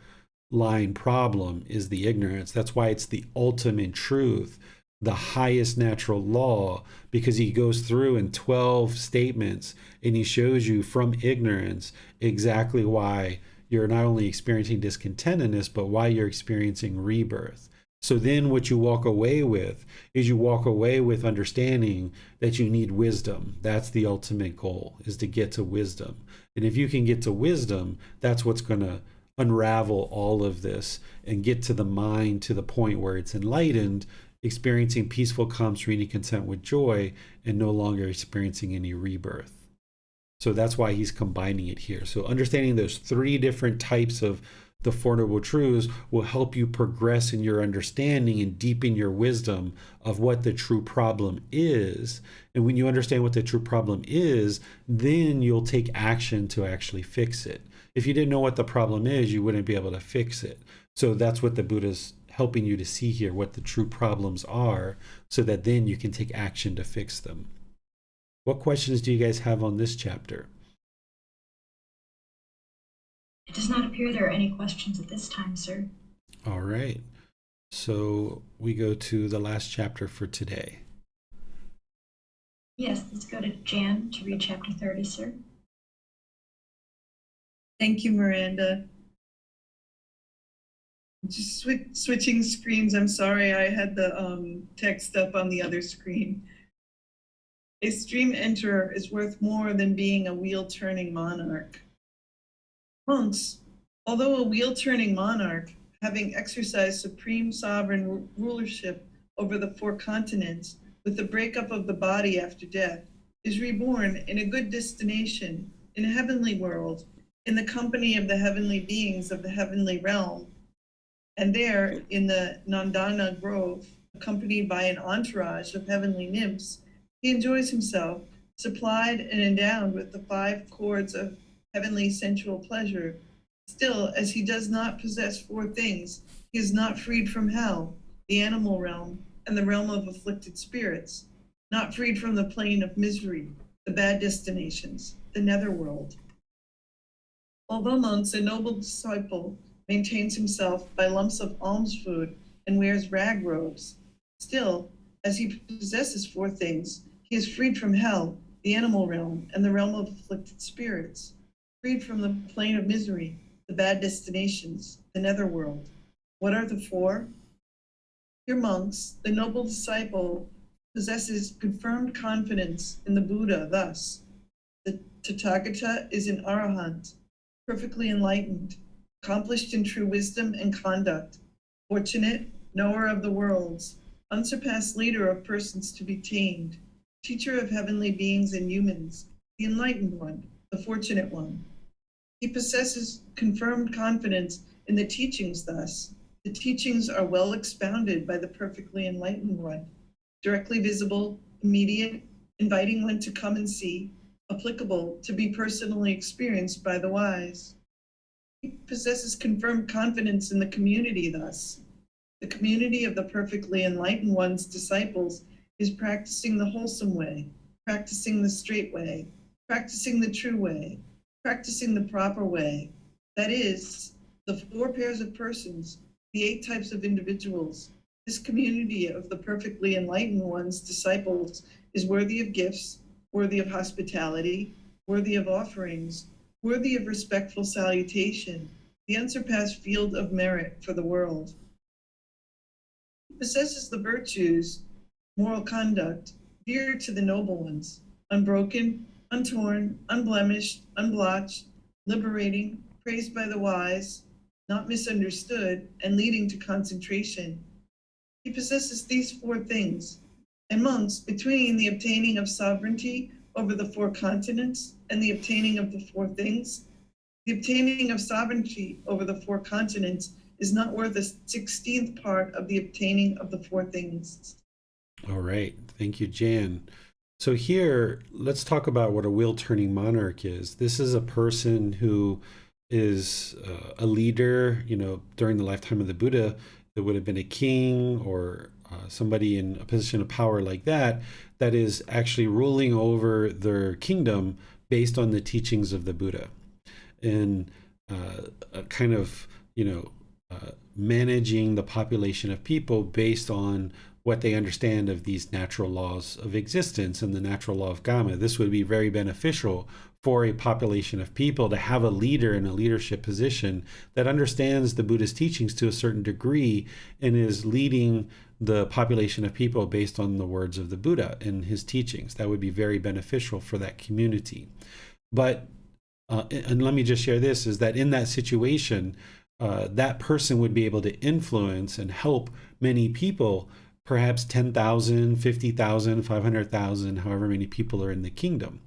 line problem, is the ignorance. That's why it's the ultimate truth, the highest natural law, because he goes through in 12 statements and he shows you from ignorance exactly why you're not only experiencing discontentedness, but why you're experiencing rebirth. So then what you walk away with is you walk away with understanding that you need wisdom. That's the ultimate goal, is to get to wisdom. And if you can get to wisdom, that's what's going to unravel all of this and get to the mind to the point where it's enlightened, experiencing peaceful, calm, serene, content with joy, and no longer experiencing any rebirth. So that's why he's combining it here. So understanding those three different types of the Four Noble Truths will help you progress in your understanding and deepen your wisdom of what the true problem is. And when you understand what the true problem is, then you'll take action to actually fix it. If you didn't know what the problem is, you wouldn't be able to fix it. So that's what the Buddha's helping you to see here, what the true problems are, so that then you can take action to fix them. What questions do you guys have on this chapter? It does not appear there are any questions at this time, sir. All right. So we go to the last chapter for today. Yes, let's go to Jan to read chapter 30, sir. Thank you, Miranda. Just switching screens. I'm sorry, I had the text up on the other screen. A stream enterer is worth more than being a wheel-turning monarch. Monks, although a wheel-turning monarch, having exercised supreme sovereign rulership over the 4 continents, with the breakup of the body after death, is reborn in a good destination, in a heavenly world, in the company of the heavenly beings of the heavenly realm. And there, in the Nandana Grove, accompanied by an entourage of heavenly nymphs, he enjoys himself, supplied and endowed with the 5 chords of heavenly sensual pleasure. Still, as he does not possess 4 things, he is not freed from hell, the animal realm, and the realm of afflicted spirits, not freed from the plane of misery, the bad destinations, the netherworld. Although monks, a noble disciple maintains himself by lumps of alms food and wears rag robes, still, as he possesses 4 things, he is freed from hell, the animal realm, and the realm of afflicted spirits, freed from the plane of misery, the bad destinations, the netherworld. What are the 4? Dear monks, the noble disciple possesses confirmed confidence in the Buddha thus: the Tathagata is an arahant, perfectly enlightened, accomplished in true wisdom and conduct, fortunate, knower of the worlds, unsurpassed leader of persons to be tamed, teacher of heavenly beings and humans, the enlightened one, the fortunate one. He possesses confirmed confidence in the teachings thus: the teachings are well expounded by the perfectly enlightened one, directly visible, immediate, inviting one to come and see, applicable to be personally experienced by the wise. He possesses confirmed confidence in the community thus: the community of the perfectly enlightened one's disciples is practicing the wholesome way, practicing the straight way, practicing the true way, practicing the proper way. That is, the 4 pairs of persons, the 8 types of individuals. This community of the perfectly enlightened one's disciples is worthy of gifts, worthy of hospitality, worthy of offerings, worthy of respectful salutation, the unsurpassed field of merit for the world. He possesses the virtues, moral conduct, dear to the noble ones: unbroken, untorn, unblemished, unblotched, liberating, praised by the wise, not misunderstood, and leading to concentration. He possesses these 4 things. And monks, between the obtaining of sovereignty over the 4 continents and the obtaining of the 4 things, the obtaining of sovereignty over the 4 continents is not worth a 16th part of the obtaining of the 4 things. All right. Thank you, Jan. So here, let's talk about what a wheel-turning monarch is. This is a person who is a leader, during the lifetime of the Buddha. It would have been a king or somebody in a position of power like that, that is actually ruling over their kingdom based on the teachings of the Buddha, and kind of, managing the population of people based on what they understand of these natural laws of existence and the natural law of Gama. This would be very beneficial for a population of people to have a leader in a leadership position that understands the Buddha's teachings to a certain degree and is leading the population of people based on the words of the Buddha and his teachings. That would be very beneficial for that community. But, and let me just share this, is that in that situation, that person would be able to influence and help many people, perhaps 10,000, 50,000, 500,000, however many people are in the kingdom.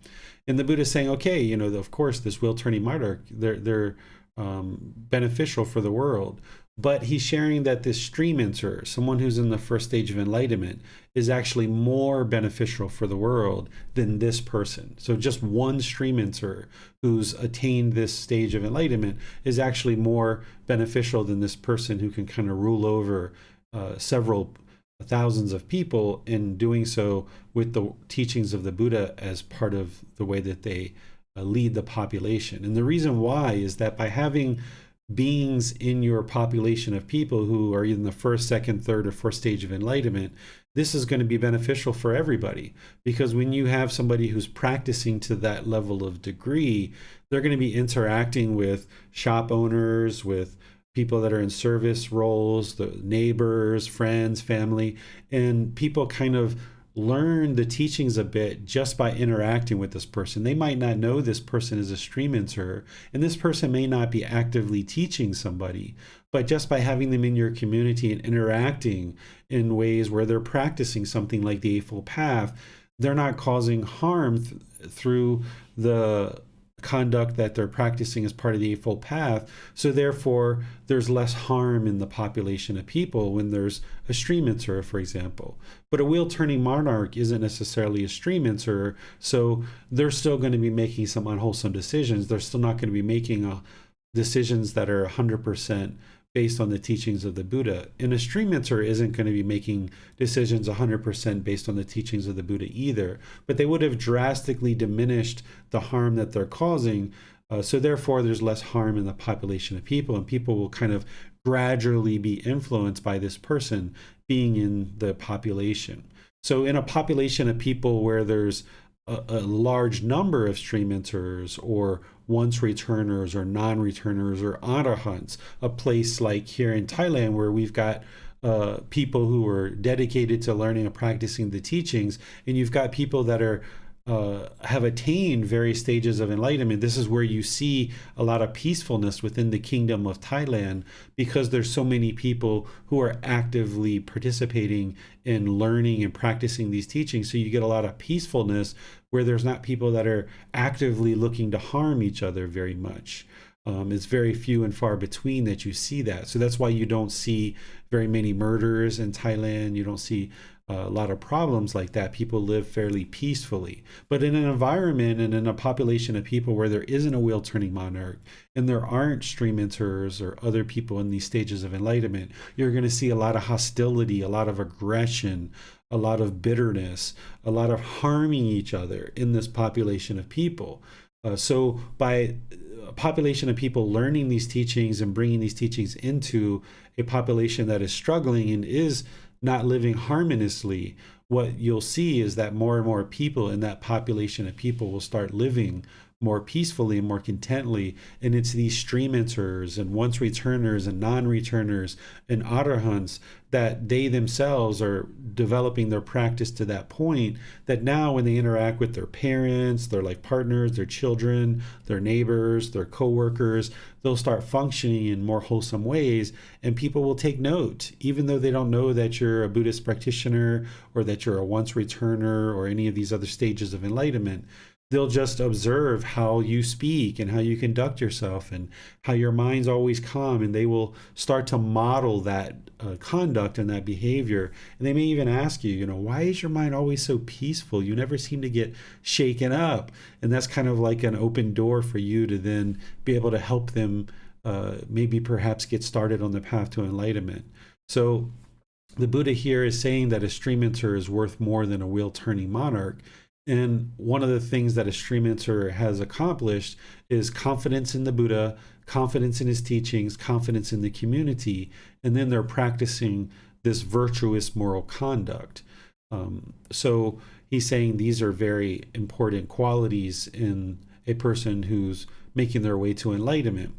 And the Buddha is saying, okay, of course, this wheel-turning monarch, they're beneficial for the world. But he's sharing that this stream enterer, someone who's in the first stage of enlightenment, is actually more beneficial for the world than this person. So just one stream enterer who's attained this stage of enlightenment is actually more beneficial than this person who can kind of rule over several thousands of people, in doing so with the teachings of the Buddha as part of the way that they lead the population. And the reason why is that by having beings in your population of people who are in the first, second, third, or fourth stage of enlightenment, this is going to be beneficial for everybody. Because when you have somebody who's practicing to that level of degree, they're going to be interacting with shop owners, with people that are in service roles, the neighbors, friends, family, and people kind of learn the teachings a bit just by interacting with this person. They might not know this person is a stream enterer, and this person may not be actively teaching somebody, but just by having them in your community and interacting in ways where they're practicing something like the Eightfold Path, they're not causing harm through the conduct that they're practicing as part of the Eightfold Path. So therefore, there's less harm in the population of people when there's a stream enterer, for example. But a wheel-turning monarch isn't necessarily a stream enterer, so they're still going to be making some unwholesome decisions. They're still not going to be making decisions that are 100% based on the teachings of the Buddha. And a stream enterer isn't going to be making decisions 100% based on the teachings of the Buddha either, but they would have drastically diminished the harm that they're causing. So therefore, there's less harm in the population of people, and people will kind of gradually be influenced by this person being in the population. So in a population of people where there's a large number of stream enterers or once returners or non-returners or arahants, a place like here in Thailand where we've got people who are dedicated to learning and practicing the teachings, and you've got people that are have attained various stages of enlightenment. This is where you see a lot of peacefulness within the kingdom of Thailand, because there's so many people who are actively participating in learning and practicing these teachings. So you get a lot of peacefulness where there's not people that are actively looking to harm each other very much. It's very few and far between that you see that. So that's why you don't see very many murders in Thailand. You don't see a lot of problems like that. People live fairly peacefully. But in an environment and in a population of people where there isn't a wheel-turning monarch and there aren't stream enterers or other people in these stages of enlightenment, you're going to see a lot of hostility, a lot of aggression, a lot of bitterness, a lot of harming each other in this population of people. So by a population of people learning these teachings and bringing these teachings into a population that is struggling and is not living harmoniously, what you'll see is that more and more people in that population of people will start living more peacefully and more contently. And it's these stream enterers and once returners and non-returners and arahants that they themselves are developing their practice to that point that now when they interact with their parents, their life partners, their children, their neighbors, their co-workers, they'll start functioning in more wholesome ways, and people will take note, even though they don't know that you're a Buddhist practitioner or that you're a once returner or any of these other stages of enlightenment. They'll just observe how you speak and how you conduct yourself and how your mind's always calm, and they will start to model that conduct and that behavior. And they may even ask you, why is your mind always so peaceful? You never seem to get shaken up. And that's kind of like an open door for you to then be able to help them maybe perhaps get started on the path to enlightenment. So the Buddha here is saying that a stream enterer is worth more than a wheel-turning monarch. And one of the things that a stream enterer has accomplished is confidence in the Buddha, confidence in his teachings, confidence in the community, and then they're practicing this virtuous moral conduct. So he's saying these are very important qualities in a person who's making their way to enlightenment.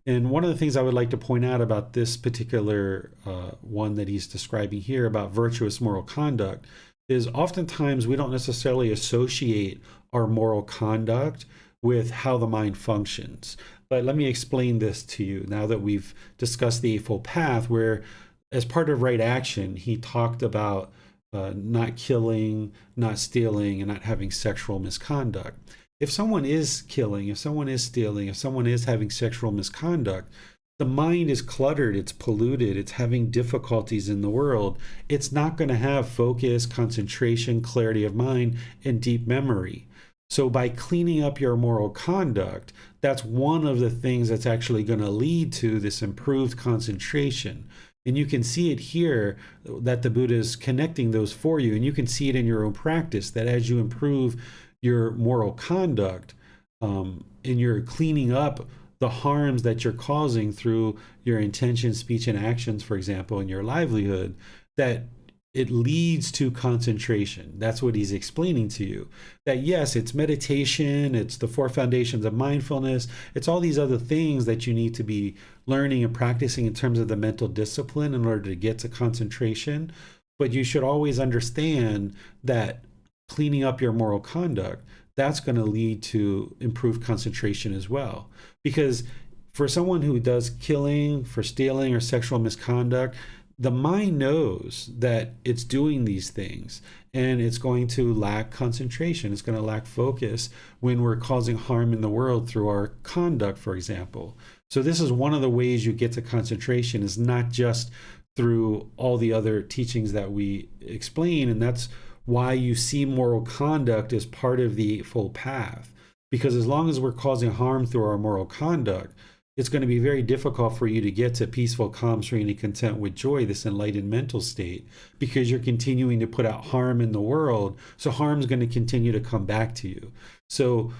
And one of the things I would like to point out about this particular one that he's describing here about virtuous moral conduct is oftentimes we don't necessarily associate our moral conduct with how the mind functions. But let me explain this to you now that we've discussed the Eightfold Path, where as part of right action, he talked about not killing, not stealing, and not having sexual misconduct. If someone is killing, if someone is stealing, if someone is having sexual misconduct, the mind is cluttered, it's polluted, it's having difficulties in the world. It's not going to have focus, concentration, clarity of mind, and deep memory. So by cleaning up your moral conduct, that's one of the things that's actually going to lead to this improved concentration. And you can see it here that the Buddha is connecting those for you. And you can see it in your own practice that as you improve your moral conduct and you're cleaning up the harms that you're causing through your intention, speech, and actions, for example, in your livelihood, that it leads to concentration. That's what he's explaining to you. That yes, it's meditation, it's the 4 foundations of mindfulness, it's all these other things that you need to be learning and practicing in terms of the mental discipline in order to get to concentration. But you should always understand that cleaning up your moral conduct, that's going to lead to improved concentration as well. Because for someone who does killing, for stealing or sexual misconduct, the mind knows that it's doing these things, and it's going to lack concentration. It's going to lack focus when we're causing harm in the world through our conduct, for example. So this is one of the ways you get to concentration, is not just through all the other teachings that we explain. And that's why you see moral conduct as part of the Eightfold Path. Because as long as we're causing harm through our moral conduct, it's going to be very difficult for you to get to peaceful, calm, serene, content with joy, this enlightened mental state, because you're continuing to put out harm in the world. So harm's going to continue to come back to you. So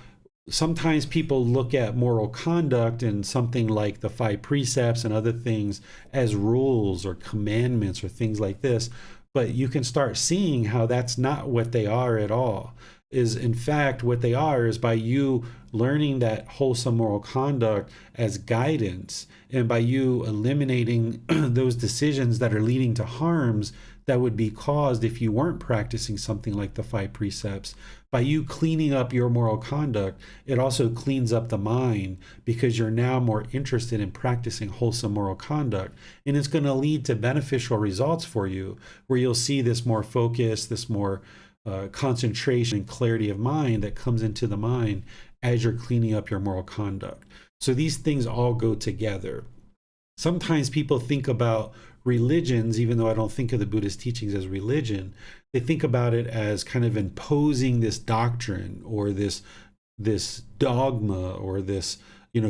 sometimes people look at moral conduct and something like the 5 precepts and other things as rules or commandments or things like this. But you can start seeing how that's not what they are at all. Is in fact what they are is by you learning that wholesome moral conduct as guidance, and by you eliminating those decisions that are leading to harms that would be caused if you weren't practicing something like the 5 precepts. By you cleaning up your moral conduct, it also cleans up the mind, because you're now more interested in practicing wholesome moral conduct. And it's going to lead to beneficial results for you, where you'll see this more focus, this more concentration and clarity of mind that comes into the mind as you're cleaning up your moral conduct. So these things all go together. Sometimes people think about religions, even though I don't think of the Buddhist teachings as religion, they think about it as kind of imposing this doctrine or this dogma or this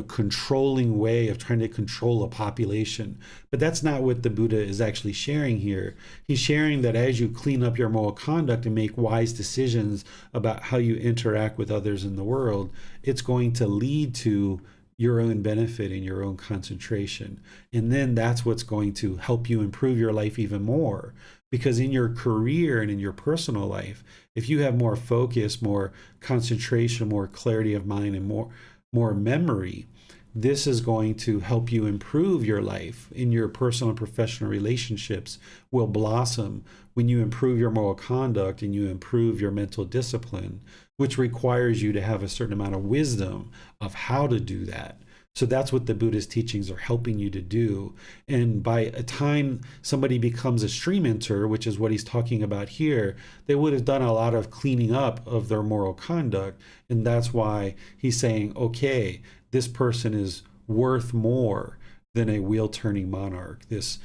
controlling way of trying to control a population. But that's not what the Buddha is actually sharing here. He's sharing that as you clean up your moral conduct and make wise decisions about how you interact with others in the world, it's going to lead to your own benefit and your own concentration. And then that's what's going to help you improve your life even more. Because in your career and in your personal life, if you have more focus, more concentration, more clarity of mind, and more memory, this is going to help you improve your life. In your personal and professional relationships will blossom when you improve your moral conduct and you improve your mental discipline, which requires you to have a certain amount of wisdom of how to do that. So that's what the Buddhist teachings are helping you to do. And by the time somebody becomes a stream enter, which is what he's talking about here, they would have done a lot of cleaning up of their moral conduct. And that's why he's saying, okay, this person is worth more than a wheel-turning monarch. This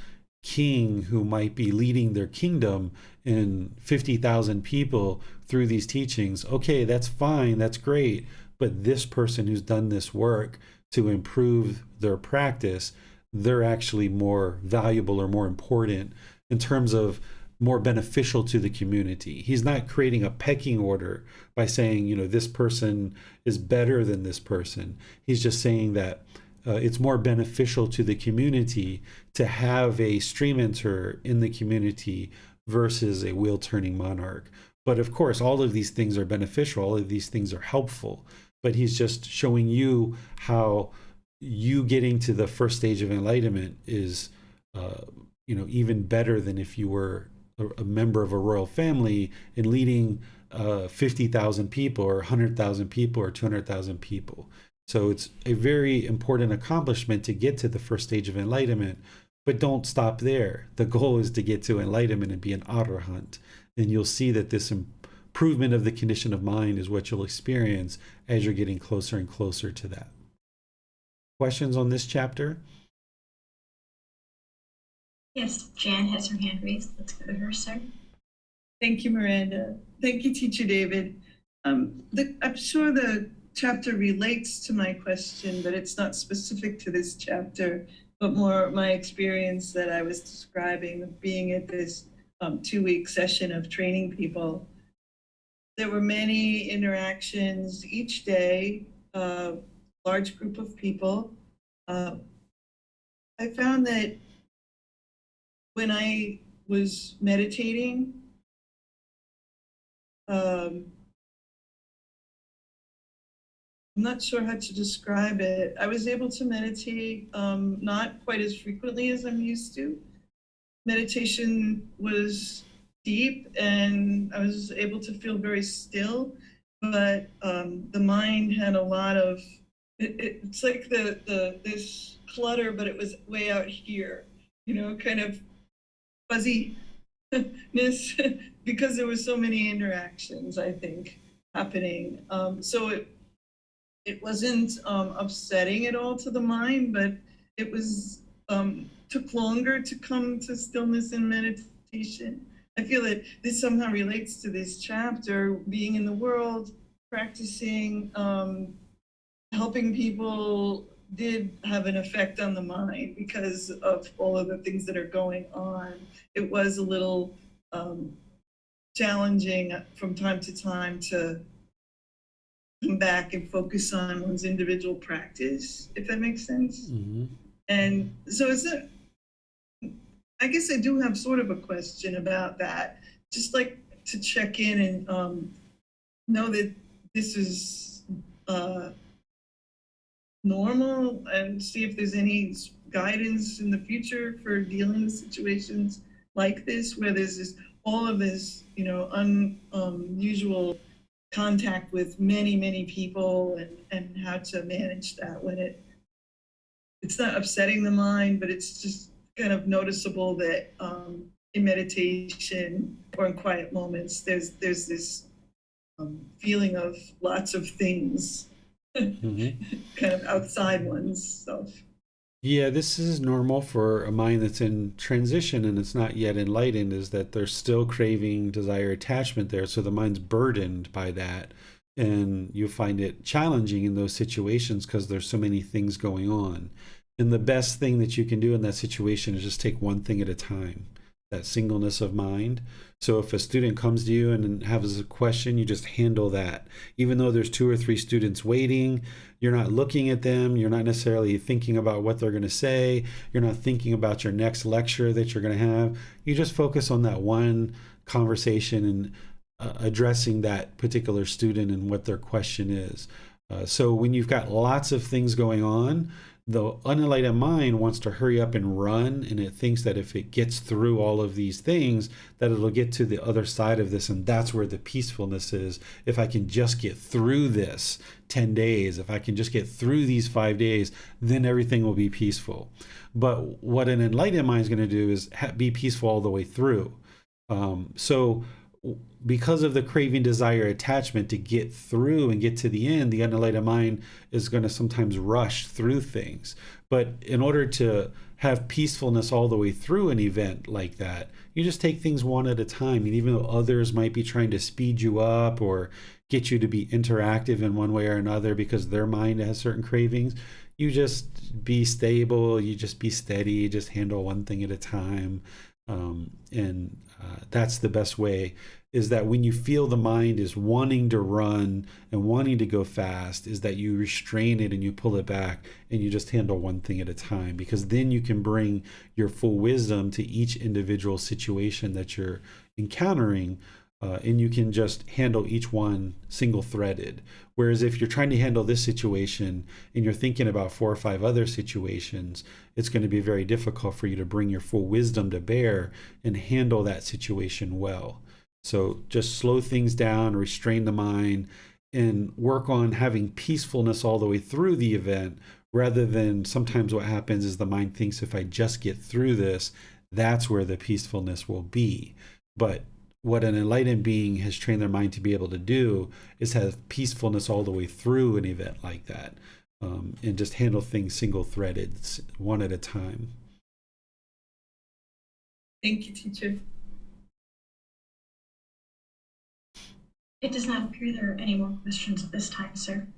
king who might be leading their kingdom and 50,000 people through these teachings. Okay, that's fine, that's great. But this person who's done this work to improve their practice, they're actually more valuable or more important in terms of more beneficial to the community. He's not creating a pecking order by saying, this person is better than this person. He's just saying that it's more beneficial to the community to have a stream enter in the community versus a wheel-turning monarch. But of course, all of these things are beneficial. All of these things are helpful. But he's just showing you how you getting to the first stage of enlightenment is, even better than if you were a member of a royal family and leading 50,000 people or 100,000 people or 200,000 people. So it's a very important accomplishment to get to the first stage of enlightenment, but don't stop there. The goal is to get to enlightenment and be an arahant. And you'll see that this improvement of the condition of mind is what you'll experience as you're getting closer and closer to that. Questions on this chapter? Yes, Jan has her hand raised. Let's go to her, sir. Thank you, Miranda. Thank you, Teacher David. I'm sure the chapter relates to my question, but it's not specific to this chapter, but more my experience that I was describing of being at this 2-week session of training people. There were many interactions each day, large group of people. I found that when I was meditating, I'm not sure how to describe it. I was able to meditate not quite as frequently as I'm used to. Meditation was deep and I was able to feel very still, but the mind had a lot of, it's like this clutter, but it was way out here, kind of fuzziness because there were so many interactions, I think, happening. So it wasn't upsetting at all to the mind, but it was took longer to come to stillness and meditation. I feel that this somehow relates to this chapter, being in the world, practicing, helping people did have an effect on the mind because of all of the things that are going on. It was a little challenging from time to time to come back and focus on one's individual practice, if that makes sense. Mm-hmm. And so I guess I do have sort of a question about that. Just like to check in and know that this is normal and see if there's any guidance in the future for dealing with situations like this, where there's all of this, unusual contact with many people and how to manage that when it's not upsetting the mind, but it's just kind of noticeable that in meditation or in quiet moments, there's this feeling of lots of things Mm-hmm. kind of outside one's self. Yeah, this is normal for a mind that's in transition and it's not yet enlightened, is that there's still craving, desire, attachment there. So the mind's burdened by that. And you find it challenging in those situations because there's so many things going on. And the best thing that you can do in that situation is just take one thing at a time, that singleness of mind. So if a student comes to you and has a question, you just handle that. Even though there's 2 or 3 students waiting, you're not looking at them. You're not necessarily thinking about what they're going to say. You're not thinking about your next lecture that you're going to have. You just focus on that one conversation and addressing that particular student and what their question is. So when you've got lots of things going on, the unenlightened mind wants to hurry up and run, and it thinks that if it gets through all of these things, that it'll get to the other side of this, and that's where the peacefulness is. If I can just get through this 10 days, if I can just get through these 5 days, then everything will be peaceful. But what an enlightened mind is going to do is be peaceful all the way through. So because of the craving, desire, attachment to get through and get to the end, the unenlightened mind is going to sometimes rush through things. But in order to have peacefulness all the way through an event like that, you just take things one at a time. And even though others might be trying to speed you up or get you to be interactive in one way or another because their mind has certain cravings, you just be stable, you just be steady, just handle one thing at a time. That's the best way, is that when you feel the mind is wanting to run and wanting to go fast, is that you restrain it and you pull it back and you just handle one thing at a time, because then you can bring your full wisdom to each individual situation that you're encountering, and you can just handle each one single-threaded. Whereas if you're trying to handle this situation and you're thinking about 4 or 5 other situations, it's going to be very difficult for you to bring your full wisdom to bear and handle that situation well. So just slow things down, restrain the mind, and work on having peacefulness all the way through the event, rather than sometimes what happens is the mind thinks if I just get through this, that's where the peacefulness will be. But what an enlightened being has trained their mind to be able to do is have peacefulness all the way through an event like that, and just handle things single-threaded, one at a time. Thank you, teacher. It does not appear there are any more questions at this time, sir.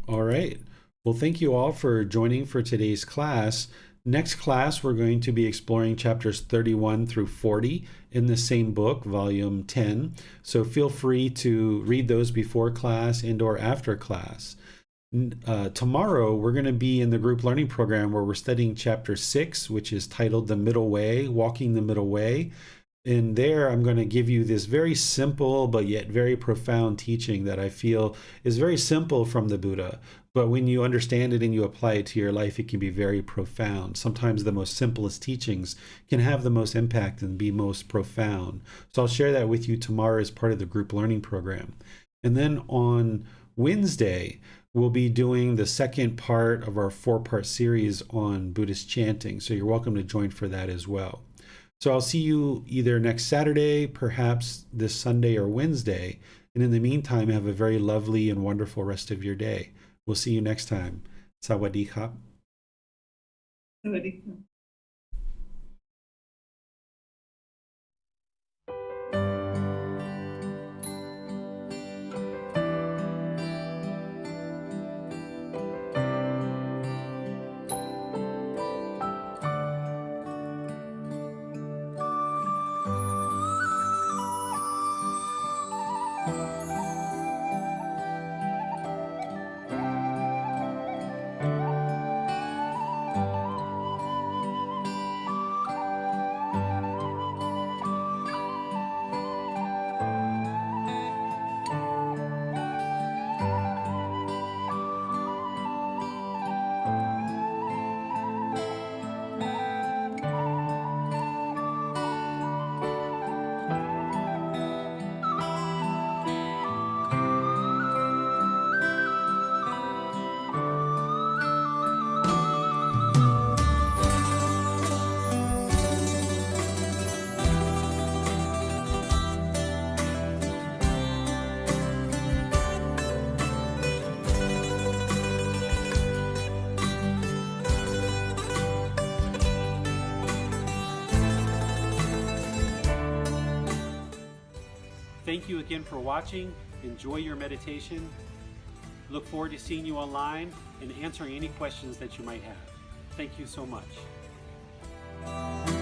All right. Well, thank you all for joining for today's class. Next class, we're going to be exploring chapters 31 through 40 in the same book, volume 10. So feel free to read those before class and or after class. Tomorrow, we're going to be in the group learning program where we're studying chapter 6, which is titled The Middle Way, Walking the Middle Way. And there, I'm going to give you this very simple but yet very profound teaching that I feel is very simple from the Buddha. But when you understand it and you apply it to your life, it can be very profound. Sometimes the most simplest teachings can have the most impact and be most profound. So I'll share that with you tomorrow as part of the group learning program. And then on Wednesday, we'll be doing the second part of our 4-part series on Buddhist chanting. So you're welcome to join for that as well. So I'll see you either next Saturday, perhaps this Sunday or Wednesday. And in the meantime, have a very lovely and wonderful rest of your day. We'll see you next time. Sawadee krap. สวัสดีค่ะ Thank you again for watching. Enjoy your meditation. Look forward to seeing you online and answering any questions that you might have. Thank you so much.